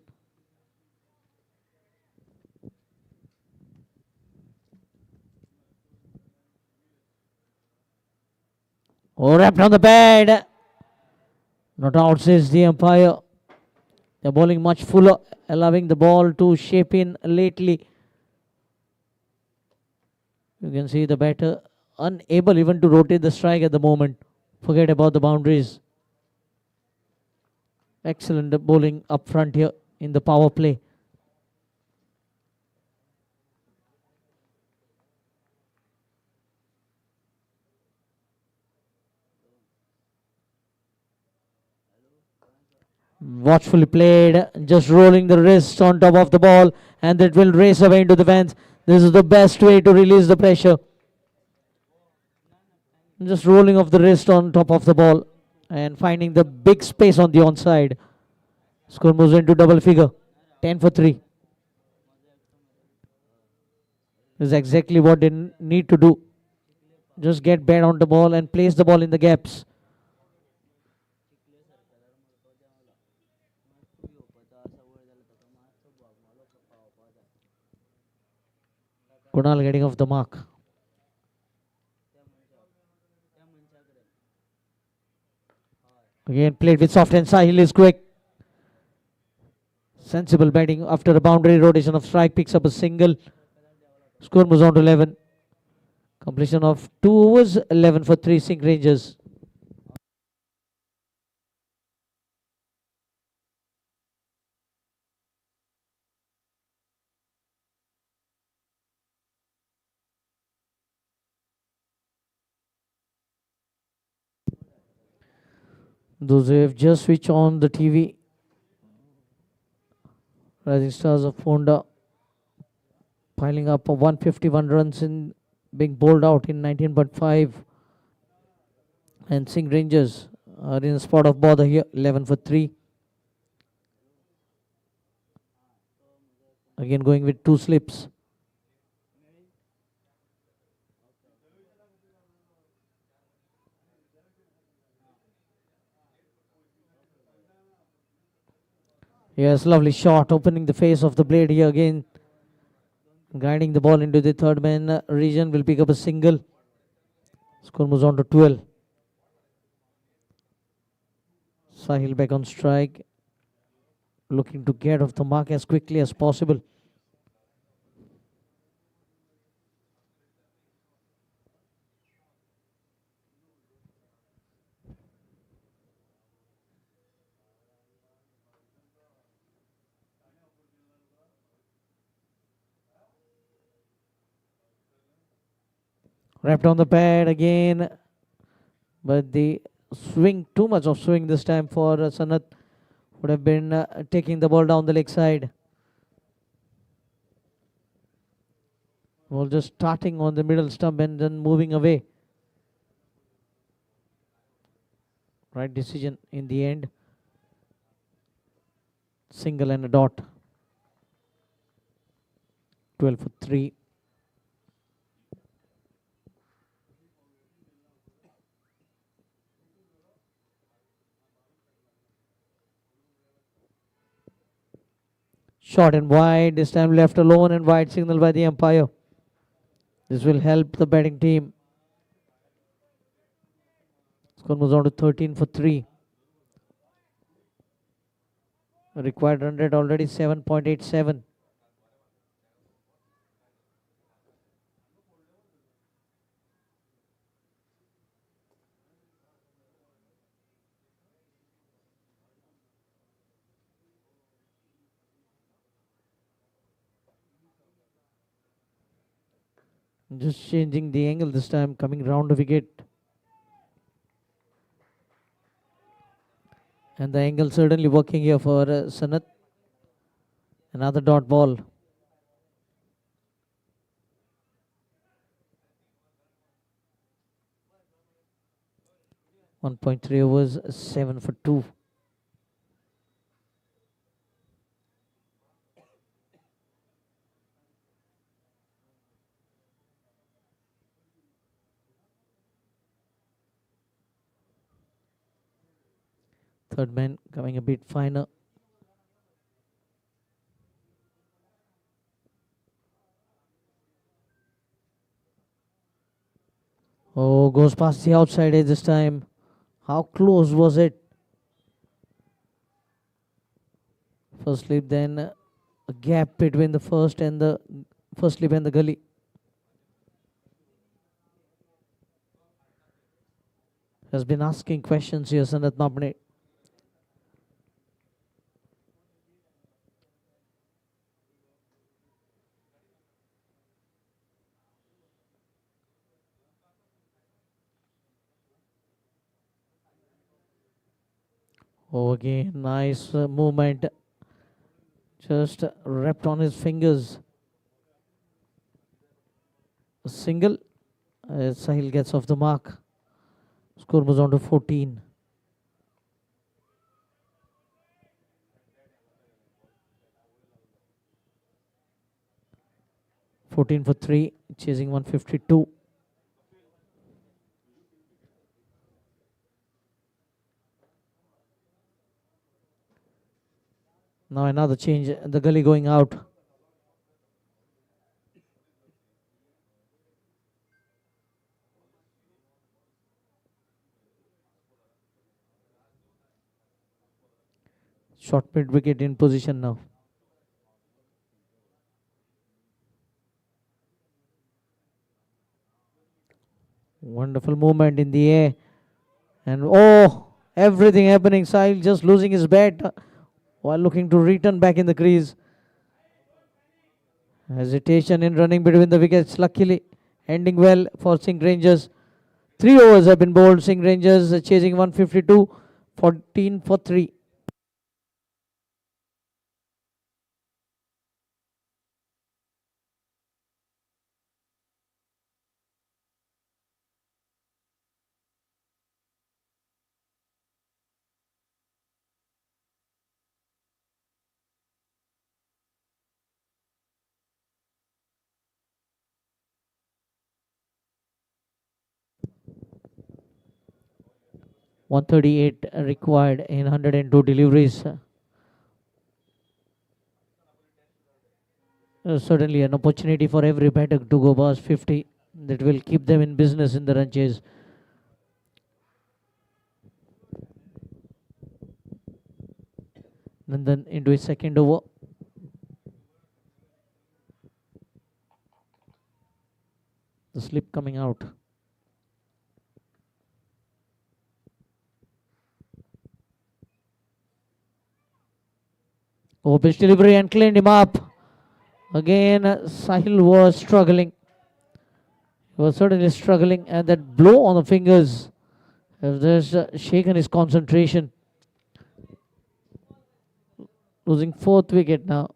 Oh, wrapped on the pad. Not out, says the umpire. They're bowling much fuller, allowing the ball to shape in lately. You can see the batter unable even to rotate the strike at the moment. Forget about the boundaries. Excellent bowling up front here in the power play. Watchfully played, just rolling the wrist on top of the ball, and that will race away into the fence. This is the best way to release the pressure. Just rolling off the wrist on top of the ball and finding the big space on the onside. Score moves into double figure, 10 for 3. This is exactly what they need to do. Just get bad on the ball and place the ball in the gaps. Kunal getting off the mark. Again played with soft and Sahil is quick. Sensible batting after a boundary rotation of strike, picks up a single. Score moves on to 11. Completion of 2 overs, 11 for 3 SINQ Rangers. Those who have just switched on the TV, Rising Stars of Ponda piling up 151 runs in being bowled out in 19.5, and SINQ Rangers are in a spot of bother here, 11 for 3. Again going with 2 slips. Yes, lovely shot, opening the face of the blade here again. Guiding the ball into the third man region, will pick up a single. Score moves on to 12. Sahil back on strike, looking to get off the mark as quickly as possible. Wrapped on the pad again, but the swing, too much of swing this time for Sanat, would have been taking the ball down the leg side. Ball just starting on the middle stump and then moving away. Right decision in the end. Single and a dot. 12 for 3. Short and wide, this time left alone and wide signal by the umpire. This will help the batting team. Score moves on to 13 for 3. Required run rate already 7.87. Just changing the angle this time, coming round the wicket. And the angle certainly working here for Sanat. Another dot ball. .3 overs, 7 for 2. Third man coming a bit finer. Oh, goes past the outside edge this time. How close was it? First slip, then a gap between the first slip and the gully. Has been asking questions here, Sanat Mabne. Oh, again, nice movement. Just wrapped on his fingers. A single. Sahil gets off the mark. Score was on to 14. For 3, chasing 152. Now another change, the gully going out. Short mid wicket in position now. Wonderful movement in the air. And oh, everything happening. Sahil just losing his bat while looking to return back in the crease. Hesitation in running between the wickets. Luckily, ending well for SINQ Rangers. 3 overs have been bowled. SINQ Rangers chasing 152, 14 for 3. .138 required in 102 deliveries. Certainly an opportunity for every batter to go past 50. That will keep them in business in the run chase. And then into his second over. The slip coming out. Oh, pitch delivery and cleaned him up. Again, Sahil was struggling. He was certainly struggling, and that blow on the fingers has just shaken his concentration. Losing 4th wicket now.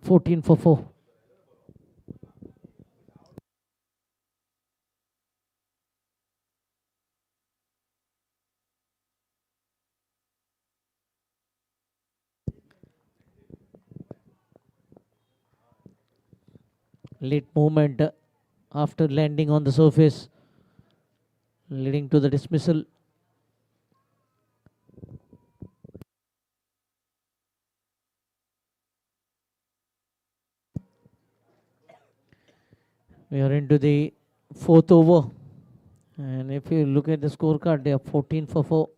14 for 4. Late movement after landing on the surface, leading to the dismissal. We are into the 4th over, and if you look at the scorecard, they are 14 for 4.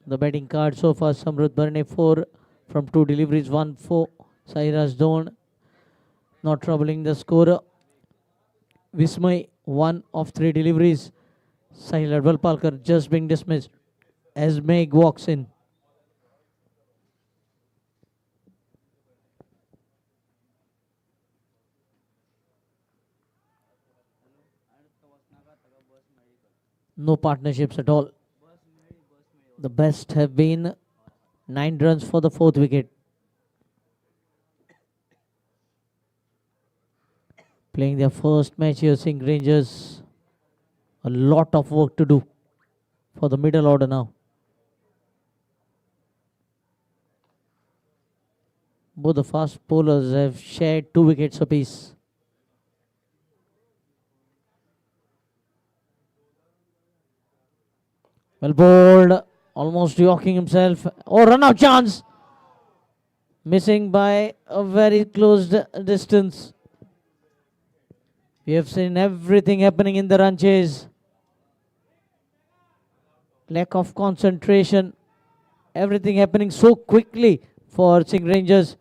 The batting card so far: Samruddh Barne 4 from 2 deliveries, 1 4. Sairaj Dhon not troubling the scorer. Vismay 1 of 3 deliveries. Sahil Advalpalkar just being dismissed as Meg walks in. No partnerships at all. The best have been 9 runs for the 4th wicket. Playing their first match here, SINQ Rangers. A lot of work to do for the middle order now. Both the fast bowlers have shared 2 wickets apiece. Well bowled, almost yorking himself. Oh, run out chance! Missing by a very close distance. We have seen everything happening in the run chase. Lack of concentration. Everything happening so quickly for SINQ Rangers.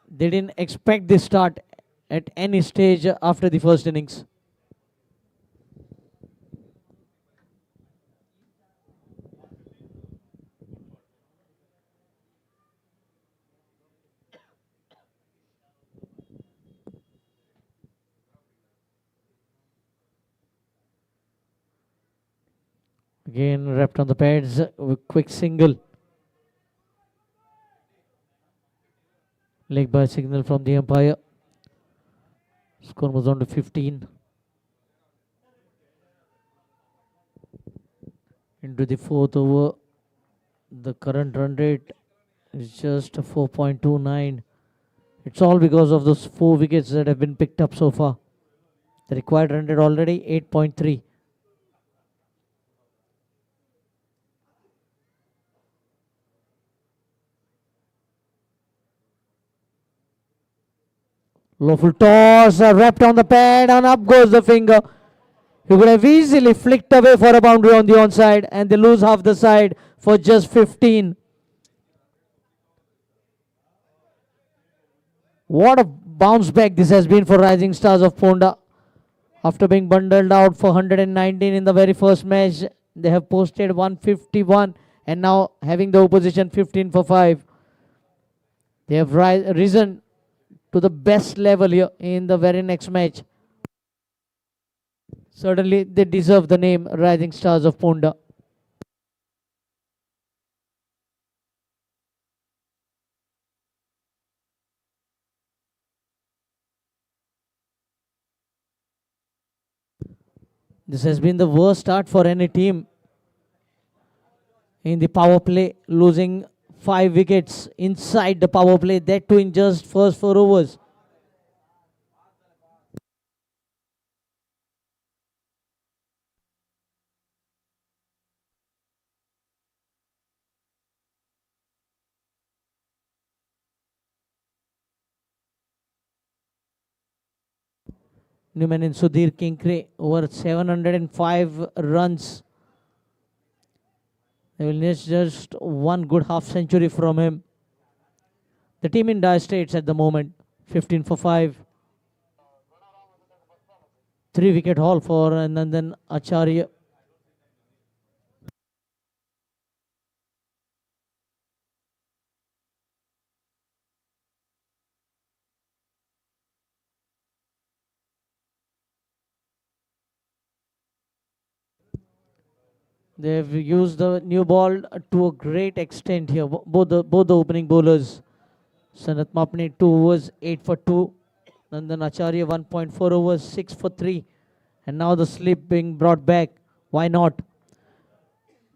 They didn't expect this start at any stage after the first innings. Again wrapped on the pads with quick single. Leg by signal from the umpire. Score was on to 15. Into the 4th over. The current run rate is just 4.29. It's all because of those 4 wickets that have been picked up so far. The required run rate already 8.3. Lawful toss, wrapped on the pad, and up goes the finger. He could have easily flicked away for a boundary on the onside, and they lose half the side for just 15. What a bounce back this has been for Rising Stars of Ponda. After being bundled out for 119 in the very first match, they have posted 151 and now having the opposition 15 for 5. They have risen to the best level here in the very next match. Certainly they deserve the name Rising Stars of Ponda. This has been the worst start for any team in the power play, losing 5 wickets inside the power play, that too in just first 4 overs. Newman in Sudhir Kinkre over 705 runs. They will need just one good half century from him. The team in dire straits at the moment, 15 for 5. 3 wicket haul for Nandan Acharya. They've used the new ball to a great extent here. Both the opening bowlers. Sanat Mapne 2 overs, 8 for 2. Nandan Acharya 1.4 overs, 6 for 3. And now the slip being brought back. Why not?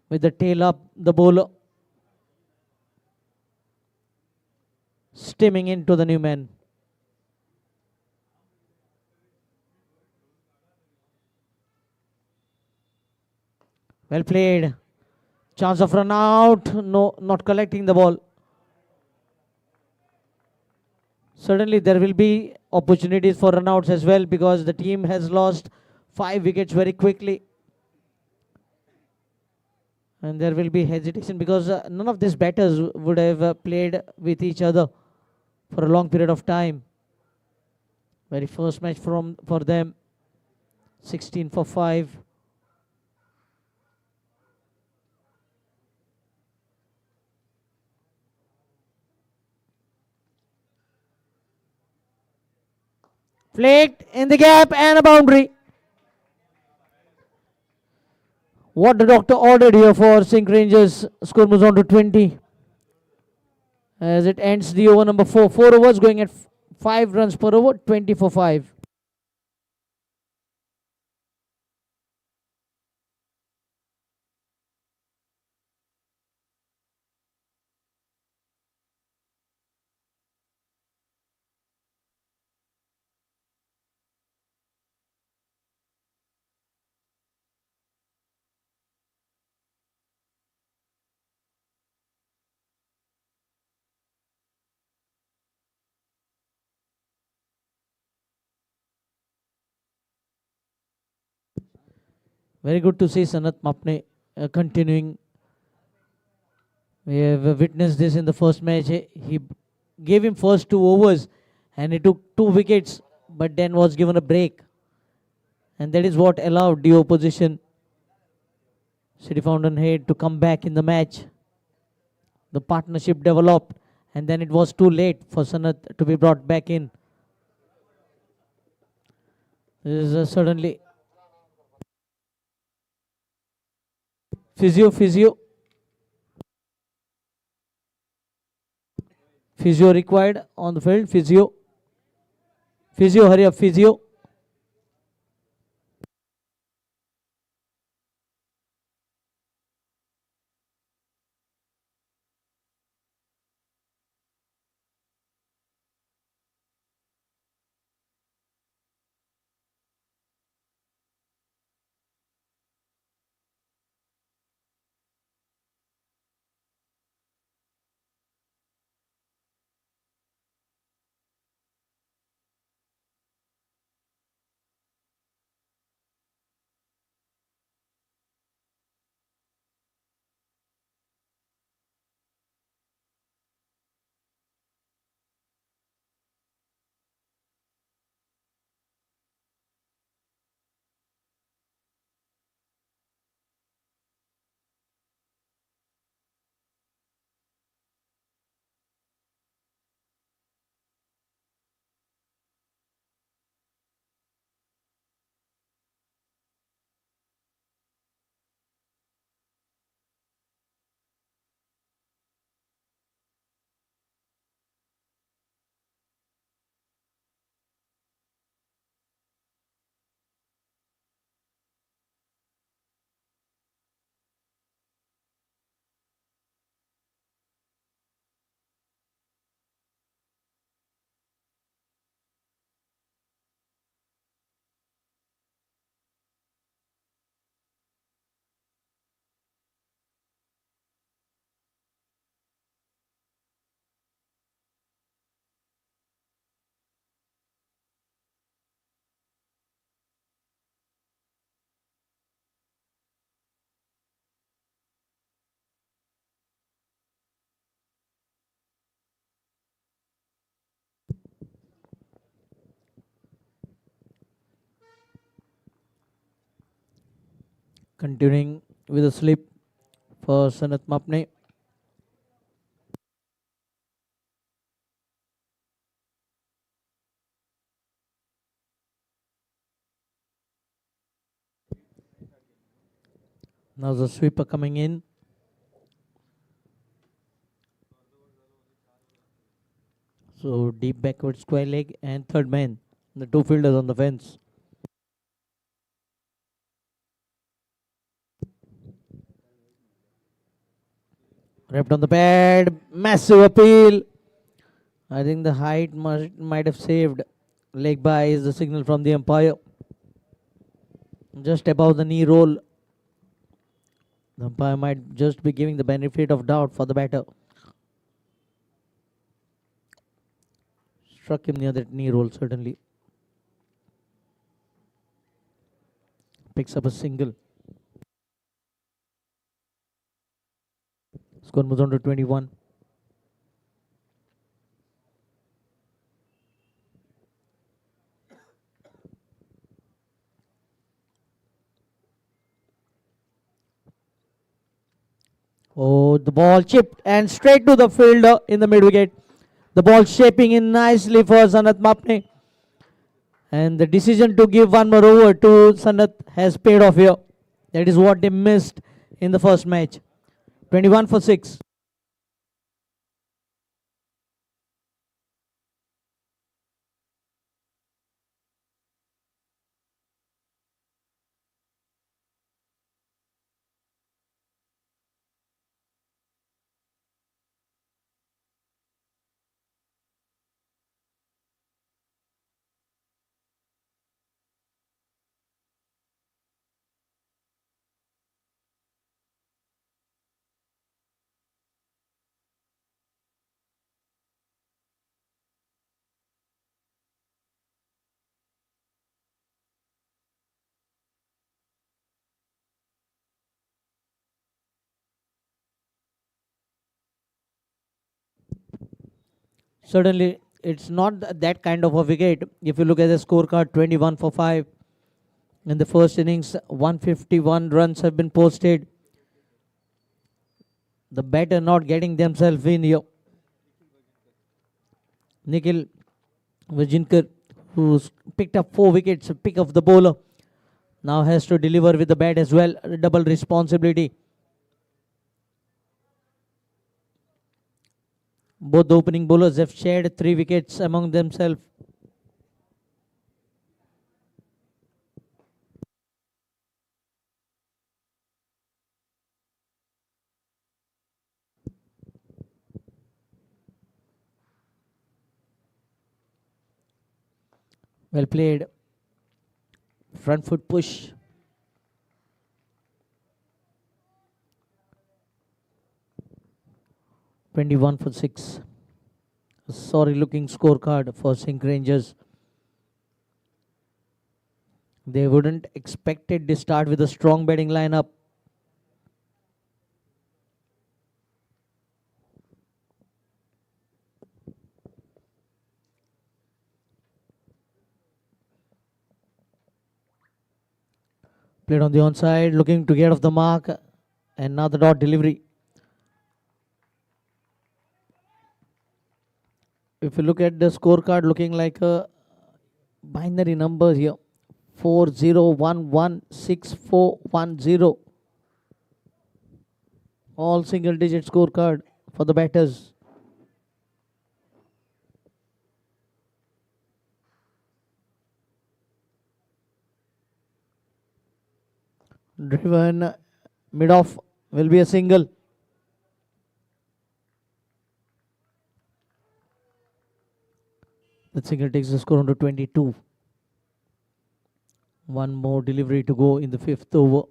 With the tail up, the bowler steaming into the new man. Well played. Chance of run out. No, not collecting the ball. Certainly there will be opportunities for runouts as well because the team has lost 5 wickets very quickly. And there will be hesitation because none of these batters would have played with each other for a long period of time. Very first match for them. 16 for 5. Flicked in the gap and a boundary. What the doctor ordered here for SINQ Rangers. Score moves on to 20. As it ends the over number 4. 4 overs going at 5 runs per over. 20 for 5. Very good to see Sanat Mapne continuing. We have witnessed this in the first match. He gave him first 2 overs and he took 2 wickets but then was given a break. And that is what allowed the opposition, City Fountainhead, to come back in the match. The partnership developed and then it was too late for Sanat to be brought back in. This is certainly physio required on the field. Physio, hurry up, physio. Continuing with a slip for Sanat Mapne. Now the sweeper coming in. So deep backward square leg and third man. The two fielders on the fence. Wrapped on the pad. Massive appeal. I think the height might have saved. Leg by is the signal from the umpire. Just above the knee roll. The umpire might just be giving the benefit of doubt for the batter. Struck him near that knee roll, certainly. Picks up a single. Score moves on to 21. Oh, the ball chipped and straight to the fielder in the mid wicket. The ball shaping in nicely for Sanat Mapne. And the decision to give one more over to Sanat has paid off here. That is what they missed in the first match. 21 for 6. Certainly, it's not that kind of a wicket. If you look at the scorecard, 21 for 5. In the first innings, 151 runs have been posted. The batter not getting themselves in here. Nikhil Vajinkar, who's picked up 4 wickets, pick of the bowler, now has to deliver with the bat as well. Double responsibility. Both the opening bowlers have shared 3 wickets among themselves. Well played. Front foot push. (21 for 6). A sorry looking scorecard for SINQ Rangers. They wouldn't expected to start with a strong batting lineup. Played on the onside, looking to get off the mark, and now the dot delivery. If you look at the scorecard, looking like a binary number here, 40116410. All single digit scorecard for the batters. Driven mid off will be a single. The single takes the score on to 22. One more delivery to go in the 5th over.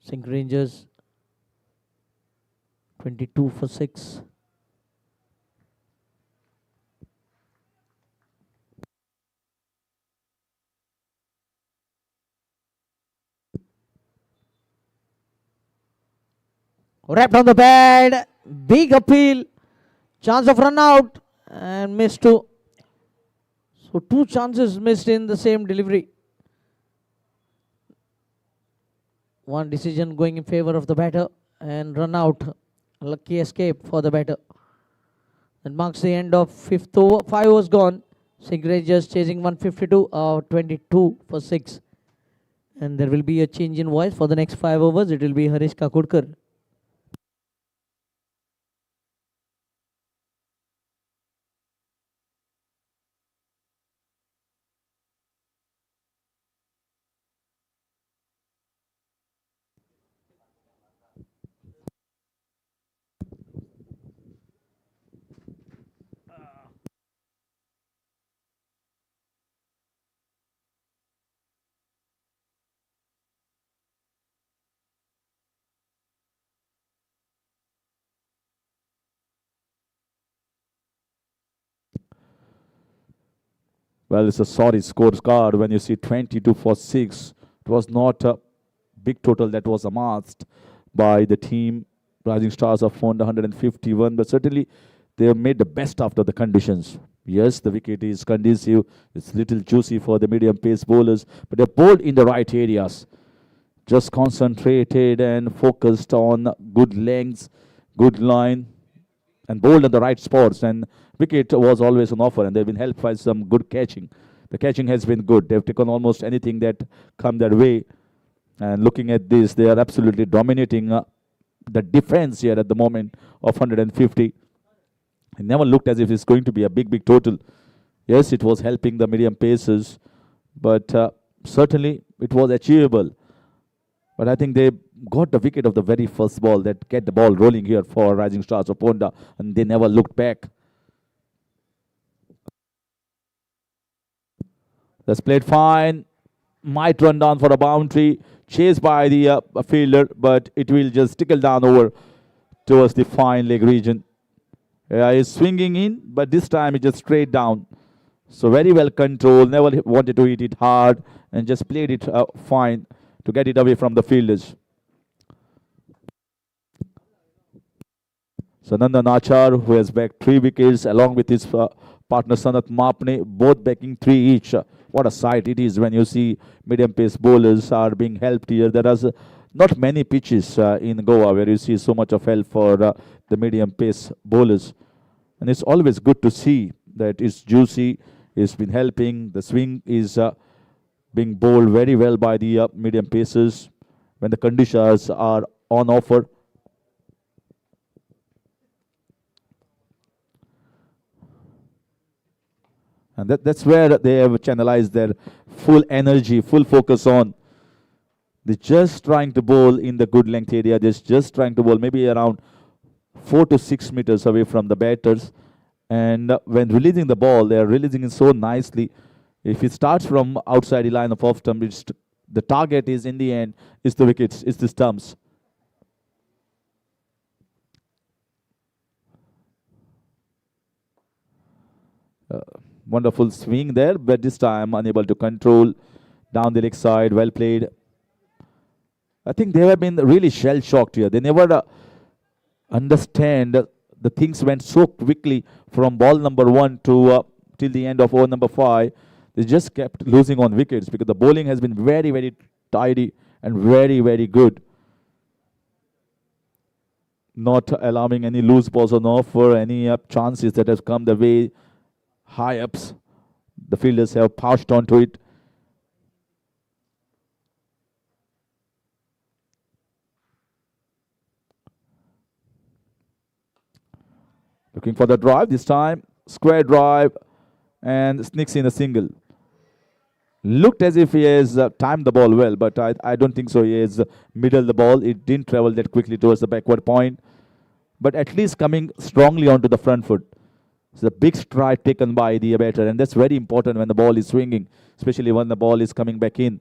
SINQ Rangers 22 for 6. Wrapped on the pad. Big appeal. Chance of run out. And missed 2. So 2 chances missed in the same delivery. One decision going in favor of the batter and run out. Lucky escape for the batter. That marks the end of fifth over. 5 overs gone. SINQ Rangers chasing 152 or 22 for 6. And there will be a change in voice for the next 5 overs. It will be Harish Kakurkar. Well, it's a sorry scorecard when you see 22 for 6. It was not a big total that was amassed by the team. Rising Stars of Ponda 151, but certainly they have made the best out of the conditions. Yes, the wicket is conducive. It's little juicy for the medium pace bowlers, but they're bowled in the right areas. Just concentrated and focused on good lengths, good line, and bowled at the right spots. And wicket was always an offer, and they've been helped by some good catching. The catching has been good. They've taken almost anything that come their way. And looking at this, they are absolutely dominating the defense here at the moment of 150. It never looked as if it's going to be a big total. Yes, it was helping the medium paces, but certainly it was achievable. But I think they got the wicket of the very first ball that get the ball rolling here for Rising Stars of Ponda, and they never looked back. That's played fine. Might run down for a boundary. Chased by the fielder, but it will just tickle down over towards the fine leg region. He's swinging in, but this time it just straight down. So very well controlled. Never wanted to hit it hard, and just played it fine to get it away from the fielders. So Nandan Achar, who has backed 3 wickets, along with his partner Sanat Mapne, both backing 3 each. What a sight it is when you see medium pace bowlers are being helped here. There are not many pitches in Goa where you see so much of help for the medium pace bowlers. And it's always good to see that it's juicy, it's been helping. The swing is being bowled very well by the medium pacers when the conditions are on offer. And that's where they have channelized their full energy, full focus on. They're just trying to bowl in the good length area. They're just trying to bowl maybe around 4 to 6 meters away from the batters. And when releasing the ball, they are releasing it so nicely. If it starts from outside the line of off stump, the target is in the end is the wickets, is the stumps. Wonderful swing there, but this time unable to control down the leg side. Well played. I think they have been really shell-shocked here. They never understand the things went so quickly from ball number 1 to till the end of over number 5. They just kept losing on wickets because the bowling has been very, very tidy and very, very good. Not allowing any loose balls on offer, any chances that have come their way. High ups, the fielders have passed onto it. Looking for the drive this time, square drive, and sneaks in a single. Looked as if he has timed the ball well, but I don't think so. He has middled the ball. It didn't travel that quickly towards the backward point, but at least coming strongly onto the front foot. It's a big stride taken by the batter, and that's very important when the ball is swinging, especially when the ball is coming back in.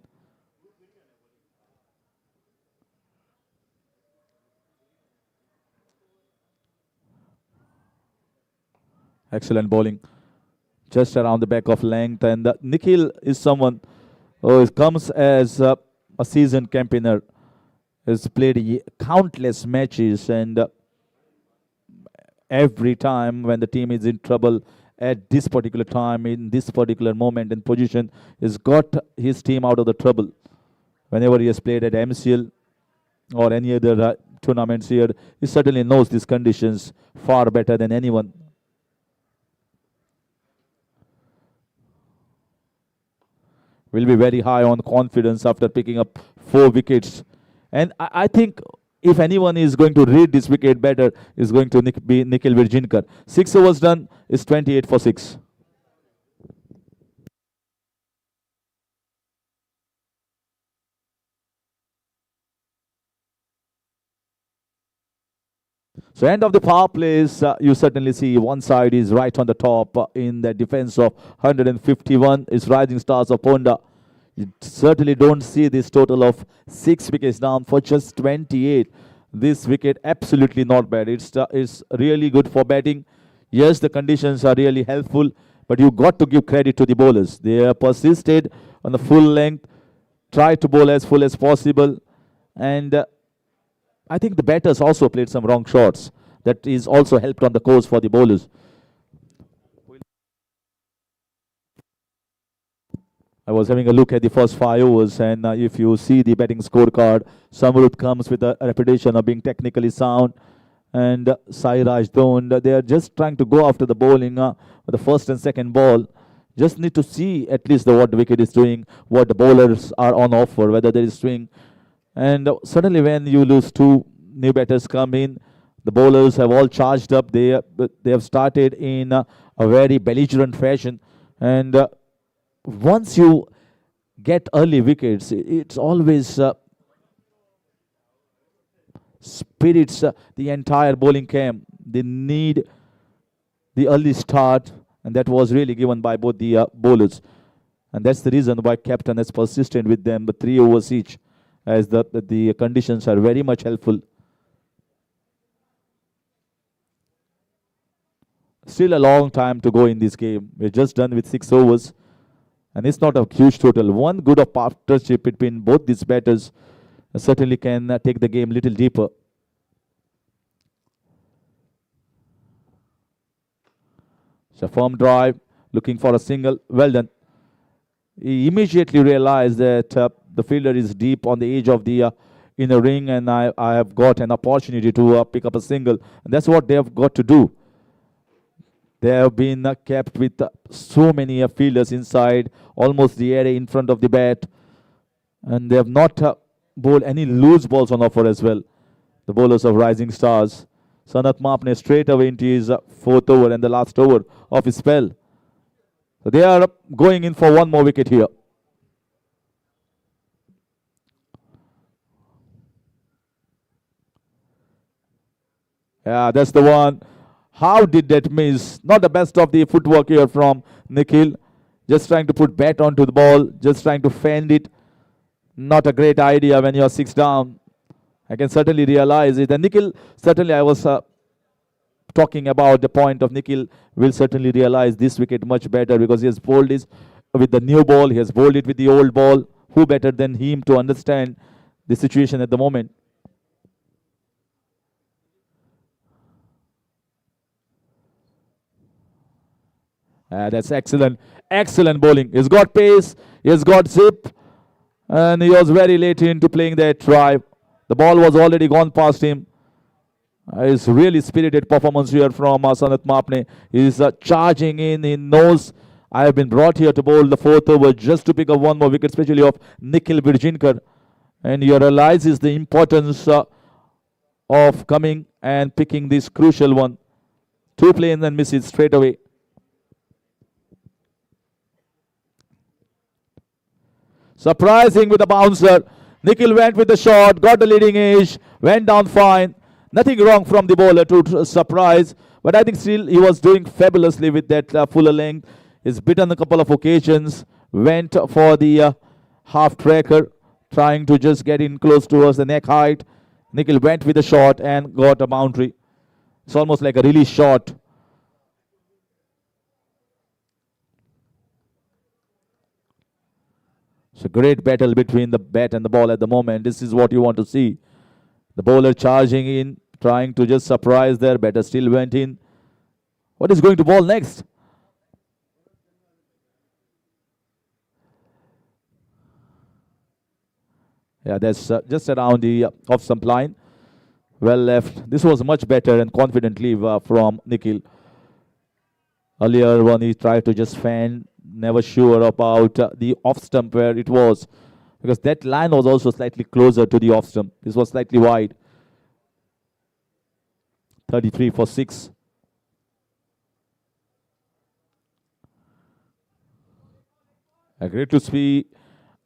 Excellent bowling. Just around the back of length, and Nikhil is someone who comes as a seasoned campaigner, has played countless matches, and every time when the team is in trouble at this particular time, in this particular moment and position, has got his team out of the trouble. Whenever he has played at MCL, or any other tournaments here. He certainly knows these conditions far better than anyone. Will be very high on confidence after picking up 4 wickets. And I think if anyone is going to read this wicket better, is going to be Nikhil Virjinkar. 6 overs done is 28 for 6. So end of the power plays, you certainly see one side is right on the top in the defense of 151 is Rising Stars of Ponda. You certainly don't see this total of 6 wickets down for just 28. This wicket absolutely not bad. It's really good for batting. Yes, the conditions are really helpful, but you got to give credit to the bowlers. They are persisted on the full length, tried to bowl as full as possible, and I think the batters also played some wrong shots. That is also helped on the course for the bowlers. I was having a look at the first 5 overs, and if you see the batting scorecard, Samruddh comes with a reputation of being technically sound, and Sairaj don't. They are just trying to go after the bowling with the first and second ball. Just need to see at least what the wicket is doing, what the bowlers are on offer, whether there is swing. And suddenly when you lose 2 new batters come in, the bowlers have all charged up. They have started in a very belligerent fashion. And once you get early wickets, it's always spirits the entire bowling camp. They need the early start, and that was really given by both the bowlers. And that's the reason why captain has persisted with them, but 3 overs each, as the conditions are very much helpful. Still a long time to go in this game. We're just done with 6 overs. And it's not a huge total. One good of partnership between both these batters certainly can take the game a little deeper. It's a firm drive, looking for a single. Well done. He immediately realized that the fielder is deep on the edge of the inner ring, and I have got an opportunity to pick up a single. And that's what they have got to do. They have been kept with so many fielders inside, almost the area in front of the bat. And they have not bowled any loose balls on offer as well. The bowlers of Rising Stars. Sanath Mapne straight away into his 4th over and the last over of his spell. So they are going in for one more wicket here. Yeah, that's the one. How did that miss? Not the best of the footwork here from Nikhil. Just trying to put bat onto the ball. Just trying to fend it. Not a great idea when you're 6 down. I can certainly realize it. And Nikhil, certainly I was talking about the point of Nikhil will certainly realize this wicket much better, because he has bowled this with the new ball. He has bowled it with the old ball. Who better than him to understand the situation at the moment? That's excellent. Excellent bowling. He's got pace. He's got zip. And he was very late into playing that drive. The ball was already gone past him. It's really spirited performance here from Sanath Mapne. He's charging in. He knows I have been brought here to bowl the 4th over just to pick up one more wicket, especially of Nikhil Virjinkar. And he realizes the importance of coming and picking this crucial one. 2 planes and misses straight away. Surprising with a bouncer. Nikhil went with the shot, got the leading edge, went down fine. Nothing wrong from the bowler to surprise. But I think still he was doing fabulously with that fuller length. He's bitten a couple of occasions. Went for the half tracker, trying to just get in close towards the neck height. Nikhil went with the shot and got a boundary. It's almost like a release shot. It's a great battle between the bat and the ball at the moment. This is what you want to see. The bowler charging in, trying to just surprise there. Batter still went in. What is going to bowl next? Yeah, that's just around the off stump line. Well left. This was much better and confident leave from Nikhil. Earlier when he tried to just fan, never sure about the off stump where it was, because that line was also slightly closer to the off stump. This was slightly wide. 33 for 6. Great to see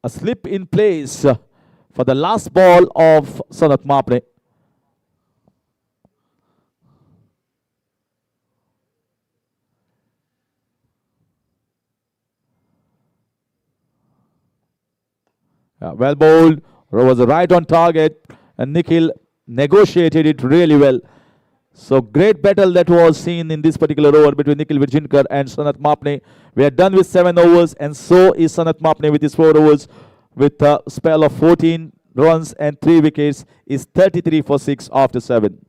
a slip in place for the last ball of Sanath Mapne. Well bowled, was right on target, and Nikhil negotiated it really well. So great battle that was seen in this particular over between Nikhil Virjinkar and Sanath Mapne. We are done with 7 overs, and so is Sanath Mapne with his 4 overs with a spell of 14 runs and 3 wickets. Is 33 for 6 after 7.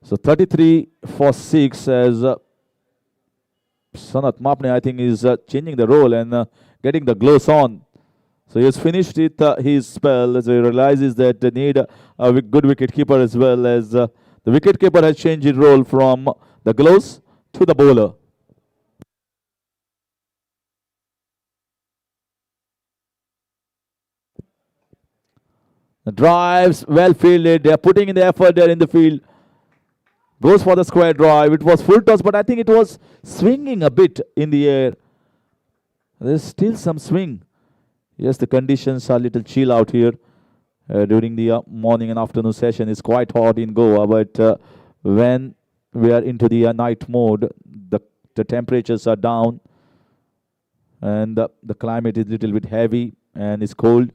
So 33 for 6 as Sanath Mapne, I think, is changing the role and getting the gloves on. So he has finished it, his spell, as he realizes that they need a good wicket keeper, as well as the wicket keeper has changed his role from the gloves to the bowler. The drives well fielded. They are putting in the effort there in the field. Goes for the square drive. It was full toss, but I think it was swinging a bit in the air. There's still some swing. Yes, the conditions are a little chill out here during the morning and afternoon session. It's quite hot in Goa, but when we are into the night mode, the temperatures are down and the climate is a little bit heavy and it's cold.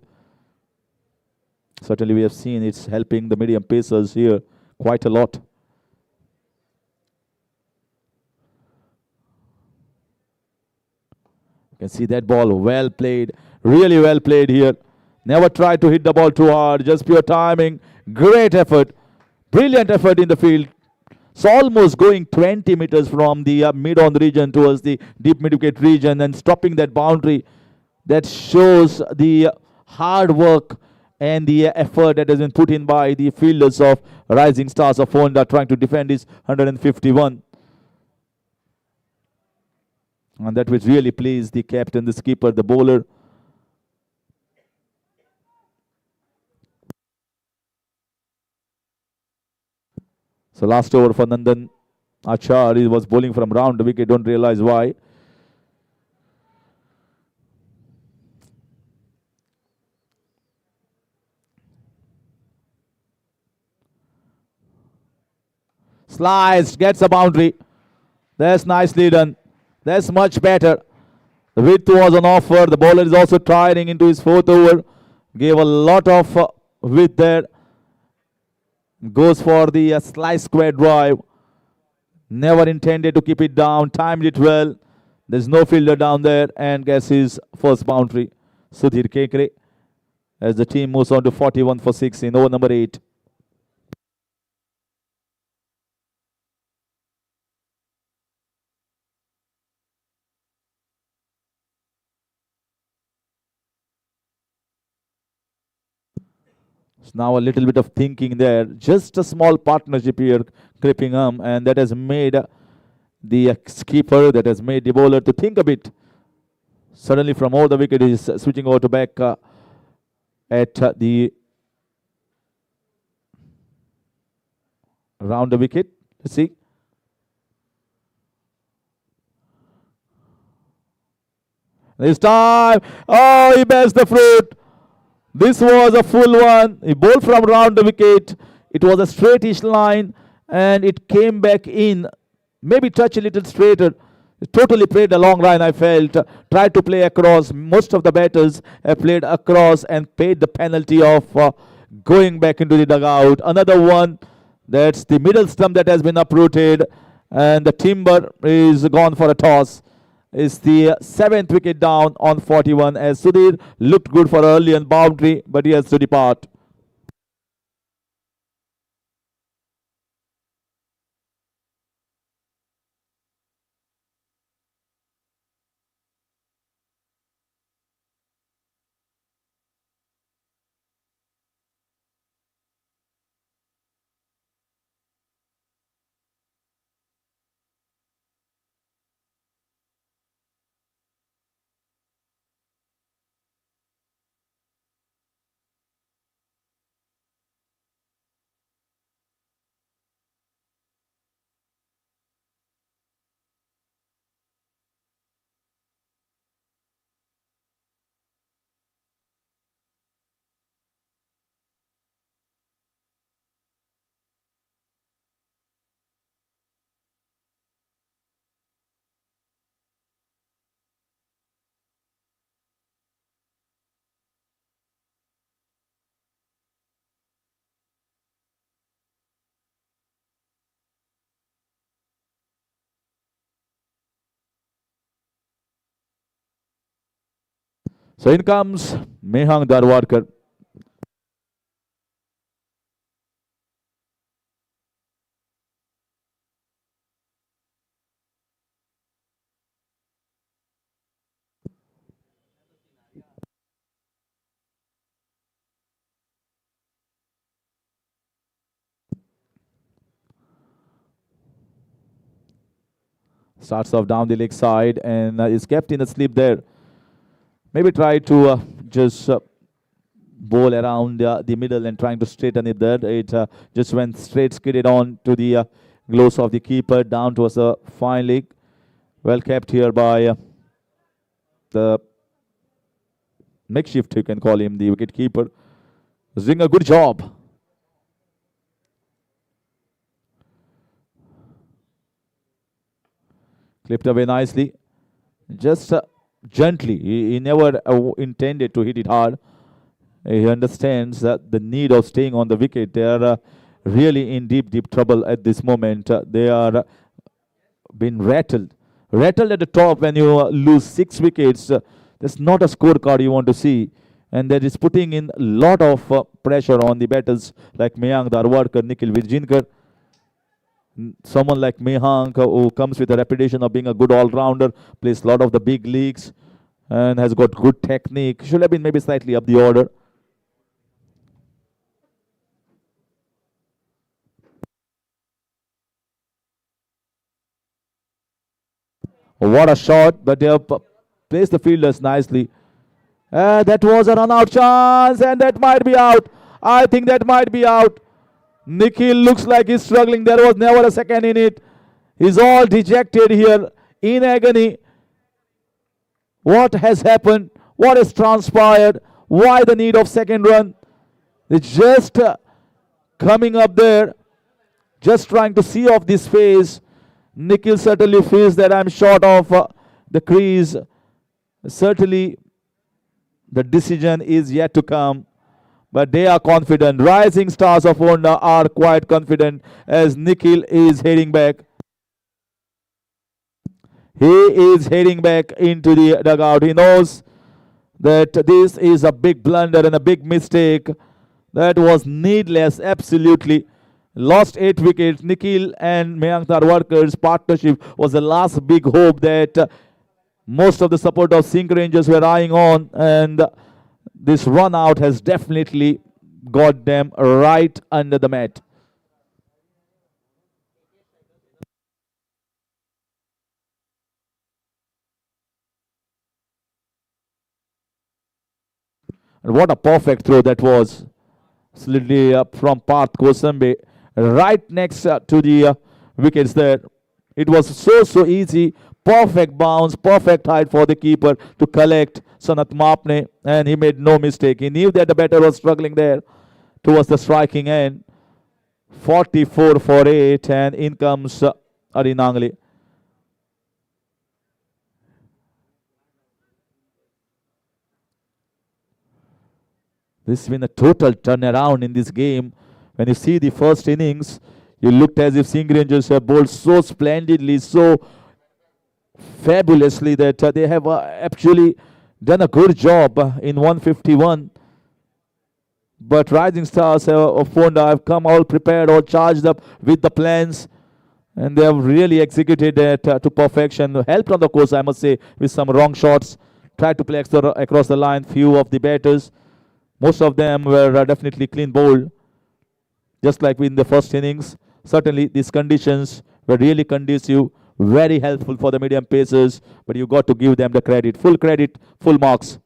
Certainly we have seen it's helping the medium pacers here quite a lot. You can see that ball well played, really well played here. Never tried to hit the ball too hard, just pure timing. Great effort, brilliant effort in the field. So almost going 20 meters from the mid-on region towards the deep mid-wicket region and stopping that boundary. That shows the hard work and the effort that has been put in by the fielders of Rising Stars of PONDA trying to defend his 151. And that would really please the captain, the skipper, the bowler. So last over for Nandan Achar. He was bowling from round the wicket. Don't realize why. Sliced, gets a boundary. That's nicely done. That's much better. The width was on offer. The bowler is also tiring into his 4th over. Gave a lot of width there. Goes for the slice square drive. Never intended to keep it down. Timed it well. There's no fielder down there and gets his first boundary. Sudhir Kekre. as the team moves on to 41 for 6 in over number 8. So now a little bit of thinking there, just a small partnership here creeping on, and that has made the skipper, that has made the bowler to think a bit. Suddenly from over the wicket, he is switching over to back at the around the wicket. Let's see. This time, oh, he bears the fruit. This was a full one. He bowled from round the wicket. It was a straightish line, and it came back in. Maybe touch a little straighter. Totally played a long line, I felt. Tried to play across. Most of the batters have played across and paid the penalty of going back into the dugout. Another one. That's the middle stump that has been uprooted, and the timber is gone for a toss. Is the 7th wicket down on 41, as Sudhir looked good for early and boundary, but he has to depart. So in comes Mehang Darwadkar. Starts off down the leg side and is kept in a sleep there. Maybe try to just bowl around the middle and trying to straighten it there. It just went straight, skidded on to the gloves of the keeper. Down towards a fine leg. Well kept here by the makeshift, you can call him, the wicket keeper. Was doing a good job. Clipped away nicely. Just gently. He never intended to hit it hard. He understands that the need of staying on the wicket. They are really in deep trouble at this moment. They are been rattled. Rattled at the top when you lose 6 wickets. That's not a scorecard you want to see. And that is putting in a lot of pressure on the batters like Mayank Darwadkar, Nikhil Virjinkar. Someone like Mayank who comes with a reputation of being a good all-rounder, plays a lot of the big leagues and has got good technique. Should have been maybe slightly up the order. What a shot, but they have placed the fielders nicely. That was a run-out chance, and that might be out. I think that might be out. Nikhil looks like he's struggling. There was never a second in it. He's all dejected here, in agony. What has happened? What has transpired? Why the need of second run? It's just coming up there, just trying to see off this phase. Nikhil certainly feels that I'm short of the crease. Certainly, the decision is yet to come. But they are confident. Rising stars of PONDA are quite confident as Nikhil is heading back. He is heading back into the dugout. He knows that this is a big blunder and a big mistake. That was needless, absolutely. Lost 8 wickets. Nikhil and Mayank Narwadkar's partnership was the last big hope that most of the support of SINQ Rangers were eyeing on, and this run out has definitely got them right under the mat. And what a perfect throw that was. Slidly up from Parth Kosambe, right next to the wickets there. It was so easy. Perfect bounce, perfect height for the keeper to collect Sanat Mapne, and he made no mistake. He knew that the batter was struggling there towards the striking end. 44 for 8, and in comes Arinangli. This has been a total turnaround in this game. When you see the first innings, you looked as if SINQ Rangers have bowled so splendidly, so fabulously that they have actually done a good job in 151. But Rising Stars of Ponda have come all prepared, all charged up with the plans, and they have really executed it to perfection. Helped on the course, I must say, with some wrong shots. Tried to play across the line, few of the batters. Most of them were definitely clean bowled, just like in the first innings. Certainly, these conditions were really conducive, very helpful for the medium pacers, but you got to give them the credit, full marks.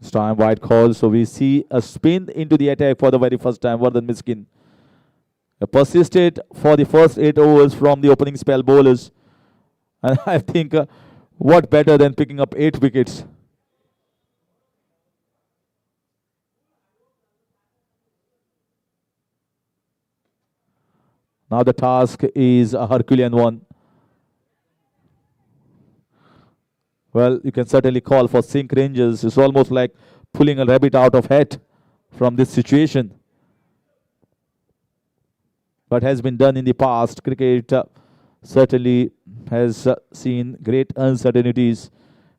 This time wide call, so we see a spin into the attack for the very first time. Vardhan Miskin persisted for the first 8 overs from the opening spell bowlers, and I think what better than picking up 8 wickets. Now the task is a Herculean one. Well, you can certainly call for SINQ Rangers. It's almost like pulling a rabbit out of hat from this situation. What has been done in the past, cricket certainly has seen great uncertainties.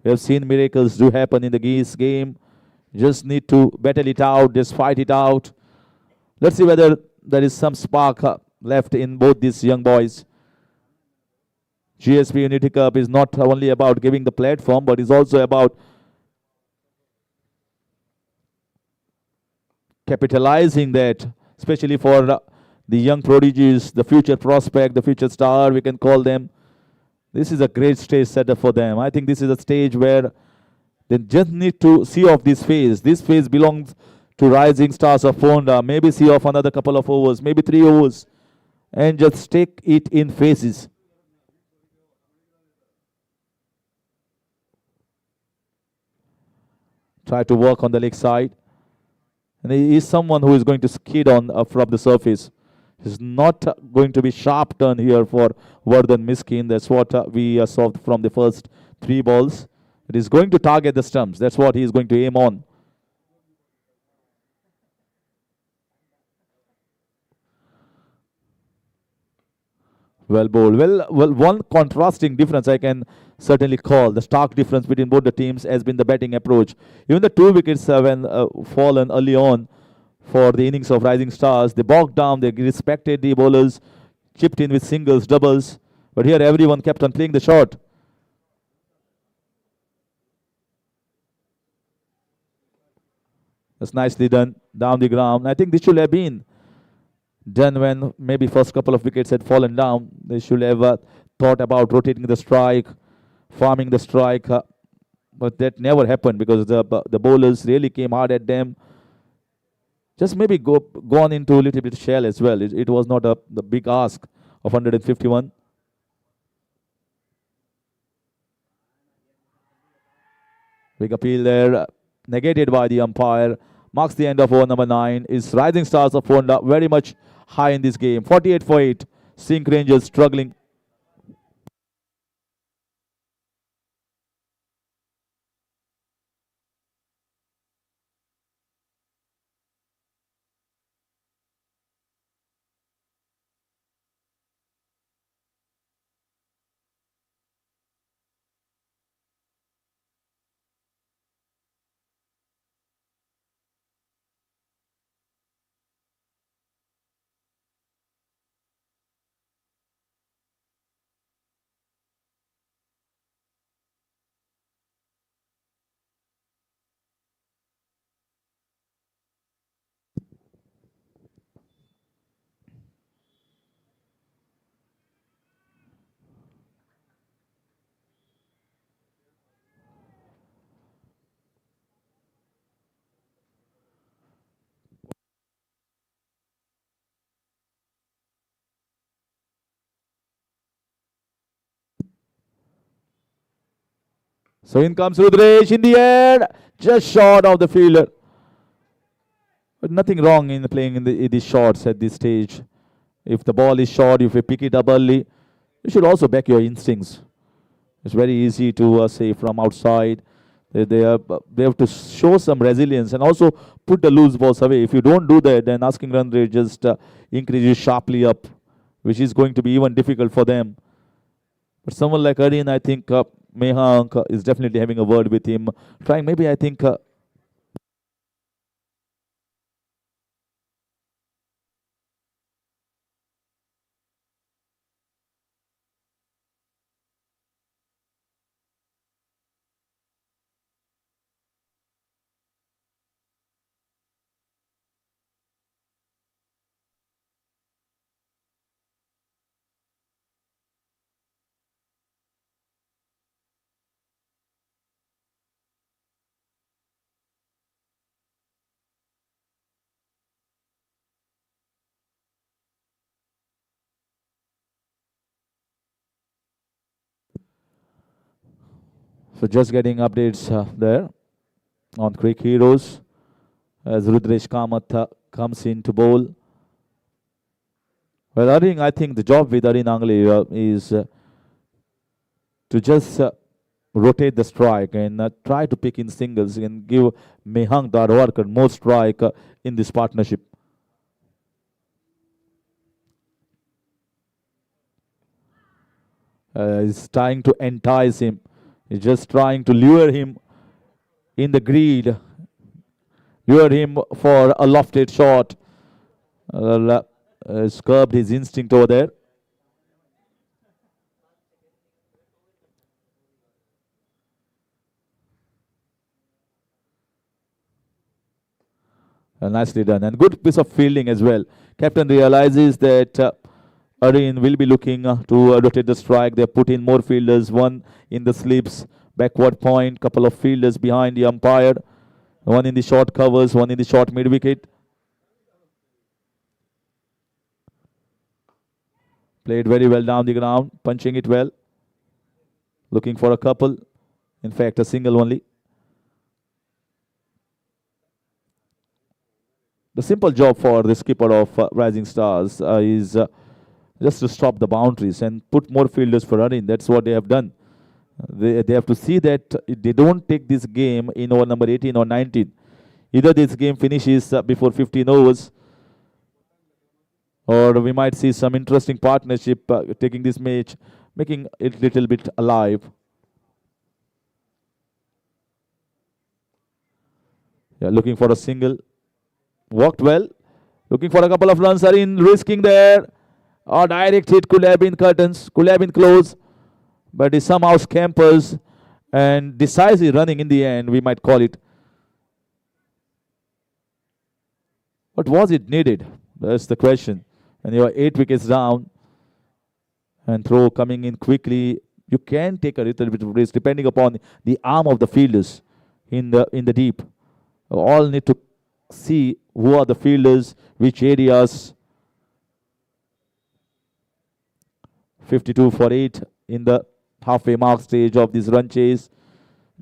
We have seen miracles do happen in the Geese game. Just need to battle it out, just fight it out. Let's see whether there is some spark left in both these young boys. GSB Unity Cup is not only about giving the platform, but is also about capitalizing that, especially for the young prodigies, the future prospect, the future star, we can call them. This is a great stage setup for them. I think this is a stage where they just need to see off this phase. This phase belongs to Rising Stars of Ponda. Maybe see off another couple of overs, maybe 3 overs, and just take it in phases. Try to work on the leg side. And he is someone who is going to skid on from the surface. It's not going to be sharp turn here for Vardhan Miskin. That's what we saw from the first 3 balls. It is going to target the stumps. That's what he is going to aim on. Well bowled. Well, one contrasting difference I can certainly call, the stark difference between both the teams has been the batting approach. Even the 2 wickets when fallen early on for the innings of Rising Stars, they bogged down, they respected the bowlers, chipped in with singles, doubles, but here everyone kept on playing the shot. That's nicely done down the ground. I think this should have been done when maybe first couple of wickets had fallen down. They should have thought about rotating the strike, farming the strike, but that never happened because the bowlers really came hard at them. Just maybe gone into a little bit shell as well. It was not the big ask of 151. Big appeal there, negated by the umpire. Marks the end of over number 9. Is Rising Stars of Ponda very much high in this game. 48 for 8. SINQ Rangers struggling. So in comes Rudresh in the air, just short of the fielder. But nothing wrong in playing in the shots at this stage. If the ball is short, if you pick it up early, you should also back your instincts. It's very easy to say from outside. They have to show some resilience and also put the loose balls away. If you don't do that, then asking run rate just increases sharply up, which is going to be even difficult for them. But someone like Arin, I think Mehank is definitely having a word with him. Trying maybe, I think, so just getting updates there on Creek Heroes as Rudresh Kamath comes in to bowl. Well, Arin, I think the job with Arin Angle is to just rotate the strike and try to pick in singles and give Mehang Darwarkar more strike in this partnership. He's trying to entice him. He's just trying to lure him in the greed, lure him for a lofted shot. Has curbed his instinct over there. Nicely done, and good piece of fielding as well. Captain realizes that Arin will be looking to rotate the strike. They put in more fielders, one in the slips, backward point, couple of fielders behind the umpire, one in the short covers, one in the short mid wicket. Played very well down the ground, punching it well. Looking for a couple, in fact a single only. The simple job for the skipper of Rising Stars is just to stop the boundaries and put more fielders for running. That's what they have done. They have to see that they don't take this game in over number 18 or 19. Either this game finishes before 15 overs, or we might see some interesting partnership taking this match, making it a little bit alive. Yeah, looking for a single. Walked well. Looking for a couple of runs. Are in risking there. A direct hit could have been curtains, could have been close, but he somehow scampers and decisive running in the end, we might call it. But was it needed? That's the question. When you are 8 wickets down and throw coming in quickly, you can take a little bit of risk depending upon the arm of the fielders in the deep. All need to see who are the fielders, which areas. 52 for 8 in the halfway mark stage of this run chase.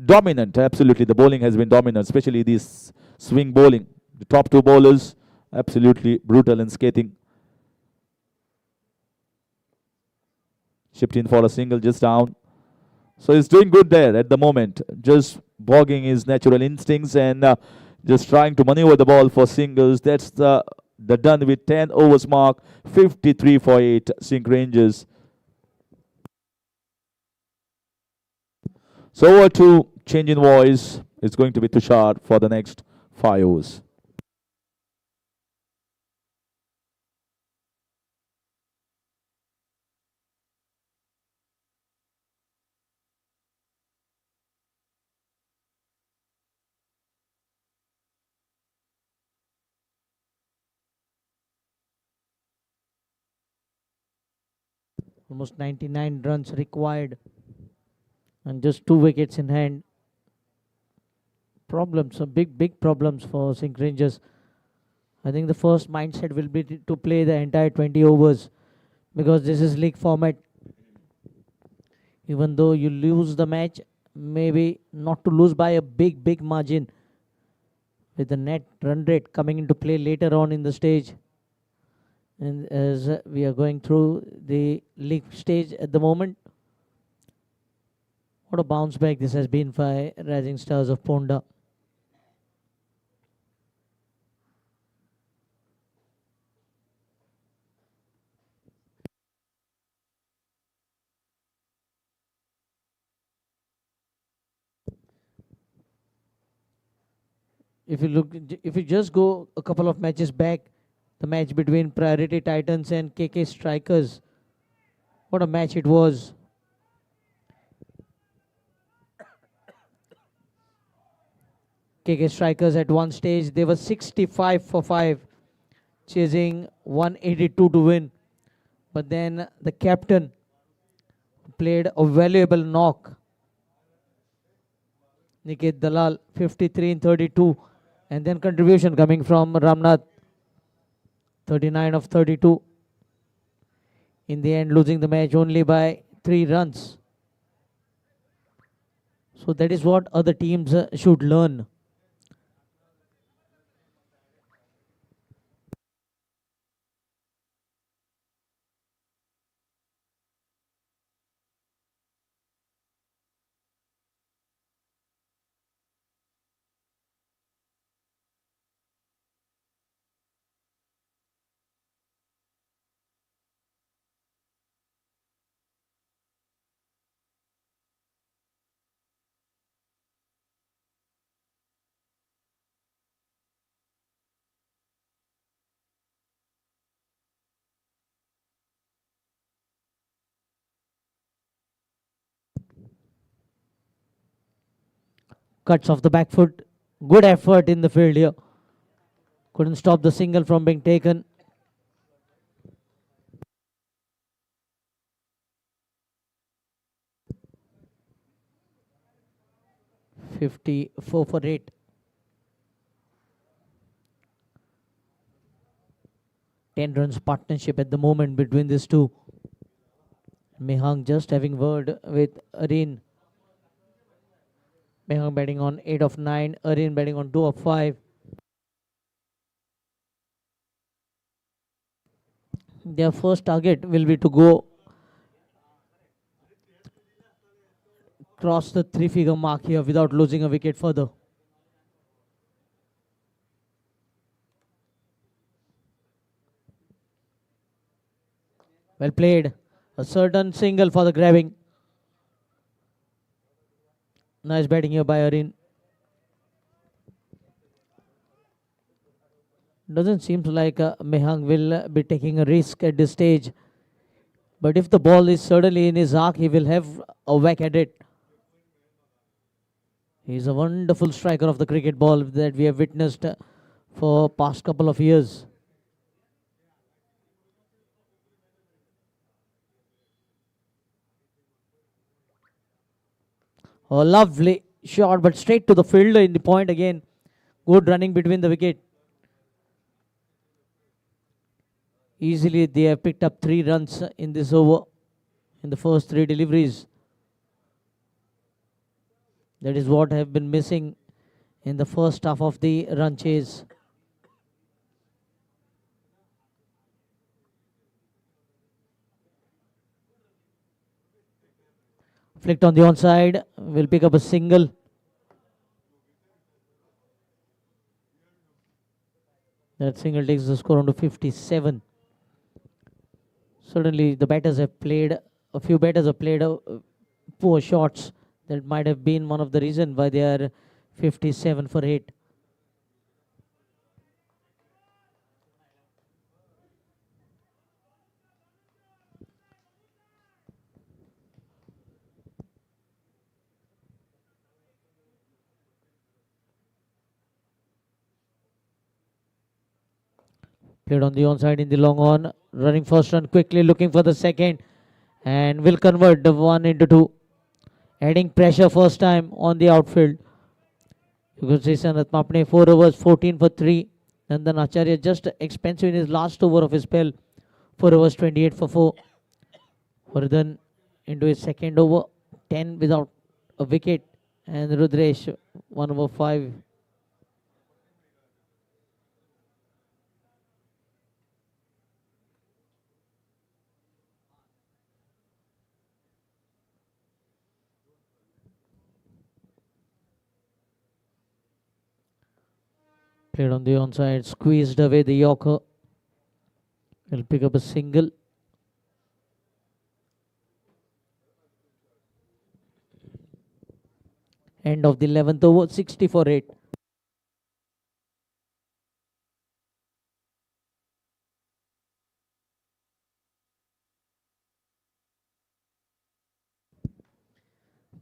Dominant, absolutely. The bowling has been dominant, especially this swing bowling. The top two bowlers, absolutely brutal and scathing. Chipped in for a single just down. So he's doing good there at the moment. Just bogging his natural instincts and just trying to maneuver the ball for singles. That's the done with 10 overs mark. 53 for 8 SINQ Rangers. So over to change in voice. It's going to be Tushar for the next 5 overs. Almost 99 runs required and just 2 wickets in hand. Problems, some big problems for SINQ Rangers. I think the first mindset will be to play the entire 20 overs because this is league format. Even though you lose the match, maybe not to lose by a big margin, with the net run rate coming into play later on in the stage. And as we are going through the league stage at the moment, what a bounce back this has been by Rising Stars of Ponda. If you just go a couple of matches back, the match between Priority Titans and KK Strikers, what a match it was. KK Strikers at one stage, they were 65 for 5, chasing 182 to win. But then the captain played a valuable knock. Nikhil Dalal, 53 in 32. And then contribution coming from Ramnath, 39 of 32. In the end, losing the match only by 3 runs. So that is what other teams should learn. Cuts off the back foot. Good effort in the field here. Couldn't stop the single from being taken. .54 for 8. 10 runs partnership at the moment between these two. Mehang just having word with Areen. Mehang batting on 8 of 9. Areen batting on 2 of 5. Their first target will be to go cross the 3-figure mark here without losing a wicket further. Well played. A certain single for the grabbing. Nice batting here by Areen. Doesn't seem like Mehang will be taking a risk at this stage. But if the ball is certainly in his arc, he will have a whack at it. He's a wonderful striker of the cricket ball that we have witnessed for past couple of years. A lovely shot, but straight to the fielder in the point again. Good running between the wicket. Easily they have picked up 3 runs in this over, in the first 3 deliveries. That is what have been missing in the first half of the run chase. Flicked on the onside, will pick up a single. That single takes the score on to 57. Certainly the batters have played, a few batters have played poor shots. That might have been one of the reasons why they are 57 for 8. Played on the onside in the long on. Running first run quickly, looking for the second. And will convert the 1 into 2. Adding pressure first time on the outfield. You could see Sanath Mapne 4 overs, 14 for 3. And then Acharya just expensive in his last over of his spell. 4 overs, 28 for 4. Vardhan into his second over, 10 without a wicket. And Rudresh, 1/5. Played on the onside, squeezed away the Yorker. He'll pick up a single. End of the 11th over, 60 for 8.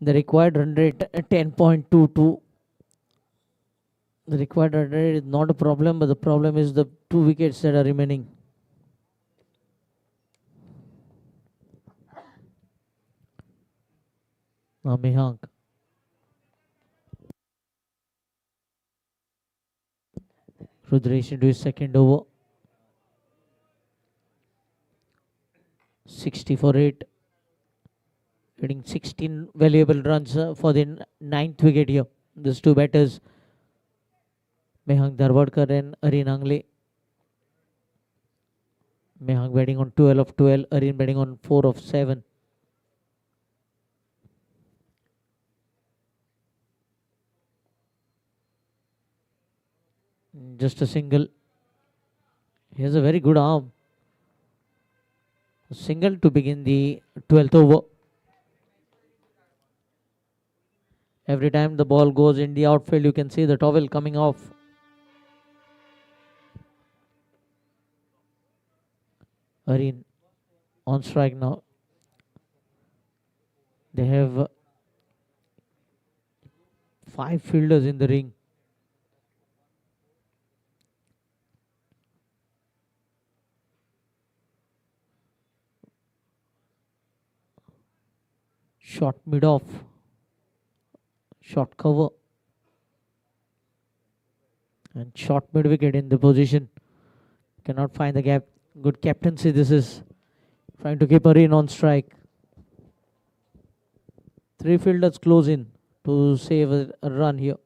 The required run rate 10.22. The required run rate is not a problem, but the problem is the 2 wickets that are remaining. Now Mehank. Rudresh into his second over. 60 for 8. Getting 16 valuable runs for the 9th wicket here. These two batters, Mehank Darwadkar and Areen Angle. Mehank batting on 12 of 12, Areen batting on 4 of 7. Just a single. He has a very good arm. A single to begin the 12th over. Every time the ball goes in the outfield, you can see the towel coming off. Areen on strike now. They have 5 fielders in the ring. Shot mid off. Short cover. And short mid wicket in the position. Cannot find the gap. Good captaincy this is. Trying to keep Areen on strike. 3 fielders close in to save a run here.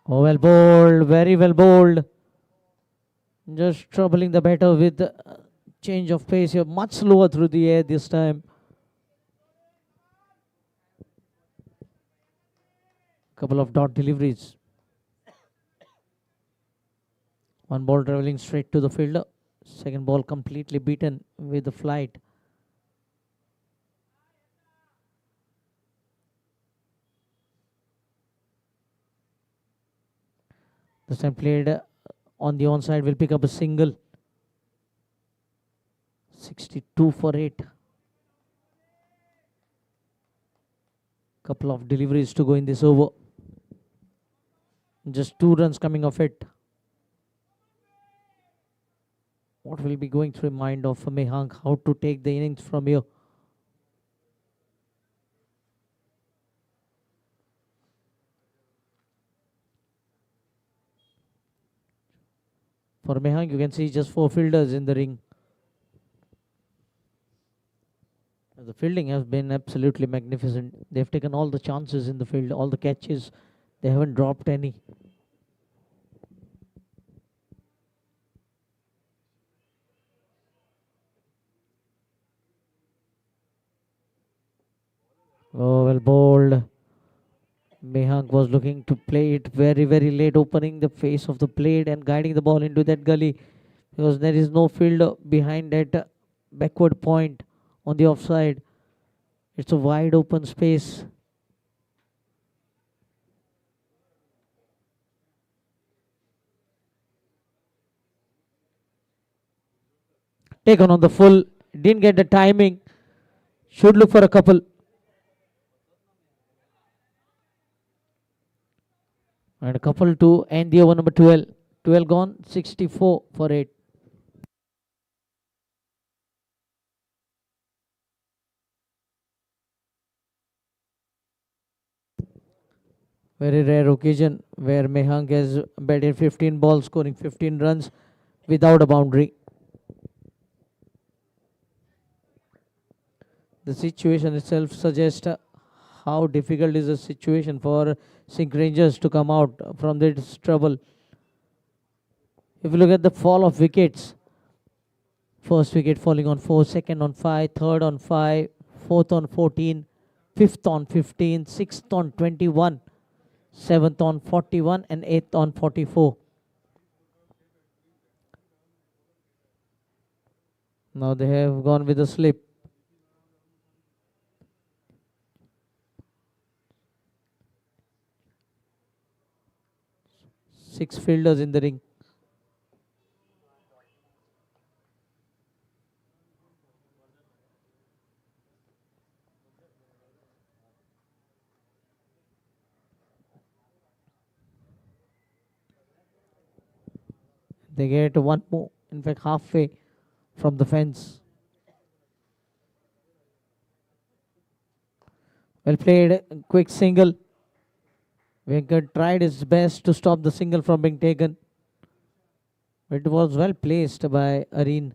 Oh, well bowled. Very well bowled. Just troubling the batter with change of pace here. Much slower through the air this time. Couple of dot deliveries. One ball traveling straight to the fielder. Second ball completely beaten with the flight. This time played on the onside, will pick up a single. 62 for 8. Couple of deliveries to go in this over. Just 2 runs coming off it. What will be going through the mind of Mehank? How to take the innings from here? For Mehank, you can see just 4 fielders in the ring. The fielding has been absolutely magnificent. They've taken all the chances in the field, all the catches. They haven't dropped any. Oh, well bowled. Mehank was looking to play it very, very late, opening the face of the plate and guiding the ball into that gully, because there is no fielder behind that backward point on the offside. It's a wide open space. Taken on the full, didn't get the timing. Should look for a couple. And a couple to end the over number 12. 12 gone, 64 for 8. Very rare occasion where Mehank has batted 15 balls, scoring 15 runs without a boundary. The situation itself suggests how difficult is the situation for SINQ Rangers to come out from this trouble. If you look at the fall of wickets, first wicket falling on 4, second on 5, third on 5, fourth on 14, fifth on 15, sixth on 21, seventh on 41, and eighth on 44. Now they have gone with a slip. Six fielders in the ring. They get one more, in fact halfway from the fence. Well played, quick single. Venkat tried his best to stop the single from being taken. It was well placed by Areen.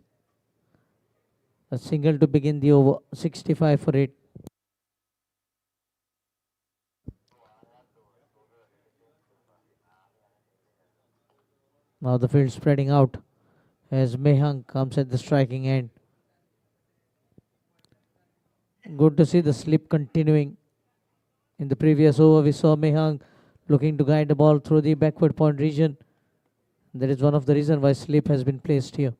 A single to begin the over, 65 for 8. Now the field spreading out as Mehang comes at the striking end. Good to see the slip continuing. In the previous over, we saw Mehang looking to guide the ball through the backward point region. That is one of the reasons why slip has been placed here.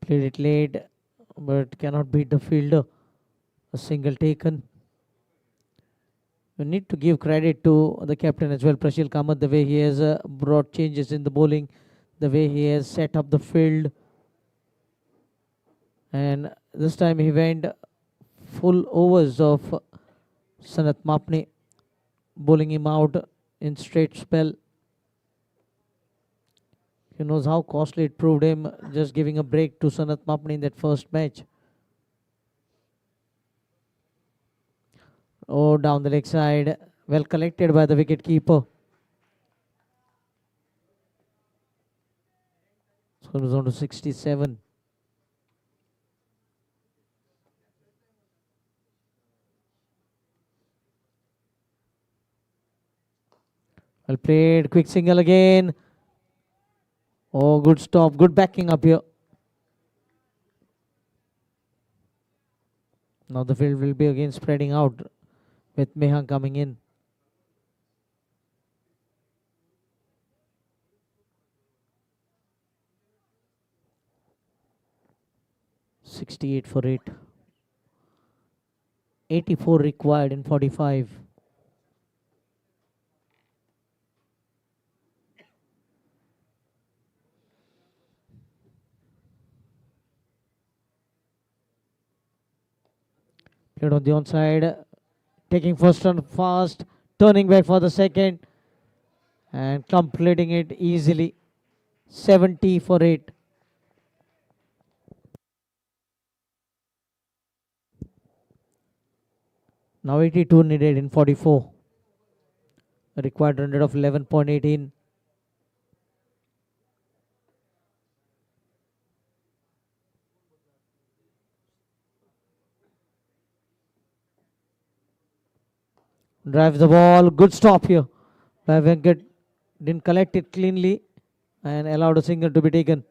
Played it late, but cannot beat the fielder. A single taken. We need to give credit to the captain as well, Prashil Kamath, the way he has brought changes in the bowling, the way he has set up the field. And this time he went full overs of Sanat Mapne, bowling him out in straight spell. He knows how costly it proved him just giving a break to Sanat Mapne in that first match. Oh, down the leg side. Well collected by the wicket keeper. So it was on to 67. Well played. Quick single again. Oh, good stop. Good backing up here. Now the field will be again spreading out with Mehang coming in. .68 for 8. 84 required in 45. Played on the onside, taking first run fast, turning back for the second, and completing it easily. 70 for 8. Now 82 needed in 44. A required run rate of 11.18. Drives the ball. Good stop here by Venkat. Didn't collect it cleanly and allowed a single to be taken.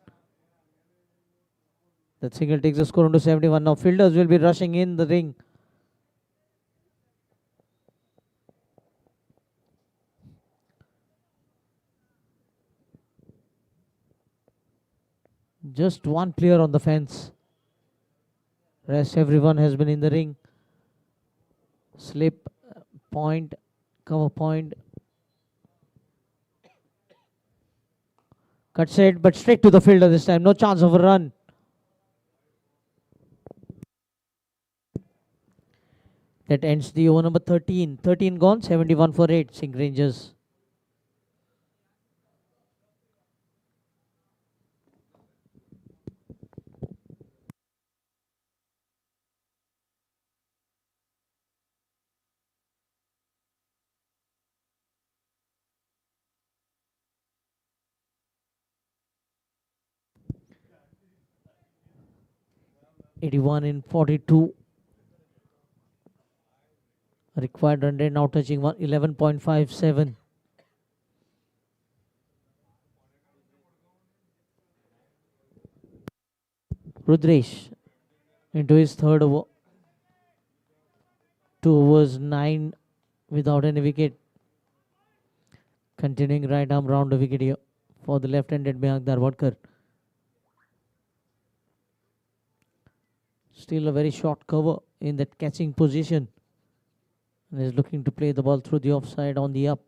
That single takes the score on to 71. Now fielders will be rushing in the ring. Just one player on the fence. Rest everyone has been in the ring. Slip, point, cover point. Cut set, but straight to the fielder this time. No chance of a run. That ends the over number 13. 13 gone, 71 for 8. SINQ Rangers. 81 in 42. Required run rate now touching 11.57. Rudresh into his third over. 2 overs, 9 without any wicket. Continuing right arm round the wicket here for the left-handed Mayank Darwadkar. Still a very short cover in that catching position. And is looking to play the ball through the offside on the up.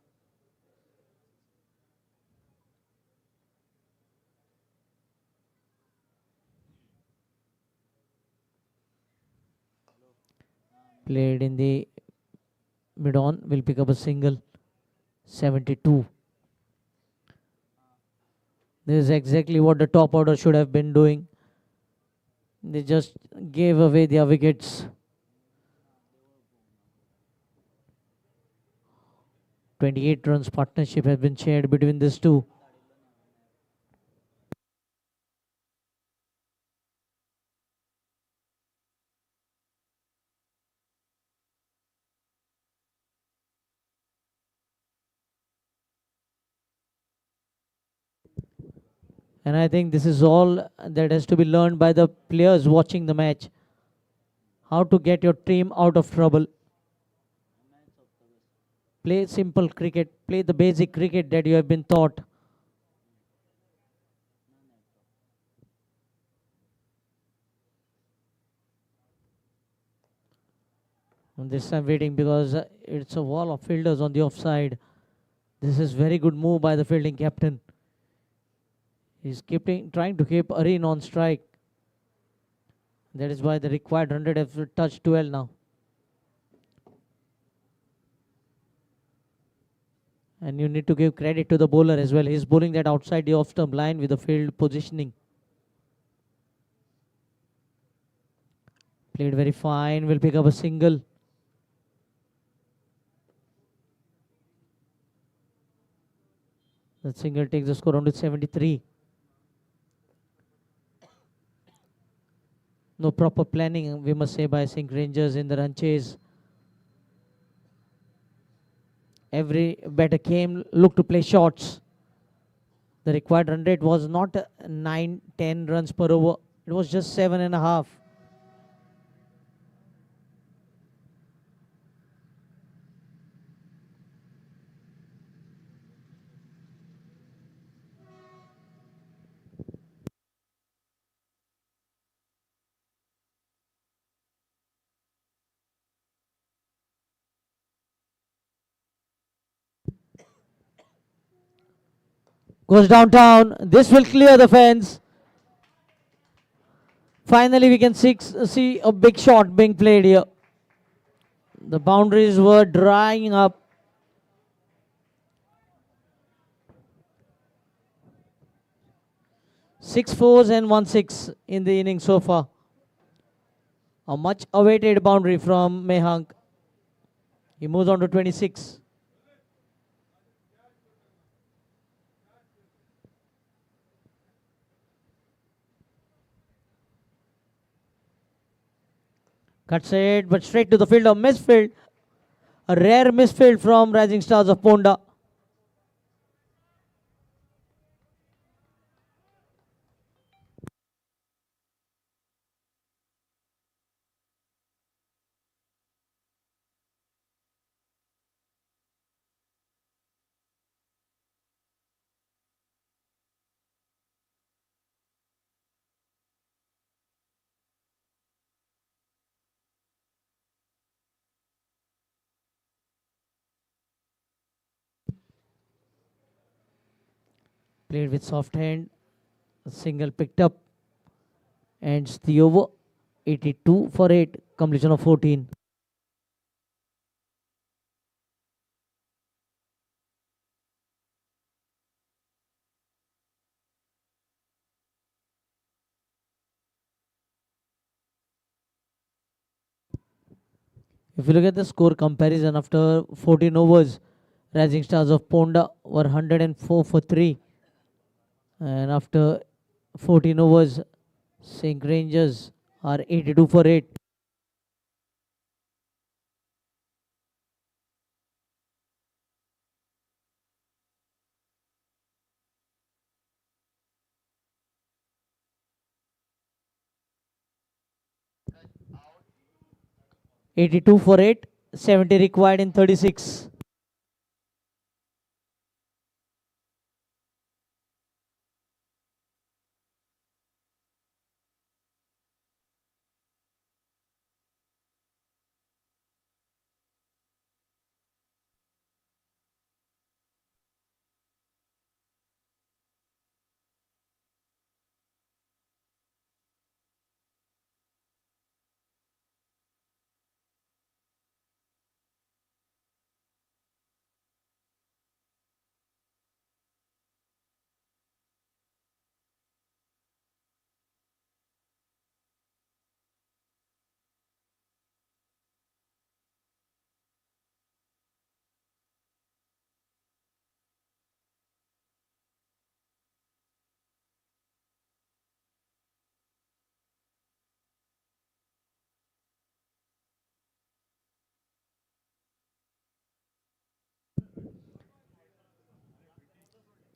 Played in the mid-on, will pick up a single. 72. This is exactly what the top order should have been doing. They just gave away their wickets. 28 runs partnership has been shared between these two. And I think this is all that has to be learned by the players watching the match. How to get your team out of trouble. Play simple cricket. Play the basic cricket that you have been taught. And this time waiting because it's a wall of fielders on the offside. This is very good move by the fielding captain. He's trying to keep Areen on strike. That is why the required 100 have touched 12 now. And you need to give credit to the bowler as well. He's bowling that outside the off-stump line with the field positioning. Played very fine. Will pick up a single. That single takes the score on to 73. No proper planning, we must say, by SINQ Rangers in the run chase. Every batter came, looked to play shots. The required run rate was not 9-10 runs per over. It was just 7.5. Goes downtown. This will clear the fence. Finally, we can see a big shot being played here. The boundaries were drying up. Six fours and 1 6 in the inning so far. A much awaited boundary from Mayank. He moves on to 26. Cuts it, but straight to the field of misfield. A rare misfield from Rising Stars of Ponda. Played with soft hand. A single picked up. Ends the over. 82 for 8. Completion of 14. If you look at the score comparison after 14 overs, Rising Stars of Ponda were 104 for 3. And after 14 overs, SINQ Rangers are 82 for 8. (82 for 8), 70 required in 36.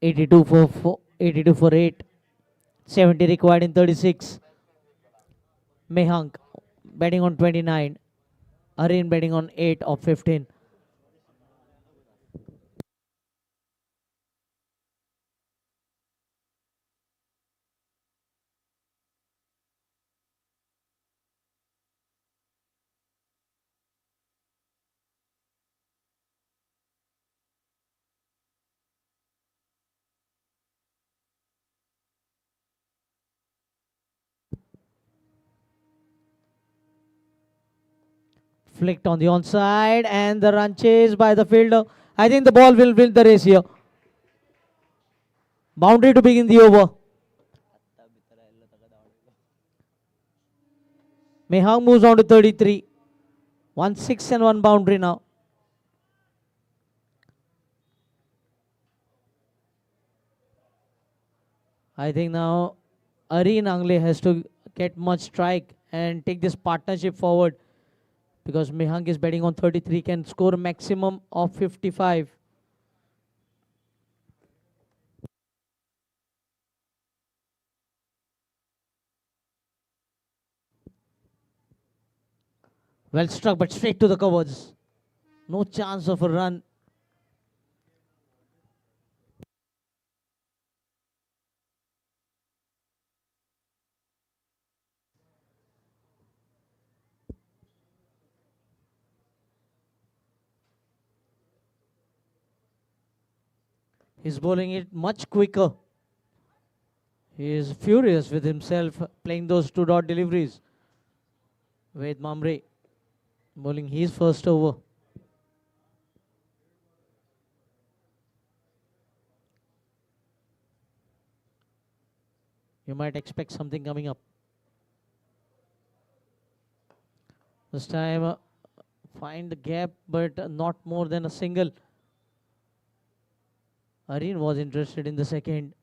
(82 for 8), 70 required in 36. Mehank betting on 29. Arin betting on 8 of 15. Flicked on the onside and the run chased by the fielder. I think the ball will win the race here. Boundary to begin the over. Mehang moves on to 33. 1 6 and 1 boundary now. I think now Areen Angle has to get much strike and take this partnership forward, because Mehang is betting on 33, can score a maximum of 55. Well struck, but straight to the covers. No chance of a run. He's bowling it much quicker. He is furious with himself playing those 2-dot deliveries. Ved Mamre bowling his first over. You might expect something coming up. This time, find the gap, but not more than a single. Areen was interested in the second.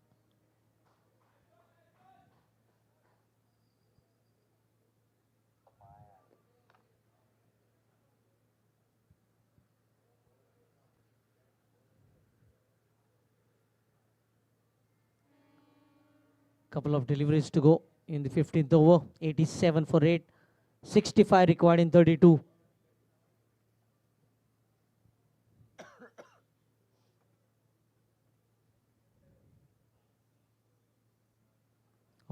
Couple of deliveries to go in the 15th over. 87 for 8. 65 required in 32.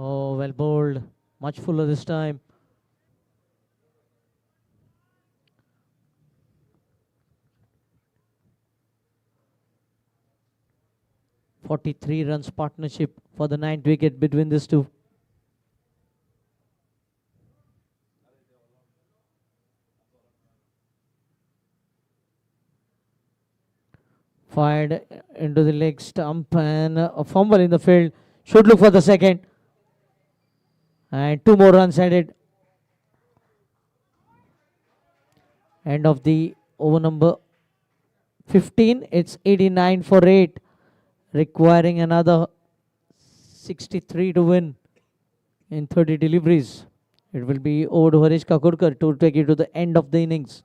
Oh, well bowled. Much fuller this time. (43 runs partnership for the 9th wicket between these two. Fired into the leg stump and a fumble in the field. Should look for the second. And 2 more runs added. End of the over number 15. It's 89 for 8. Requiring another 63 to win in 30 deliveries. It will be over to Harish Kakurkar to take it to the end of the innings.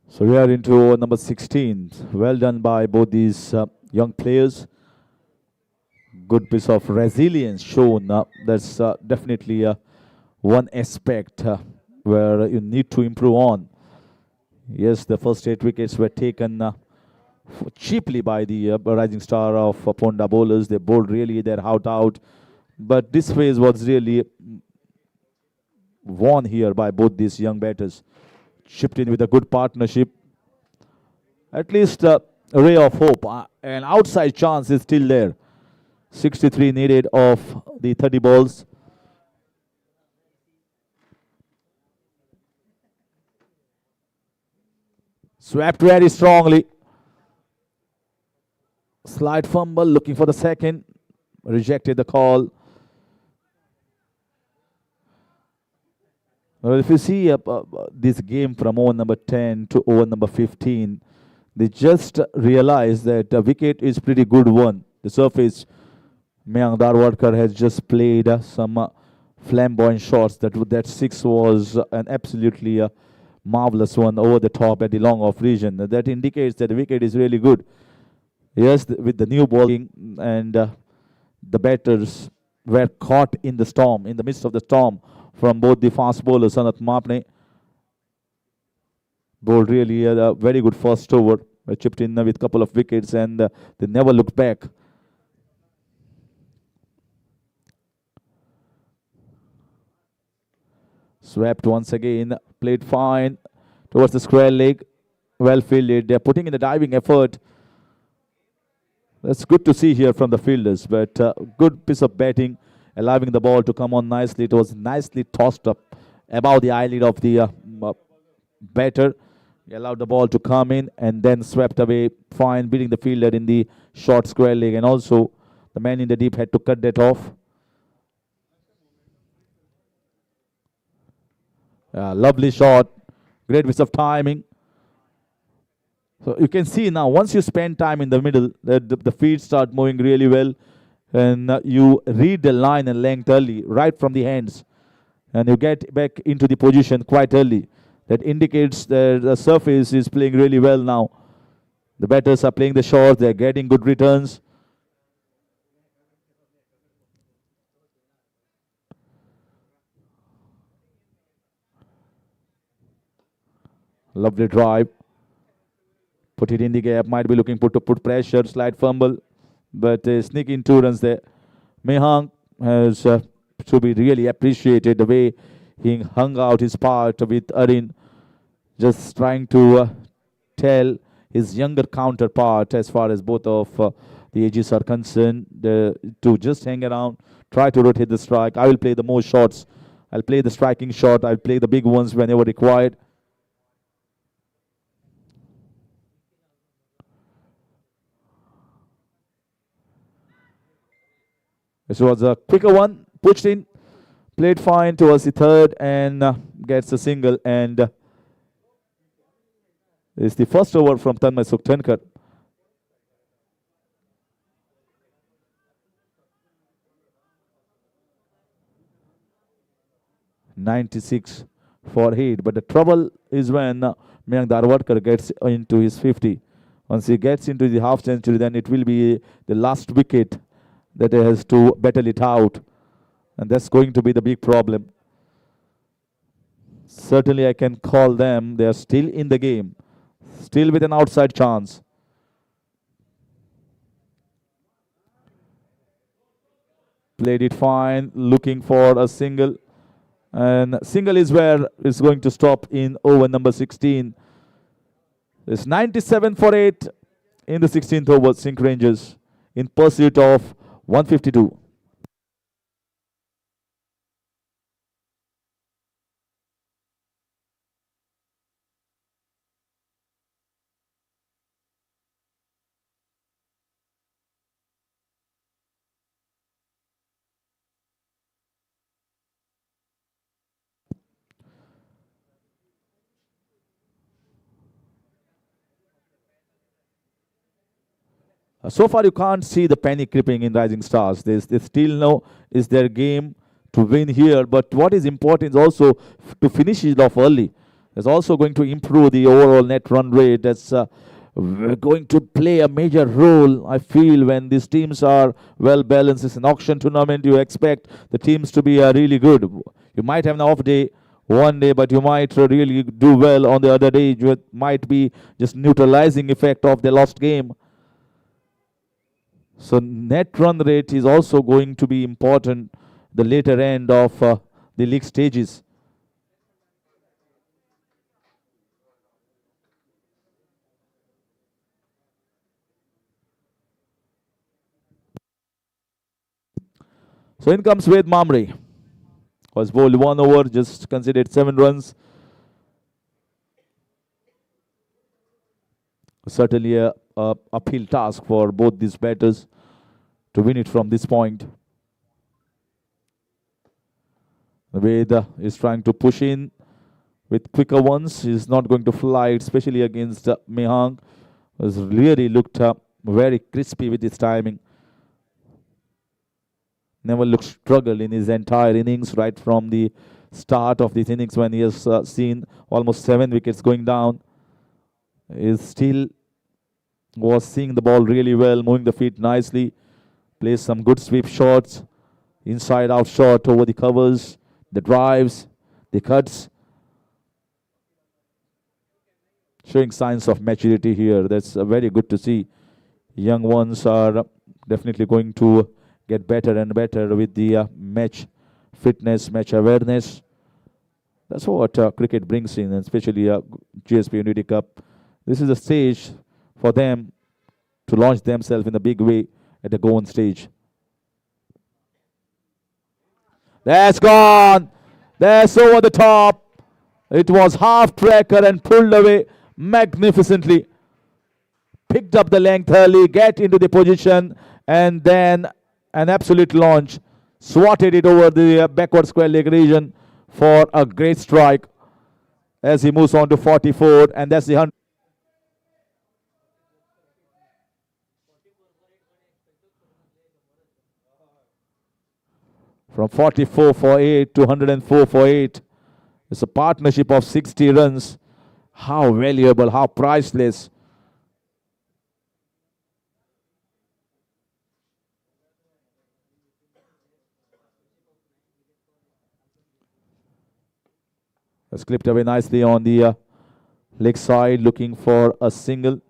So we are into over number 16. Well done by both these young players. Good piece of resilience shown. That's definitely one aspect where you need to improve on. Yes, the first 8 wickets were taken cheaply by the rising star of Ponda bowlers. They bowled really their heart out. But this phase was really won here by both these young batters. Chipped in with a good partnership. At least a ray of hope. An outside chance is still there. 63 needed of the 30 balls. Swept very strongly. Slight fumble, looking for the second. Rejected the call. Well, if you see this game from over number 10 to over number 15, they just realized that the wicket is pretty good one. The surface, Mayank Darwadkar has just played some flamboyant shots. That 6 was an absolutely marvelous one over the top at the long off region. That indicates that the wicket is really good. Yes, with the new bowling and the batters were caught in the storm, in the midst of the storm from both the fast bowlers. Sanat Mapne bowled really a very good first over, chipped in with a couple of wickets, and they never looked back. Swept once again, played fine towards the square leg, well fielded. They're putting in the diving effort. That's good to see here from the fielders, but good piece of batting, allowing the ball to come on nicely. It was nicely tossed up above the eyelid of the batter. He allowed the ball to come in and then swept away fine, beating the fielder in the short square leg, and also the man in the deep had to cut that off. Lovely shot, great piece of timing. So you can see now, once you spend time in the middle, the feet start moving really well, and you read the line and length early, right from the hands, and you get back into the position quite early. That indicates that the surface is playing really well now. The batters are playing the shots, they're getting good returns. Lovely drive. Put it in the gap, might be looking to put pressure, slight fumble, but sneaking 2 runs there. Mehang has to be really appreciated the way he hung out his part with Arin, just trying to tell his younger counterpart, as far as both of the ages are concerned, to just hang around, try to rotate the strike. I will play the more shots. I'll play the striking shot. I'll play the big ones whenever required. This was a quicker one, pushed in, played fine towards the third, and gets a single. And it's the first over from Tanmay Sukhtankar. .96 for Heat, but the trouble is when Mayank Darwadkar gets into his 50. Once he gets into the half century, then it will be the last wicket that he has to battle it out, and that's going to be the big problem. Certainly I can call them, they are still in the game, still with an outside chance. Played it fine, looking for a single. And single is where it's going to stop in over number 16. It's 97 for 8 in the 16th over. SINQ Rangers in pursuit of 152. So far, you can't see the panic creeping in Rising Stars. They still know it's their game to win here. But what is important is also to finish it off early. It's also going to improve the overall net run rate. That's going to play a major role, I feel, when these teams are well balanced. It's an auction tournament. You expect the teams to be really good. You might have an off day one day, but you might really do well on the other day. It might be just neutralizing effect of the lost game. So net run rate is also going to be important the later end of the league stages. So in comes Ved Mamre. Was bowled 1 over, just considered 7 runs. Certainly a uphill task for both these batters to win it from this point. Ved is trying to push in with quicker ones. He's not going to fly, especially against Mehang. Has really looked very crispy with his timing. Never looked struggle in his entire innings, right from the start of this innings when he has seen almost 7 wickets going down. He still was seeing the ball really well, moving the feet nicely. Plays some good sweep shots, inside out shot over the covers, the drives, the cuts. Showing signs of maturity here. That's very good to see. Young ones are definitely going to get better and better with the match fitness, match awareness. That's what cricket brings in, and especially GSB Unity Cup. This is a stage for them to launch themselves in a big way at the go-on stage. That's gone. That's over the top. It was half tracker and pulled away magnificently. Picked up the length early, get into the position, and then an absolute launch. Swatted it over the backward square leg region for a great strike as he moves on to 44, and that's the 100. From 44 for 8 to 104 for 8. It's a partnership of 60 runs. How valuable, how priceless. That's clipped away nicely on the leg side, looking for a single.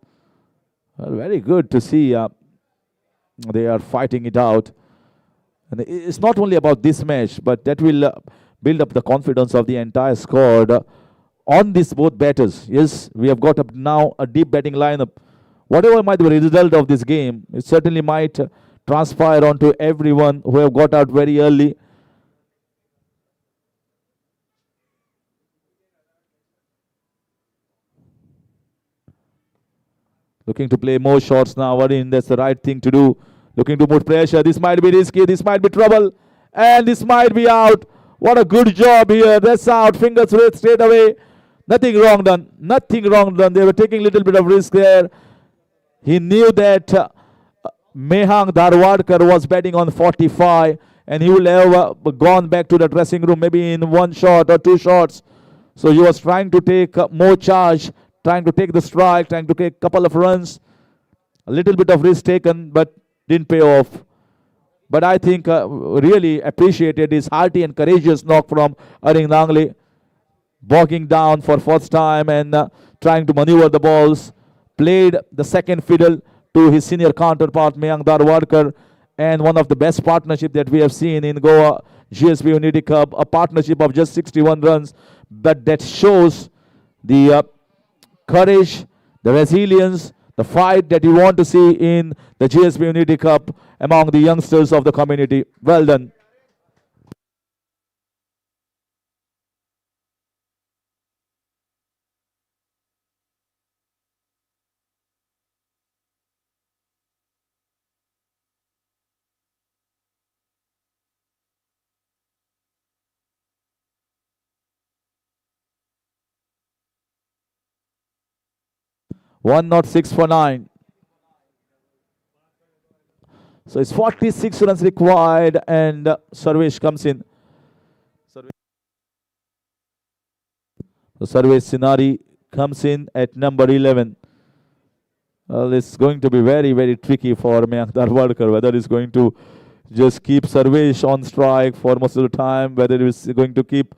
Well, very good to see they are fighting it out. And it's not only about this match, but that will build up the confidence of the entire squad on these both batters. Yes, we have got up now a deep batting lineup. Whatever might be the result of this game, it certainly might transpire onto everyone who have got out very early. Looking to play more shots now. Varun, that's the right thing to do. Looking to put pressure. This might be risky. This might be trouble. And this might be out. What a good job here. That's out. Fingers raised straight away. Nothing wrong done. Nothing wrong done. They were taking a little bit of risk there. He knew that Mehang Dharwadkar was batting on 45. And he would have gone back to the dressing room maybe in 1 shot or 2 shots. So he was trying to take more charge. Trying to take the strike. Trying to take a couple of runs. A little bit of risk taken, but didn't pay off. But I think really appreciated his hearty and courageous knock from Aring Langley. Bogging down for first time and trying to maneuver the balls. Played the second fiddle to his senior counterpart Mayank Dharwadkar and one of the best partnership that we have seen in Goa GSB Unity Cup, a partnership of just 61 runs, but that shows the courage, the resilience, the fight that you want to see in the GSB Unity Cup among the youngsters of the community. Well done. One not 6 for 9. So it's 46 runs required, and Sarvesh comes in. So Sarvesh Sinari comes in at number 11. Well, it's going to be very, very tricky for Mayank Darwadkar, whether he's going to just keep Sarvesh on strike for most of the time, whether he's going to keep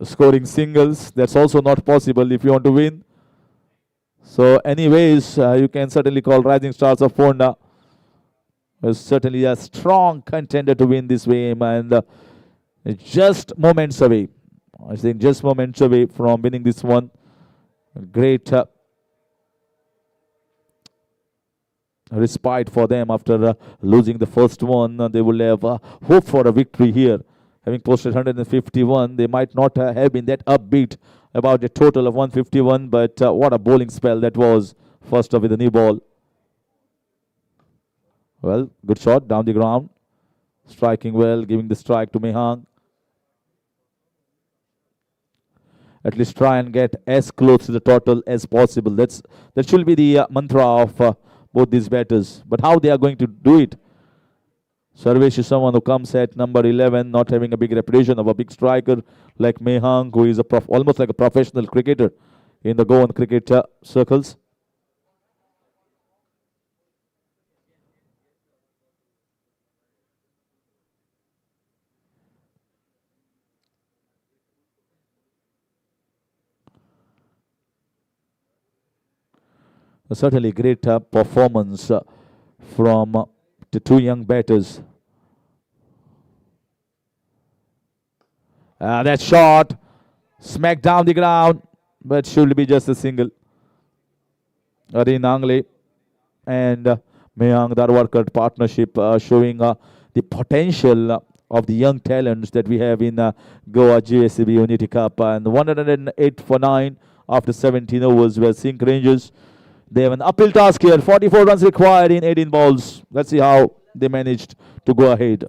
scoring singles. That's also not possible if you want to win. So anyways, you can certainly call Rising Stars of Ponda is certainly a strong contender to win this game, and just moments away. I think just moments away from winning this one. Great respite for them after losing the first one. They will have hope for a victory here. Having posted 151, they might not have been that upbeat about a total of 151, but what a bowling spell that was. First off with the new ball. Well, good shot down the ground. Striking well, giving the strike to Mehang. At least try and get as close to the total as possible. That should be the mantra of both these batters. But how they are going to do it? Sarvesh is someone who comes at number 11, not having a big reputation of a big striker like Mehang, who is almost like a professional cricketer in the Goan cricket circles. Certainly great performance from the two young batters. That shot smacked down the ground, but should be just a single. Arin Angle and Mayank Darwadkar partnership showing the potential of the young talents that we have in Goa GSB Unity Cup. And 108 for 9 after 17 overs were SINQ Rangers. They have an uphill task here. 44 runs required in 18 balls. Let's see how they managed to go ahead.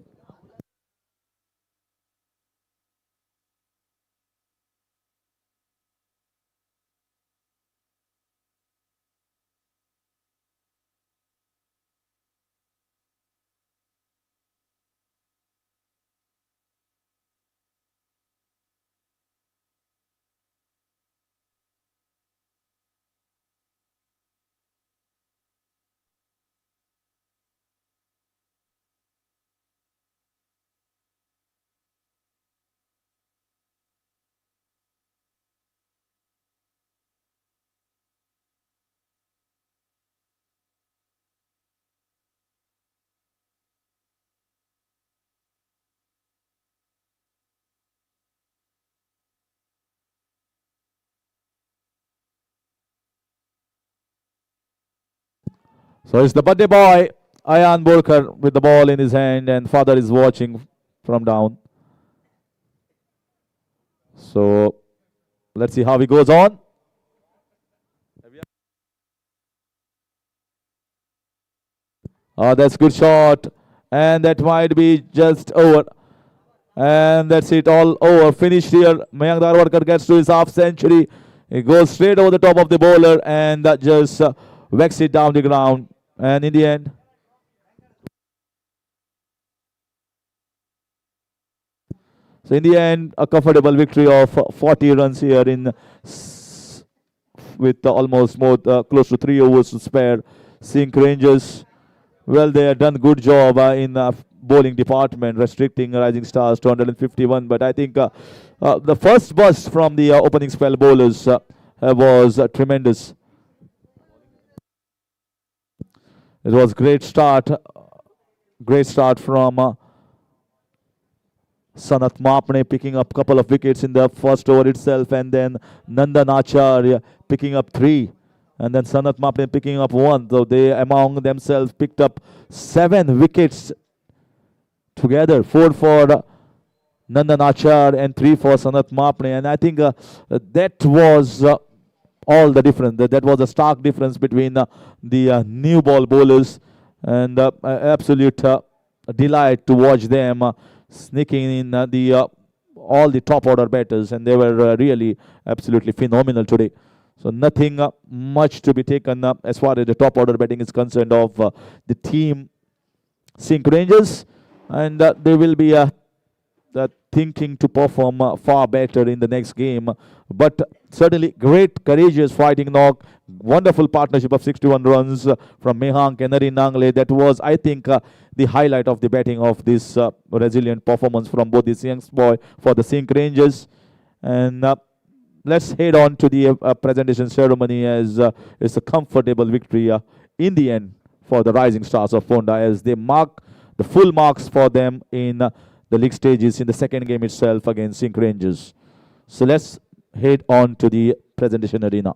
So it's the birthday boy, Ayan Borkar, with the ball in his hand, and father is watching from down. So let's see how he goes on. That's good shot, and that might be just over. And that's it, all over. Finished here. Mayank Darwadkar gets to his half century. He goes straight over the top of the bowler and just whacks it down the ground. And in the end, a comfortable victory of 40 runs here with almost close to 3 overs to spare. SINQ Rangers, well, they have done good job in bowling department, restricting Rising Stars to 151. But I think the first burst from the opening spell bowlers was tremendous. It was great start Great start from Sanat Mapne picking up couple of wickets in the first over itself, and then Nandan Acharya picking up 3, and then Sanat Mapne picking up 1. So they among themselves picked up 7 wickets together, 4 for Nandan Acharya and 3 for Sanat Mapne, and I think that was all the difference. That was a stark difference between the new ball bowlers, and absolute delight to watch them sneaking in all the top order batters, and they were really absolutely phenomenal today. So nothing much to be taken as far as the top order batting is concerned of the team SINQ Rangers, and they will be thinking to perform far better in the next game. But certainly great, courageous fighting knock. Wonderful partnership of 61 runs from Mehank and Naren Nangle. That was, I think, the highlight of the batting of this resilient performance from both the young boy for the SINQ Rangers. And let's head on to the presentation ceremony, as it's a comfortable victory in the end for the Rising Stars of Ponda, as they mark the full marks for them in the league stages in the second game itself against SINQ Rangers. So let's head on to the presentation arena.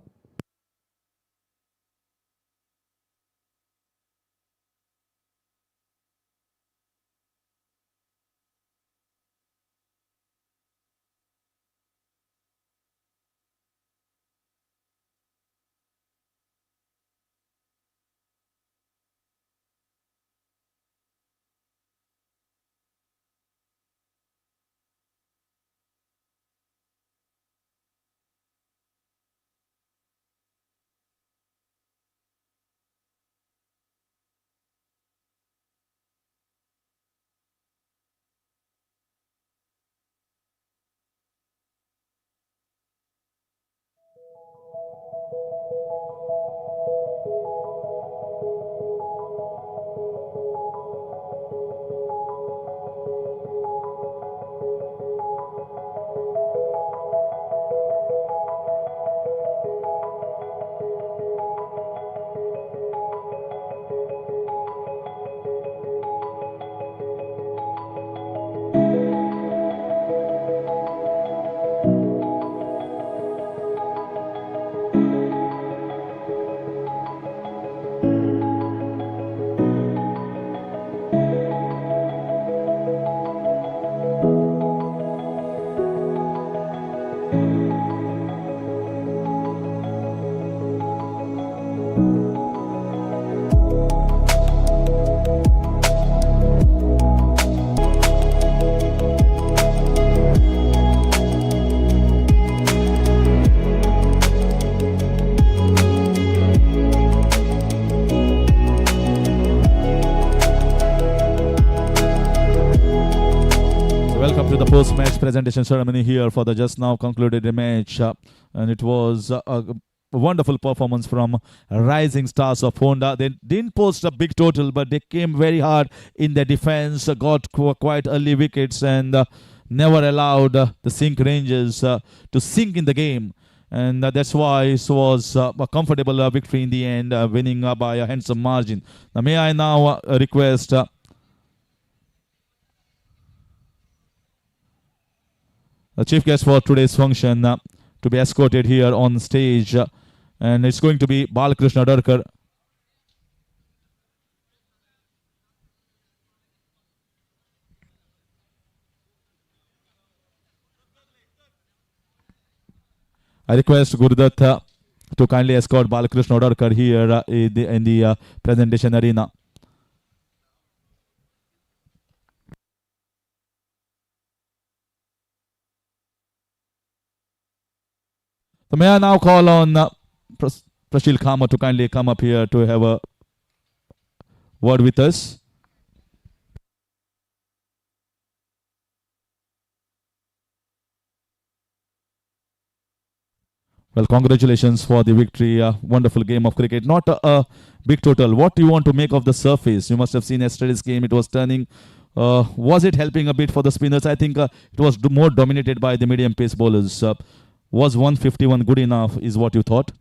Post-match presentation ceremony here for the just now concluded match, and it was a wonderful performance from Rising Stars of Ponda. They didn't post a big total, but they came very hard in their defense, got quite early wickets, and never allowed the SINQ Rangers to sink in the game. And that's why it was a comfortable victory in the end, winning by a handsome margin. Now, may I now request the chief guest for today's function to be escorted here on stage, and it's going to be Balakrishna Darkar. I request Gurudatta to kindly escort Balakrishna Darkar here in the presentation arena. So may I now call on Prashil Kama to kindly come up here to have a word with us. Well, congratulations for the victory. Wonderful game of cricket. Not a big total. What do you want to make of the surface? You must have seen yesterday's game. It was turning. Was it helping a bit for the spinners? I think it was more dominated by the medium pace bowlers. Was 151 good enough, is what you thought?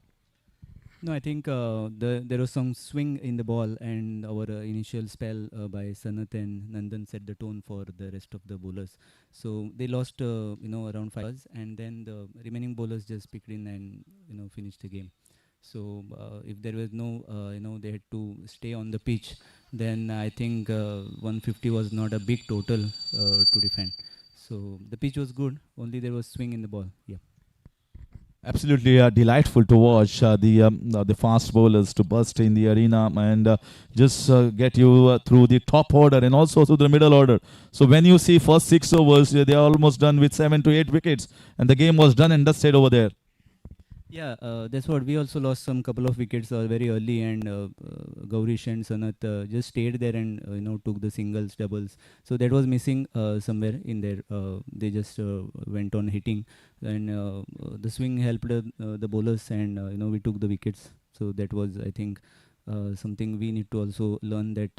No, I think there was some swing in the ball, and our initial spell by Sanat and Nandan set the tone for the rest of the bowlers. So they lost, around 5 overs, and then the remaining bowlers just picked in and finished the game. So if there was no, they had to stay on the pitch, then I think 150 was not a big total to defend. So the pitch was good, only there was swing in the ball. Yeah. Absolutely delightful to watch the fast bowlers to burst in the arena and just get you through the top order and also through the middle order. So when you see first 6 overs, they are almost done with 7 to 8 wickets, and the game was done and dusted over there. Yeah, that's what we also lost some couple of wickets very early, and Gaurish and Sanat just stayed there and took the singles, doubles. So that was missing somewhere in there. They just went on hitting, and the swing helped the bowlers, and we took the wickets. So that was, I think, something we need to also learn, that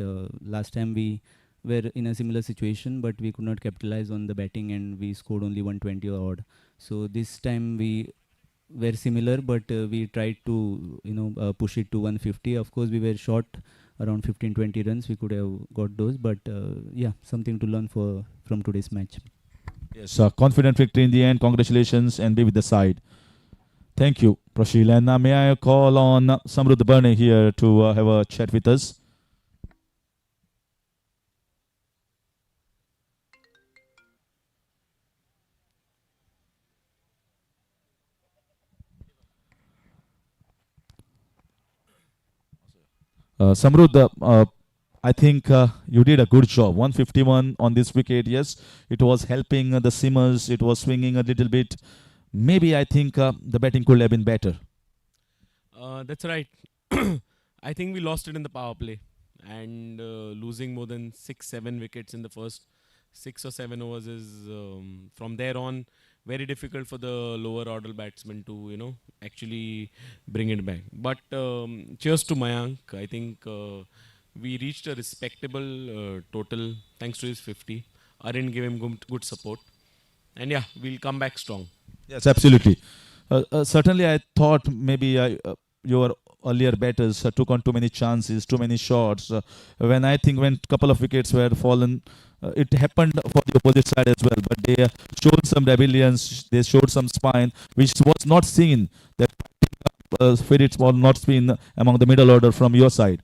last time we were in a similar situation, but we could not capitalize on the batting, and we scored only 120 odd. So this time we were similar, but we tried to push it to 150. Of course, we were short around 15-20 runs. We could have got those, but yeah, something to learn from today's match. Yes, confident victory in the end. Congratulations, and be with the side. Thank you, Prashil. And now may I call on Samrudh Barne here to have a chat with us. Samrudh, I think you did a good job. 151 on this wicket. Yes, it was helping the seamers. It was swinging a little bit. Maybe I think the batting could have been better. That's right. I think we lost it in the power play, and losing more than 6-7 wickets in the first 6 or 7 overs is from there on very difficult for the lower order batsmen to actually bring it back. But cheers to Mayank. I think we reached a respectable total thanks to his 50. Arin gave him good support, and yeah, we'll come back strong. Yes, absolutely. Certainly, I thought maybe your earlier batters took on too many chances, too many shots. When I think when couple of wickets were fallen, it happened for the opposite side as well. But they showed some rebellion, they showed some spine, which was not seen. That spirits were not seen among the middle order from your side.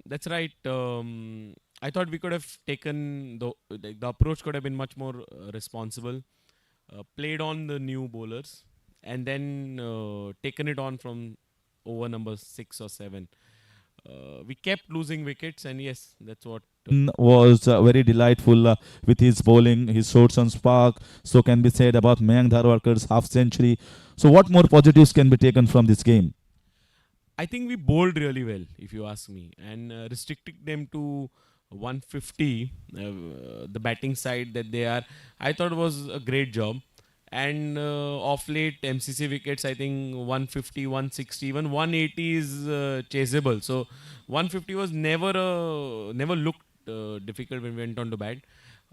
That's right. I thought we could have taken the approach could have been much more responsible. Played on the new bowlers, and then taken it on from over number 6 or 7. We kept losing wickets, and yes, that's what Was very delightful with his bowling. He showed some spark. So can be said about Mayank Dharwarkar's half century. So what more positives can be taken from this game? I think we bowled really well, if you ask me, and restricting them to 150, the batting side that they are, I thought was a great job. And off late, MCC wickets, I think 150, 160, even 180 is chaseable. So 150 was never looked difficult when we went on to bat.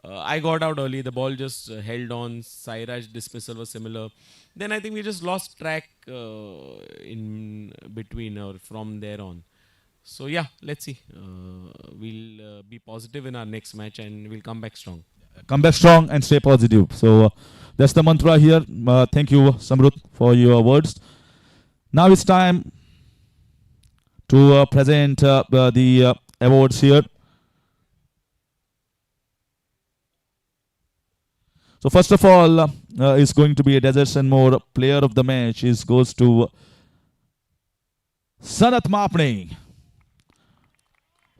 I got out early. The ball just held on. Sairaj dismissal was similar. Then I think we just lost track in between or from there on. So yeah, let's see. We'll be positive in our next match, and we'll come back strong. Come back strong and stay positive. So that's the mantra here. Thank you, Samrudh, for your words. Now it's time to present the awards here. So first of all, is going to be a Desert and More player of the match. Goes to Sanat Mapne.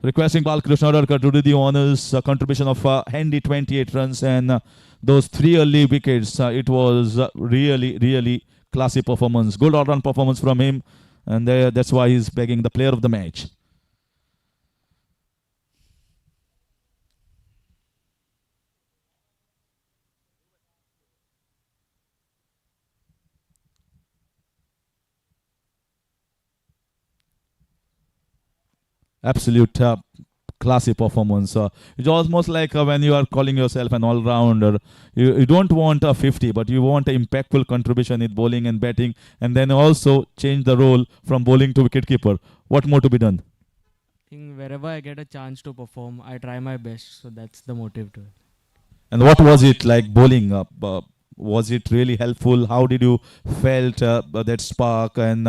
Requesting Balkrishna Adarkar to do the honors, contribution of handy 28 runs and those 3 early wickets. It was really, really classy performance. Good all-round performance from him, and that's why he's begging the player of the match. Absolute classy performance. It's almost like when you are calling yourself an all-rounder, you don't want a 50, but you want an impactful contribution in bowling and batting, and then also change the role from bowling to wicketkeeper. What more to be done? I think wherever I get a chance to perform, I try my best. So that's the motive to it. And what was it like bowling? Was it really helpful? How did you felt that spark? And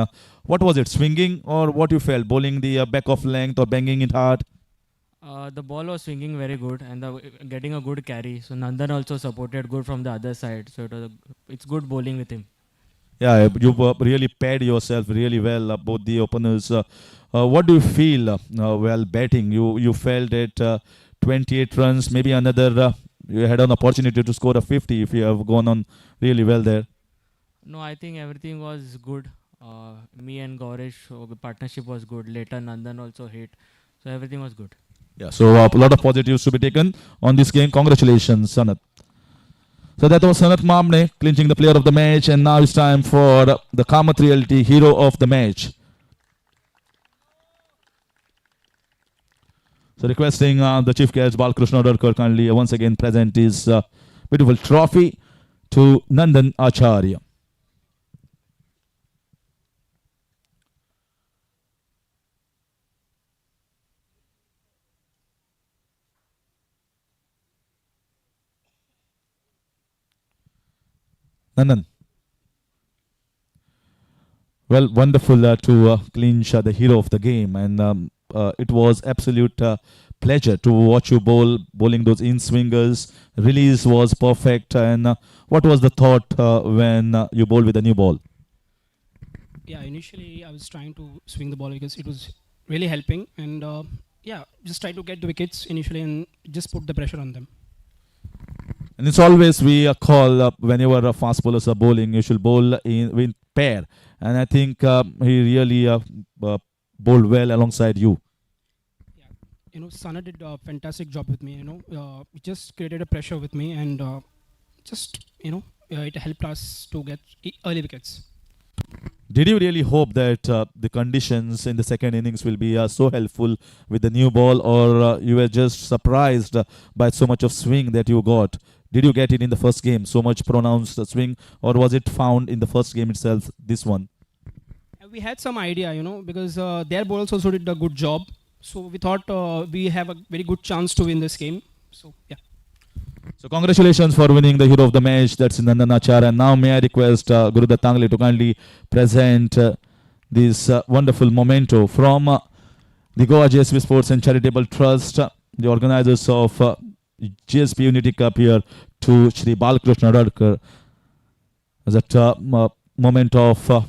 what was it, swinging or what you felt? Bowling the back of length or banging it hard? The ball was swinging very good and getting a good carry. So Nandan also supported good from the other side. So it's good bowling with him. Yeah, you really paired yourself really well, both the openers. What do you feel while batting? You felt at 28 runs, maybe another. You had an opportunity to score a 50 if you have gone on really well there. No, I think everything was good. Me and Gaurish, the partnership was good. Later Nandan also hit. So everything was good. Yeah, so a lot of positives to be taken on this game. Congratulations, Sanat. So that was Sanat Mamne clinching the player of the match, and now it's time for the Kamath Realty Hero of the Match. So requesting the chief guest Balkrishna Darkar kindly once again present his beautiful trophy to Nandan Acharya. Nandan. Well, wonderful to clinch the hero of the game, and it was absolute pleasure to watch you bowling those in-swingers. Release was perfect, and what was the thought when you bowled with a new ball? Yeah, initially I was trying to swing the ball because it was really helping, and just try to get the wickets initially and just put the pressure on them. And it's always we call whenever fast bowlers are bowling, you should bowl in pair. And I think he really bowled well alongside you. Yeah, Sana did a fantastic job with me. He just created a pressure with me, and it helped us to get early wickets. Did you really hope that the conditions in the second innings will be so helpful with the new ball, or you were just surprised by so much of swing that you got? Did you get it in the first game, so much pronounced swing, or was it found in the first game itself, this one? We had some idea, because their bowlers also did a good job. So we thought we have a very good chance to win this game. So, yeah. So congratulations for winning the hero of the match. That's Nandan Acharya. And now may I request Gurudat Tangle to kindly present this wonderful memento from the Goa GSB Sports and Charitable Trust, the organizers of GSB Unity Cup here, to Shri Balkrishna Radkar as a moment of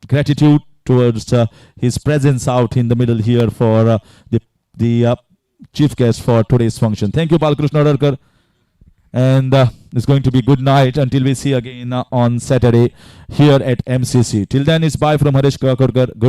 gratitude towards his presence out in the middle here for the chief guest for today's function. Thank you, Balkrishna Radkar. And it's going to be good night until we see again on Saturday here at MCC. Till then, it's bye from Harish Kakurkar. Good night.